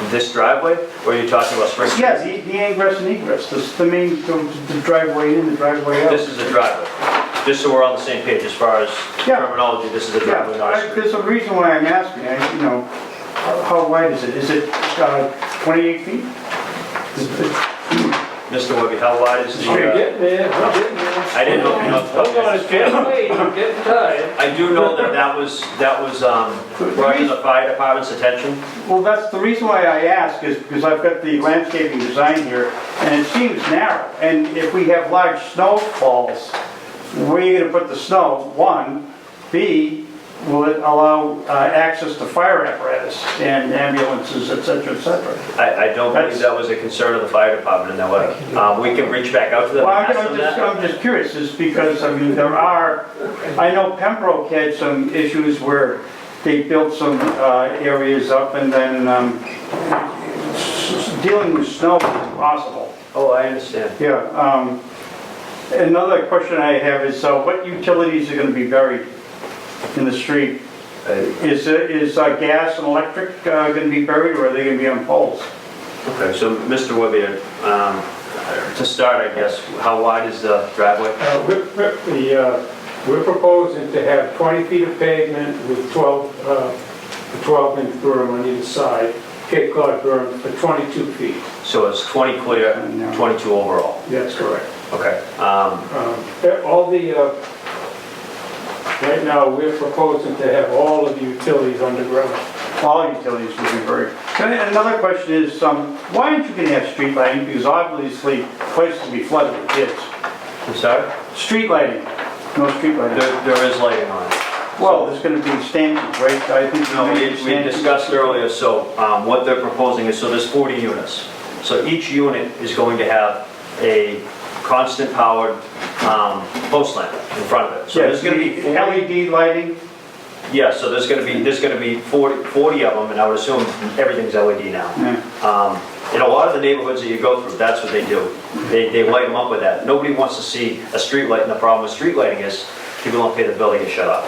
This driveway, or are you talking about Spring Street? Yeah, the ingress and egress, the main, the driveway in, the driveway out. This is a driveway. Just so we're on the same page as far as terminology, this is a driveway, not a street. There's a reason why I'm asking, how wide is it? Is it 28 feet? Mr. Webby, how wide is the... We're getting there, we're getting there. I didn't know if you know... Hold on, it's getting late, I'm getting tired. I do know that was brought to the fire department's attention. Well, that's the reason why I ask is because I've got the landscaping design here, and it seems narrow. And if we have large snowfalls, where are you going to put the snow? One. B, will it allow access to fire apparatus and ambulances, et cetera, et cetera? I don't believe that was a concern of the fire department in that way. We can reach back out to them Well, and ask them that. I'm just curious, is because, I mean, I know Pembroke had some issues where they built some areas up and then dealing with snow is impossible. Oh, I understand. Yeah. Another question I have is, what utilities are going to be buried in the street? Is gas and electric going to be buried, or are they going to be on poles? Okay, so Mr. Webby, to start, I guess, how wide is the driveway? we're proposing to have 20 feet of pavement with a 12-inch berm on either side, Cape Cod berm for 22 feet. So it's 20 clear, 22 overall. That's correct. Okay. All the, right now, we're proposing to have all of the utilities underground. All utilities would be very. And another question is, why aren't you going to have street lighting? Because obviously, places will be flooded with kids. I'm sorry? Street lighting, no street lighting. There is lighting on it. Well, there's going to be stanchions, right? I think No, we discussed earlier, so what they're proposing is, so there's 40 units. So each unit is going to have a constant powered post lamp in front of it. So there's going to be LED lighting. Yeah, so there's going to be 40 of them, and I would assume everything's LED now. In a lot of the neighborhoods that you go through, that's what they do. They light them up with that. Nobody wants to see a street light, and the problem with street lighting is people don't pay the bill, they get shut off.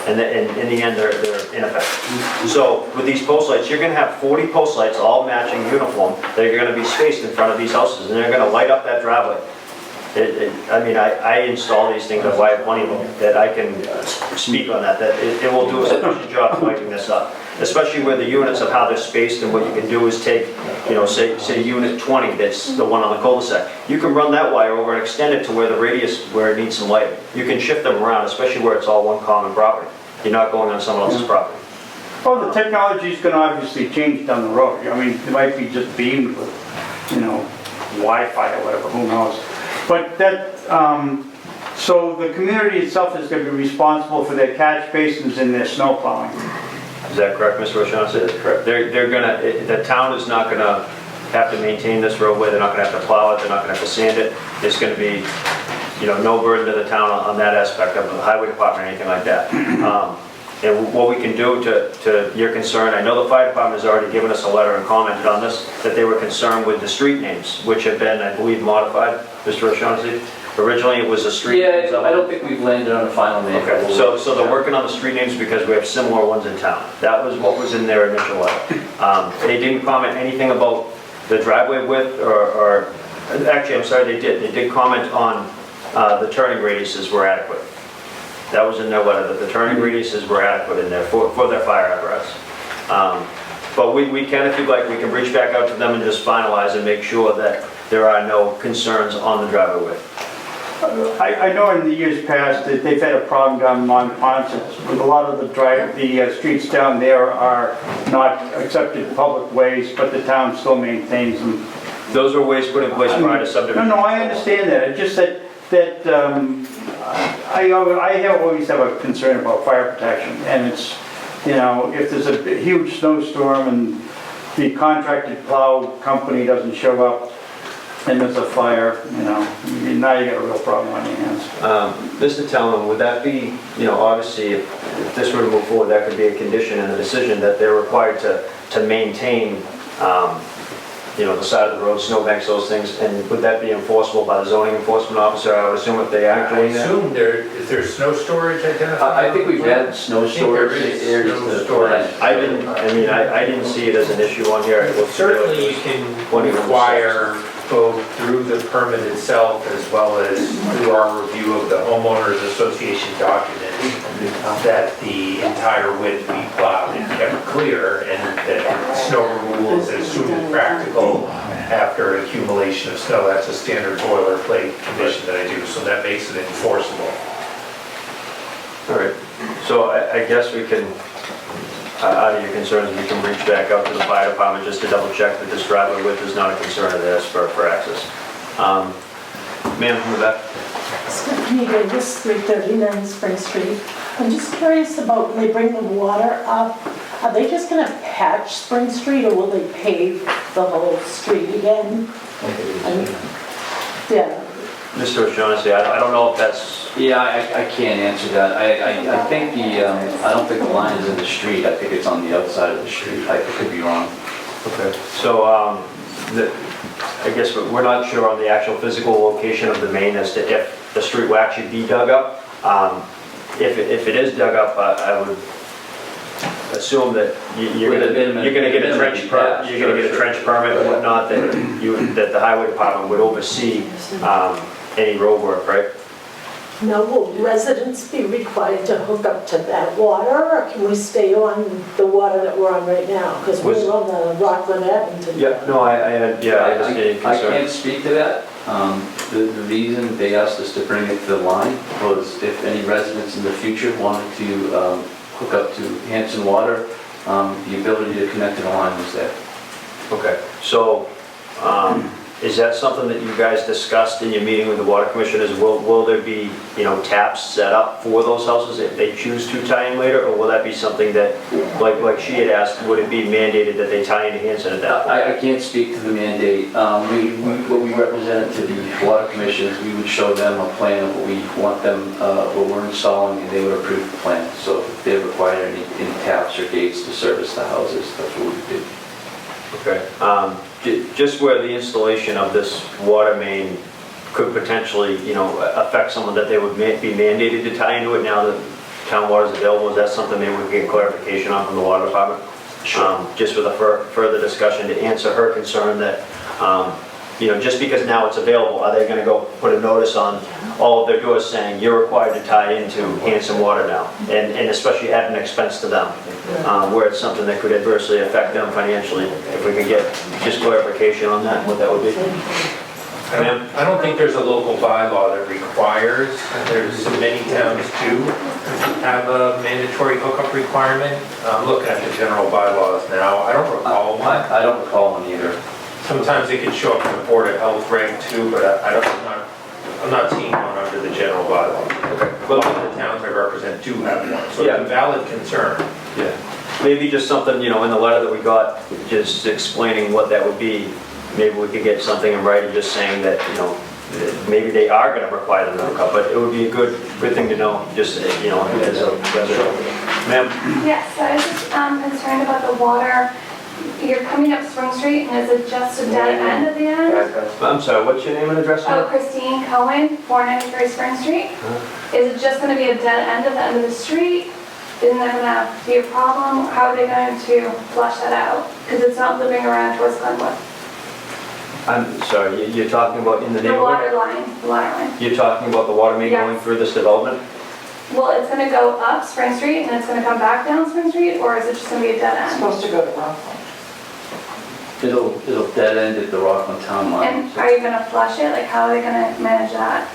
And in the end, they're ineffective. So with these post lights, you're going to have 40 post lights, all matching uniform. They're going to be spaced in front of these houses, and they're going to light up that driveway. I mean, I install these things, I have plenty of them, that I can speak on that it will do a sufficient job of lighting this up. Especially where the units of how they're spaced, and what you can do is take, say unit 20, that's the one on the cul-de-sac. You can run that wire over and extend it to where the radius, where it needs some lighting. You can shift them around, especially where it's all one common property. You're not going on someone else's property. Well, the technology is going to obviously change down the road. I mean, it might be just beamed with, Wi-Fi or whatever, who knows. But that, so the community itself is going to be responsible for their catch basins and their snow plowing. Is that correct, Mr. O'Shaughnessy? That's correct. The town is not gonna have to maintain this roadway, they're not gonna have to plow it, they're not gonna have to sand it. It's gonna be, no burden to the town on that aspect of the highway department or anything like that. And what we can do to your concern, I know the fire department has already given us a letter and commented on this, that they were concerned with the street names, which have been, I believe, modified, Mr. O'Shaughnessy. Originally, it was a street. Yeah, I don't think we've landed on a final name. Okay, so they're working on the street names because we have similar ones in town. That was what was in their initial letter. They didn't comment anything about the driveway width or actually, I'm sorry, they did. They did comment on the turning radiuses were adequate. That was in their letter, that the turning radiuses were adequate in there for their fire apparatus. But we can, if you'd like, we can reach back out to them and just finalize and make sure that there are no concerns on the driveway width. I know in the years past that they've had a problem down Monpont. A lot of the streets down there are not accepted public ways, but the town still maintains them. Those are ways put in place prior to subdivision. No, I understand that. It's just that I always have a concern about fire protection, and it's, if there's a huge snowstorm and the contracted plow company doesn't show up and there's a fire, now you got a real problem on your hands. Mr. Tellman, would that be, obviously if this were to move forward, that could be a condition in the decision that they're required to maintain the side of the road, snowbanks, those things, and would that be enforceable by the zoning enforcement officer? I would assume if they act doing that. I assume is there snow storage identified? I think we've had snow storage areas. I didn't see it as an issue on here. Certainly you can require both through the permit itself as well as through our review of the homeowners association document that the entire width be plowed and kept clear, and that snow removal is as soon as practical after accumulation of snow. That's a standard boilerplate condition that I do, so that makes it enforceable. All right, so I guess we can, out of your concerns, we can reach back out to the fire department just to double check that this driveway width is not a concern of theirs for access. Ma'am from the back. Stephanie Davis, 339 Spring Street. I'm just curious about when they bring the water up, are they just going to patch Spring Street or will they pave the whole street again? Yeah. Mr. O'Shaughnessy, I don't know if that's... Yeah, I can't answer that. I think I don't think the line is in the street. I think it's on the outside of the street. I could be wrong. Okay. So, I guess we're not sure on the actual physical location of the main as to if the street will actually be dug up. If it is dug up, I would assume that you're going to get a trench permit. You're going to get a trench permit and whatnot that the highway department would oversee any road work, right? Now, will residents be required to hook up to that water, or can we stay on the water that we're on right now? Because we're on the Rockland Abington. Yeah, no, I understand your I concern. can't speak to that. The reason they asked us to bring it to the line was if any residents in the future wanted to hook up to Hanson Water, the ability to connect to the line was there. Okay, so, is that something that you guys discussed in your meeting with the water commissioners? Will there be, taps set up for those houses if they choose to tie in later? Or will that be something that, like she had asked, would it be mandated that they tie into Hanson at that point? I can't speak to the mandate. What we represented to the water commissioners, we would show them a plan of what we want them, what we're installing, and they would approve the plan. So if they require any taps or gates to service the houses, that's what we would do. Okay. Just where the installation of this water main could potentially, affect someone that they would be mandated to tie into it now that town water is available, is that something maybe we can get clarification on from the water department? Sure. Just with a further discussion to answer her concern that, just because now it's available, are they gonna go put a notice on all of their doors saying, you're required to tie into Hanson Water now? And especially add an expense to them, where it's something that could adversely affect them financially. If we could get just clarification on that, what that would be. I don't think there's a local bylaw that requires, there's many towns do have a mandatory hookup requirement. I'm looking at the general bylaws now, I don't recall one. I don't recall one either. Sometimes it can show up in the Board of Health reg too, but I'm not seeing one under the general bylaws. Okay. Well, the towns I represent do have one, so Yeah. it's a valid concern. Yeah. Maybe just something, in the letter that we got, just explaining what that would be. Maybe we could get something in writing just saying that, maybe they are gonna require them to hook up, but it would be a good thing to know, just, as a resident. Ma'am? Yes, so I was just concerned about the water. You're coming up Spring Street, and is it just a dead end at the end? I'm sorry, what's your name and address? Oh, Christine Cohen, 493 Spring Street. Is it just going to be a dead end at the end of the street? Isn't that going to be a problem? How are they going to flush that out? Because it's not looping around towards Glenwood. I'm sorry, you're talking about in the The neighborhood? water line. You're talking about the water main Yes. going through this development? Well, it's going to go up Spring Street, and it's going to come back down Spring Street, or is it just going to be a dead end? Supposed to go to Rockland. It'll dead end at the Rockland Town line. And are you going to flush it? Like, how are they going to manage that?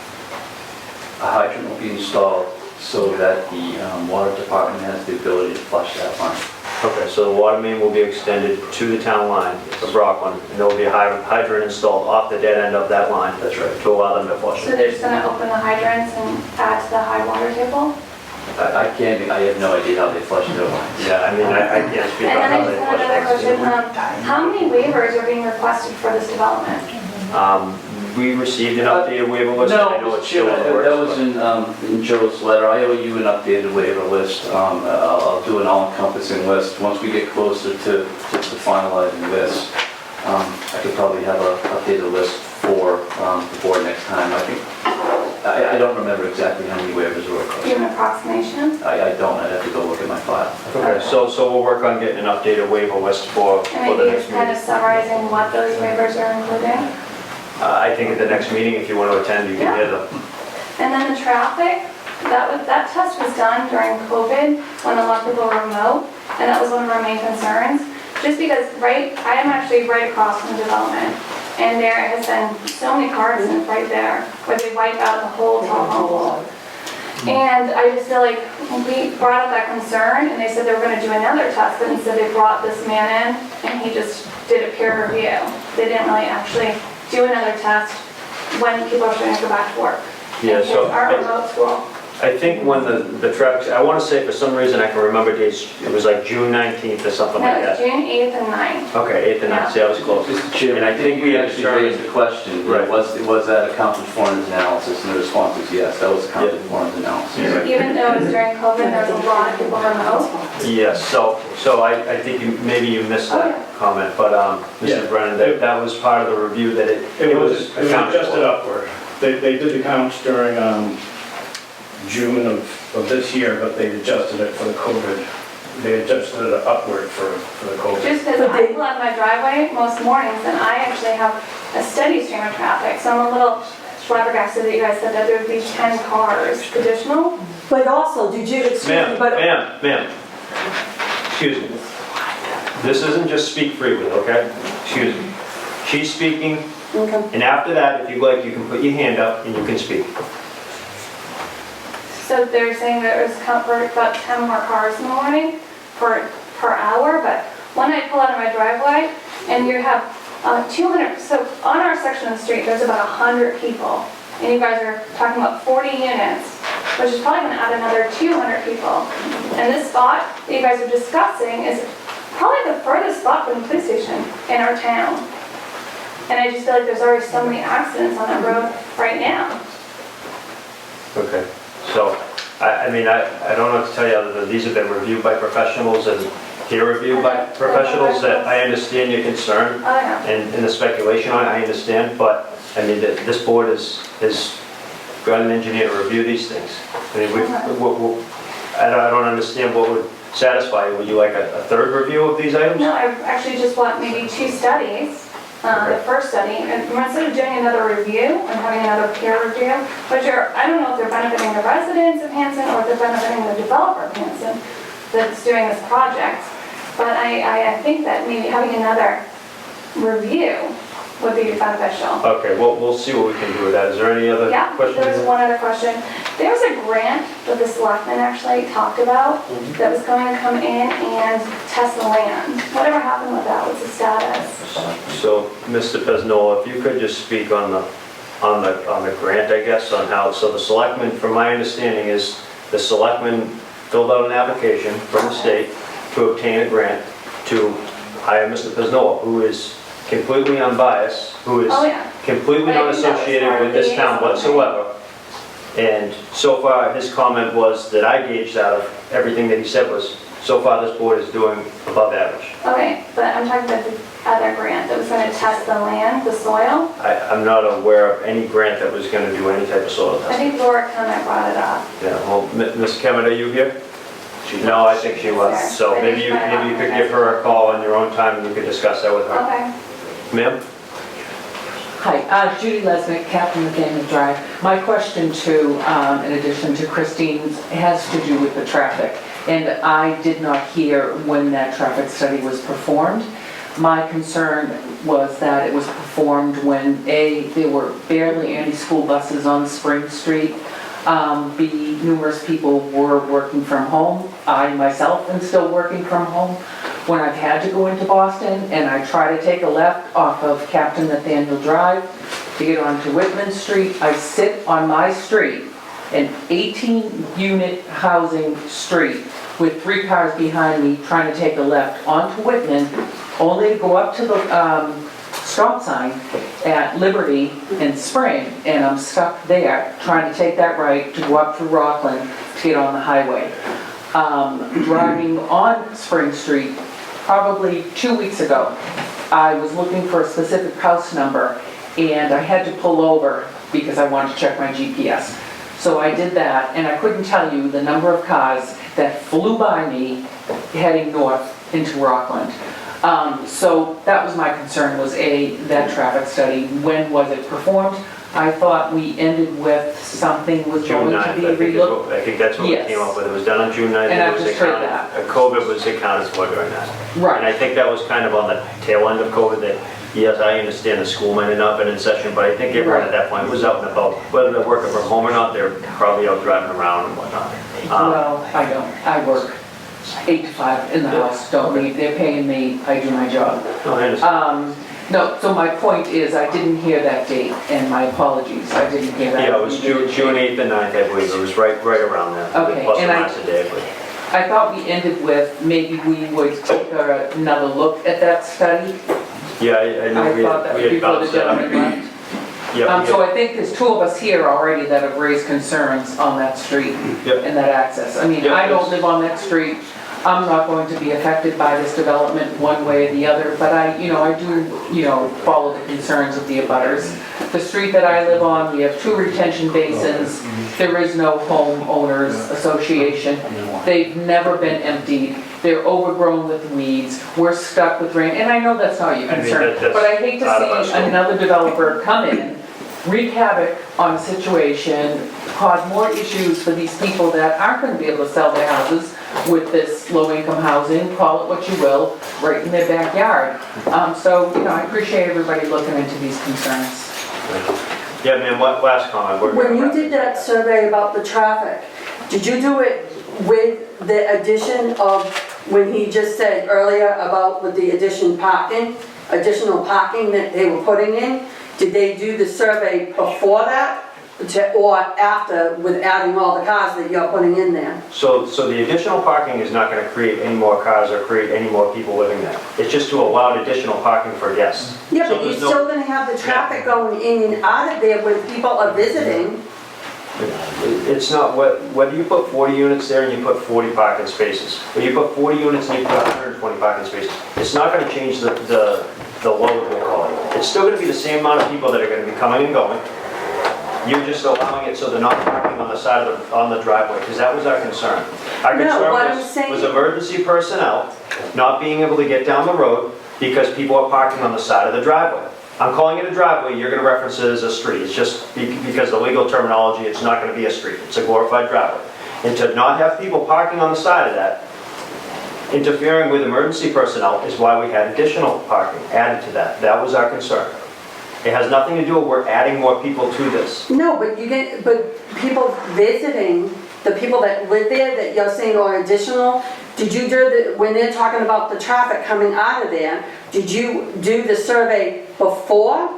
A hydrant will be installed so that the water department has the ability to flush that line. Okay, so the water main will be extended to the town line of Rockland, and there will be a hydrant installed off the dead end of that line. That's right. To allow them to flush So it. they're just going to open the hydrants and add to the high water table? I have no idea how they flush their lines. Yeah, I mean, I can't speak And on then I how they just had another flush it. question. How many waivers are being requested for this development? We received an updated waiver list. No, I know it's still in the that works. was in Joe's letter. I owe you an updated waiver list. I'll do an all-encompassing list. Once we get closer to finalizing this, I could probably have an updated list for the board next time. I don't remember exactly how many waivers were Do you requested. have an approximation? I don't. I'd have to go look at my file. Okay, so we'll work on getting an updated waiver list for And the maybe next just kind of meeting. summarizing what those waivers are including? I think at the next meeting, if you want to attend, you can hear them. And then the traffic, that test was done during COVID when a lot of people were remote, and that was one of our main concerns. Just because, I am actually right across from the development, and there has been so many cars in right there where they wipe out the whole telephone pole. And I just feel like we brought up that concern, and they said they were going to do another test, but instead they brought this man in, and he just did a peer review. They didn't really actually do another test when people are starting to go back to work. Yeah, And so kids are remote school. I think when the traffic, I want to say for some reason I can remember dates, it was like June 19th or something like No, it's that. June 8th and 9th. Okay, 8th and 9th, see, I was close. Mr. Chairman, And I think we actually raised the question, Right. was that accounted for in his analysis? And the response was yes, that was accounted for in his analysis. Even though it was during COVID, there was a lot of people remote. Yes, so I think maybe you missed that comment, but Mrs. Brennan, that was part of the review that it was accounted adjusted for. upward. They did the counts during June of this year, but they adjusted it for the COVID. They adjusted it upward for the COVID. Just because I pull out my driveway most mornings, and I actually have a steady stream of traffic, so I'm a little flabbergasted that you guys said that there would be 10 cars additional. But also, did you, excuse me, Ma'am, but... ma'am, excuse me. This isn't just speak freely, okay? Excuse me. She's speaking, Okay. and after that, if you'd like, you can put your hand up and you can speak. So they're saying there was comfort about 10 more cars in the morning per hour, but when I pull out of my driveway and you have 200, so on our section of the street, there's about 100 people, and you guys are talking about 40 units, which is probably gonna add another 200 people. And this spot that you guys are discussing is probably the furthest spot from the police station in our town. And I just feel like there's already so many accidents on that road right now. Okay, so, I mean, I don't know what to tell you other than these have been reviewed by professionals and peer reviewed by professionals, that I understand your concern Oh, yeah. and the speculation on it, I understand, but, I mean, this board has got an engineer to review these things. I mean, I don't understand what would satisfy you. Would you like a third review of these items? No, I actually just want maybe 2 studies. The first study, and instead of doing another review and having another peer review, which I don't know if they're benefiting the residents of Hanson or if they're benefiting the developer of Hanson that's doing this project. But I think that maybe having another review would be beneficial. Okay, well, we'll see what we can do with that. Is there any other Yeah, questions? there was one other question. There was a grant that the selectmen actually talked about that was going to come in and test the land. Whatever happened with that? What's the status? So, Mr. Pesnola, if you could just speak on the grant, I guess, on how, so the selectmen, from my understanding, is the selectmen filled out an application from the state to obtain a grant to hire Mr. Pesnola, who is completely unbiased, who is Oh, yeah. completely But I think that was unassociated part with of this the town whatsoever. And so far, his comment was, that I gauged out of everything that he said was, so far this board is doing above average. Okay, but I'm talking about the other grant that was going to test the land, the soil. I'm not aware of any grant that was going to do any type of soil I testing. think Laura Kemet brought it up. Yeah, well, Ms. Kemet, are you here? No, I think she was. So maybe you could give her a call on your own time and you could discuss that with her. Okay. Ma'am? Hi, Judy Lesnick, Captain Nathaniel Drive. My question to, in addition to Christine's, has to do with the traffic. And I did not hear when that traffic study was performed. My concern was that it was performed when A, there were barely any school buses on Spring Street. B, numerous people were working from home. I myself am still working from home. When I've had to go into Boston and I try to take a left off of Captain Nathaniel Drive to get onto Whitman Street, I sit on my street, an 18-unit housing street with 3 cars behind me trying to take a left onto Whitman, only to go up to the stop sign at Liberty and Spring, and I'm stuck there trying to take that right to go up through Rockland to get on the highway. Driving on Spring Street probably 2 weeks ago, I was looking for a specific house number and I had to pull over because I wanted to check my GPS. So I did that, and I couldn't tell you the number of cars that flew by me heading north into Rockland. So that was my concern, was A, that traffic study. When was it performed? I thought we ended with something was June going 9th, to be relooked. I think that's what we Yes. came up with. It was done on June 9th. And It I've was just heard accounted- COVID was accounted for during that. Right. And I think that was kind of on the tail end of COVID that, yes, I understand the school might have not been in session, but I think everyone at that point was out and about. Whether they're working from home or not, they're probably out driving around and whatnot. Well, I don't. I work 8 to 5 in the house, don't leave. They're paying me, I do my job. No, I understand. No, so my point is, I didn't hear that date, and my apologies, I didn't hear that. Yeah, it was June 8th and 9th, I believe. It was right around there. Okay, Plus or and minus a day, but. I thought we ended with, maybe we would take another look at that study. Yeah, I know I thought that we was had before the bounced it up. gentleman left. Yep, So I think there's 2 of us here already that have raised concerns on that street Yep. and that access. I mean, Yep, I don't it's- live on that street. I'm not going to be affected by this development one way or the other, but I do, follow the concerns of the abutters. The street that I live on, we have 2 retention basins. There is no homeowners association. They've never been emptied. They're overgrown with weeds. We're stuck with rain, and I know that's not your I mean, concern, that's but I hate out of our to see scope. another developer come in wreak havoc on the situation, cause more issues for these people that aren't going to be able to sell their houses with this low-income housing, call it what you will, right in their backyard. So, you know, I appreciate everybody looking into these concerns. Yeah, ma'am, last comment. We're When gonna you wrap did it. that survey about the traffic, did you do it with the addition of, when he just said earlier about with the additional parking that they were putting in? Did they do the survey before that or after with adding all the cars that you're putting in there? So the additional parking is not going to create any more cars or create any more people living there. It's just to allow additional parking for guests. Yeah, So but you're there's no- still gonna have the traffic going in and out of there when people are visiting. It's not, whether you put 40 units there and you put 40 parking spaces, or you put 40 units and you put 120 parking spaces, it's not going to change the load, we'll call it. It's still going to be the same amount of people that are going to be coming and going. You're just allowing it so they're not parking on the side of on the driveway, because that was our concern. Our No, what I'm concern saying- was emergency personnel not being able to get down the road because people are parking on the side of the driveway. I'm calling it a driveway, you're gonna reference it as a street. It's just because the legal terminology, it's not gonna be a street, it's a glorified driveway. And to not have people parking on the side of that, interfering with emergency personnel is why we had additional parking added to that. That was our concern. It has nothing to do with we're adding more people to this. No, but people visiting, the people that live there that you're saying are additional, did you do when they're talking about the traffic coming out of there, did you do the survey before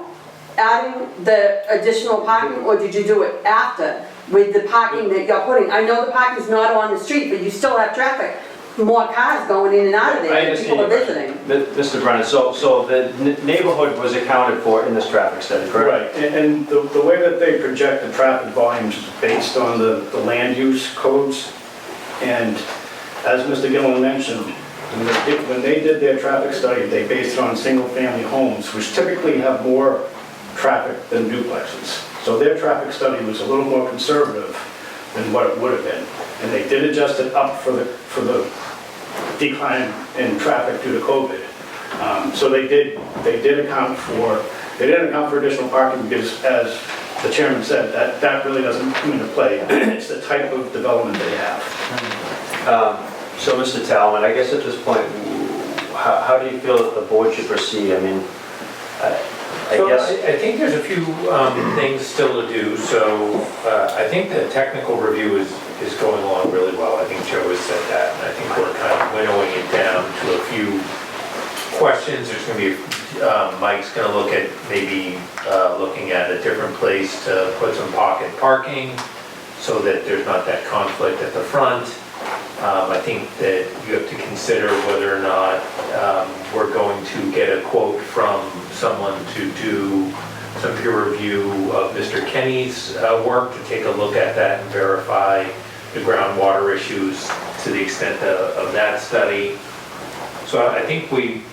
adding the additional parking, or did you do it after with the parking that you're putting? I know the parking's not on the street, but you still have traffic, more cars going in and out of I there, and understand people are your visiting. Mr. Brennan, so the neighborhood was accounted for in this traffic study, correct? Right, and the way that they project the traffic volumes is based on the land use codes. And as Mr. Gillen mentioned, when they did their traffic study, they based it on single-family homes, which typically have more traffic than duplexes. So their traffic study was a little more conservative than what it would have been. And they did adjust it up for the decline in traffic due to COVID. So they didn't account for additional parking because, as the chairman said, that really doesn't come into play. It's the type of development they have. So Mr. Talman, I guess at this point, how do you feel that the board should proceed? I mean, I guess... I think there's a few things still to do. So I think the technical review is going along really well. I think Joe has said that, and I think we're kind of winnowing it down to a few questions. There's going to be, Mike's going to look at maybe looking at a different place to put some pocket parking so that there's not that conflict at the front. I think that you have to consider whether or not we're going to get a quote from someone to do some peer review of Mr. Kenny's work, to take a look at that and verify the groundwater issues to the extent of that study. So I think we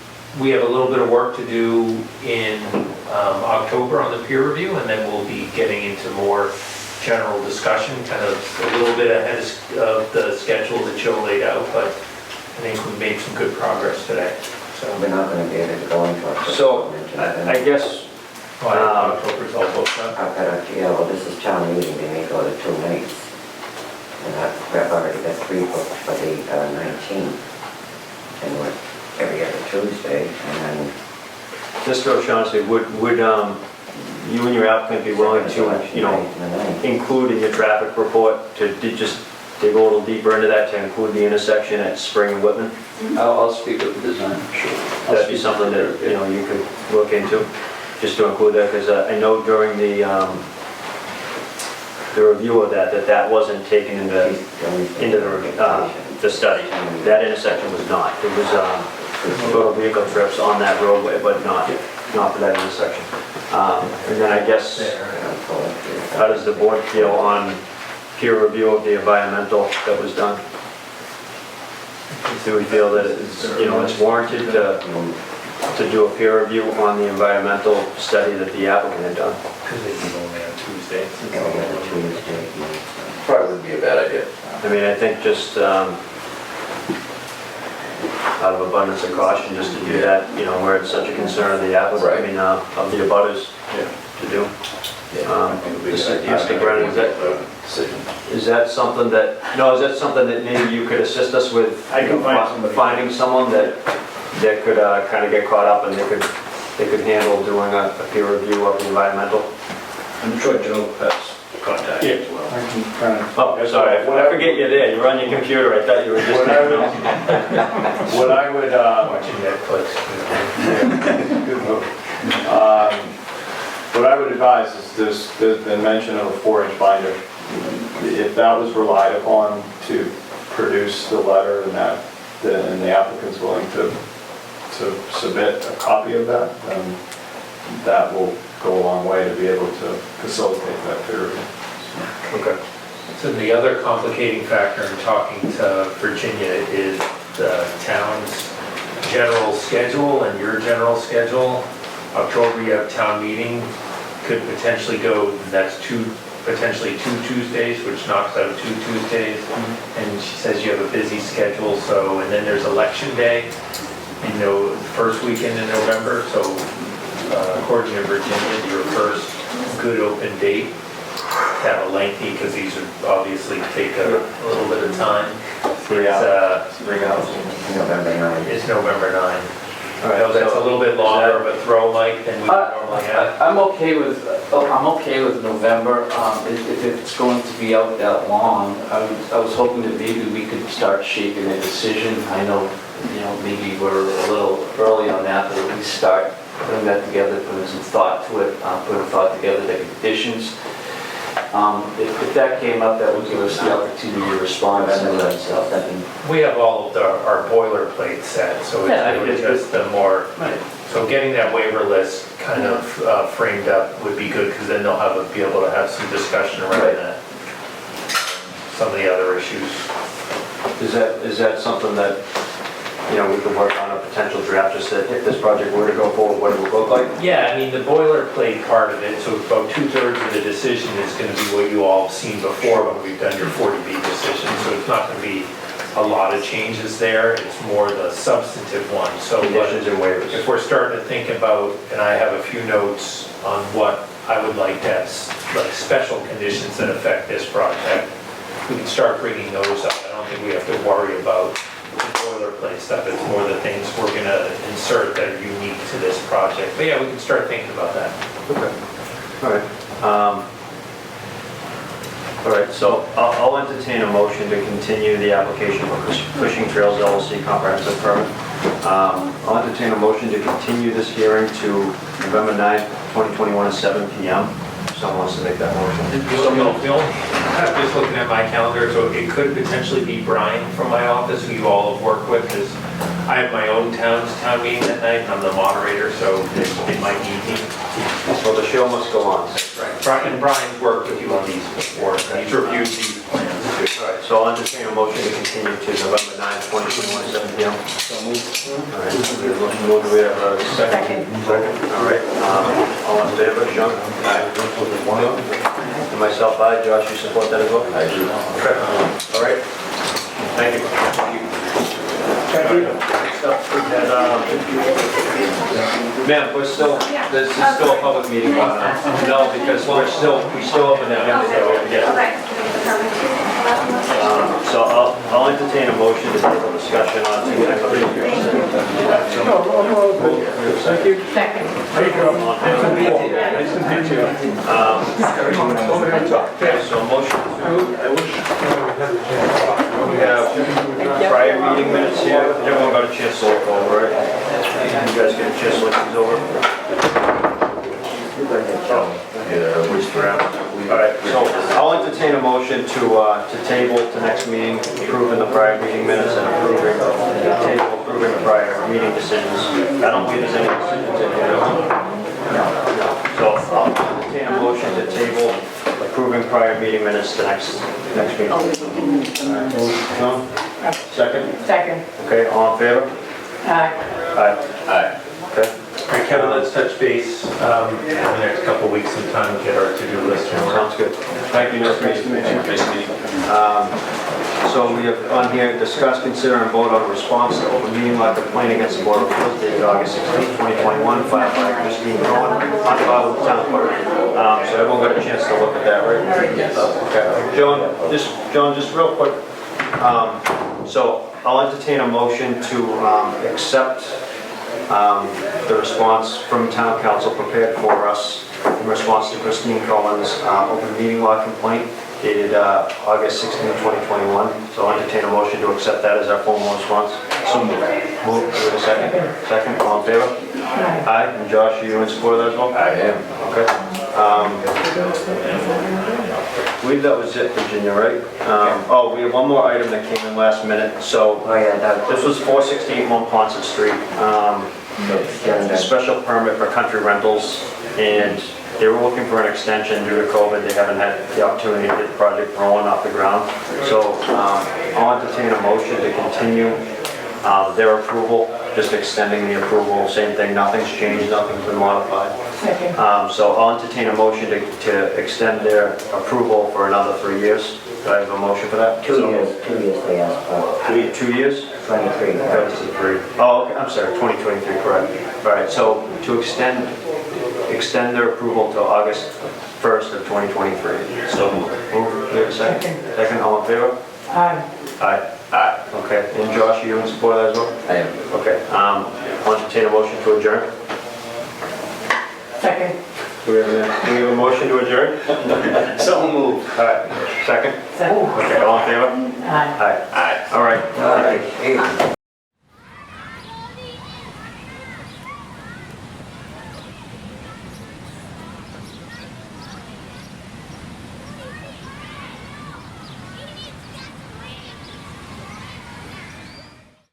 have a little bit of work to do in October on the peer review, and then we'll be getting into more general discussion, kind of a little bit ahead of the schedule that Joe laid out, but I think we've made some good progress today. So we're not going to be able to go into October. So I guess October's all booked up. Yeah, well, this is town meeting, they may go to 2 nights. And I've already got 3 booked for the 19th. And we're every other Tuesday, and then... Mr. O'Shaughnessy, would you and your applicant be willing to, include in your traffic report to just dig a little deeper into that, to include the intersection at Spring and Whitman? I'll speak with the designer, sure. That'd be something that, you could look into, just to include that, because I know during the review of that wasn't taken into the study. That intersection was not. It was total vehicle trips on that roadway, but not for that intersection. And then I guess, how does the board feel on peer review of the environmental that was done? Do we feel that it's warranted to do a peer review on the environmental study that the applicant had done? Because they meet only on Tuesday. Probably wouldn't be a bad idea. I mean, I think just, out of abundance of caution, just to do that, you know, where it's such a concern of the applicant, I mean, of the abutters to do. Mr. Brennan, is that something that maybe you could assist us with? I can find somebody. Finding someone that could kind of get caught up and they could handle doing a peer review of the environmental? I'm sure Joe has contact as well. I can kind of. Oh, sorry, I forget you're there, you're on your computer, I thought you were just. What I would, Watching Netflix. good move. What I would advise is there's been mention of a 4-inch binder. If that was relied upon to produce the letter and the applicant's willing to submit a copy of that, then that will go a long way to be able to facilitate that peer review. Okay. So the other complicating factor in talking to Virginia is the town's general schedule and your general schedule. October, you have town meeting, could potentially go, that's potentially two Tuesdays, which knocks out 2 Tuesdays. And she says you have a busy schedule, so, and then there's election day, you know, first weekend in November, so according to Virginia, your first good open date, have a lengthy, because these would obviously take a little bit of time. 3 hours. November 9th. It's November 9. All right, So that's a so little bit longer of a throw, Mike, than we would normally have. I'm okay with November. If it's going to be out that long, I was hoping that maybe we could start shaping a decision. I know, maybe we're a little early on that, but at least start putting that together, putting some thought to it, putting thought together the conditions. If that came up, that would give us the opportunity to respond to some of that stuff. We have all of our boilerplate set, so it's really just the more, so getting that waiver list kind of framed up would be good, because then they'll be able to have some discussion around that. Some of the other issues. Is that something that, we could work on a potential draft, just that if this project were to go forward, what it would look like? Yeah, I mean, the boilerplate part of it, so about 2/3 of the decision is going to be what you all have seen before when we've done your 40B decision, so it's not going to be a lot of changes there, it's more the substantive one. So Conditions and waivers. if we're starting to think about, and I have a few notes on what I would like to have, like special conditions that affect this project, we can start bringing those up. I don't think we have to worry about the boilerplate stuff, it's more the things we're gonna insert that are unique to this project. But yeah, we can start thinking about that. Okay. All right. All right, so I'll entertain a motion to continue the application for Cushing Trails LLC comprehensive permit. I'll entertain a motion to continue this hearing to November 9th, 2021 at 7 p.m. Someone wants to make that motion. I'm just looking at my calendar, so it could potentially be Brian from my office, who you all have worked with, because I have my own town meeting that night, and I'm the moderator, so it might need me. So the show must go on. Right, and Brian's worked with you on these before, and he's reviewed these plans too. All right, so I'll entertain a motion to continue to November 9th, 2021 at 7 p.m. All right, do we have a second? Second. All right, all in favor, Sean? Aye. And myself, aye. Josh, you support that as well? I do. Okay. All right. Thank you. Ma'am, there's still a public meeting going on. No, because we still have an agenda. So I'll entertain a motion to take a discussion on two items. Thank you. Second. Nice to meet you. Okay, so a motion we have prior meeting minutes here. Everyone got a chance to look over it. You guys get a chance to look these over? All right, so I'll entertain a motion to table to next meeting, approving the prior meeting minutes and approving the prior meeting decisions. I don't believe there's any decisions in here. No. So I'll entertain a motion to table approving prior meeting minutes to next meeting. No? Second? Second. Okay, all in favor? Aye. Aye. Okay. All right, Kevin, let's touch base in the next couple of weeks sometime and get our to-do list. Sounds good. Thank you. Nice to meet you. So we have on here, discuss, consider, and vote on a response to open meeting law complaint against the Board of Appeals dated August 16, 2021, filed by Christine Cohen, on file with the town clerk. So everyone got a chance to look at that, right? Yes. Okay. John, just real quick. So I'll entertain a motion to accept the response from town council prepared for us in response to Christine Cohen's open meeting law complaint dated August 16, 2021. So I'll entertain a motion to accept that as our formal response. So moved. Move, give it a second. Second, all in favor? Aye. And Josh, are you in support of that as well? I am. Okay. I believe that was it, Virginia, right? Oh, we have one more item that came in last minute. So this was 468 Monpont Street. A special permit for country rentals, and they were looking for an extension due to COVID. They haven't had the opportunity to get the project rolling off the ground. So I'll entertain a motion to continue their approval, just extending the approval. Same thing, nothing's changed, nothing's been modified. So I'll entertain a motion to extend their approval for another 3 years. Do I have a motion for that? 2 years, 2 years they asked for. 2 years? 23. 23. Oh, okay, I'm sorry, 2023, correct. All right, so to extend their approval to August 1st of 2023. So move, we have a second? Second, all in favor? Aye. Aye. Aye. Okay, and Josh, are you in support of that as well? I am. Okay, I'll entertain a motion to adjourn. Second. Do we have a motion to adjourn? So moved. All right, second? Second. Okay, all in favor? Aye. Aye. Aye. All right. All right.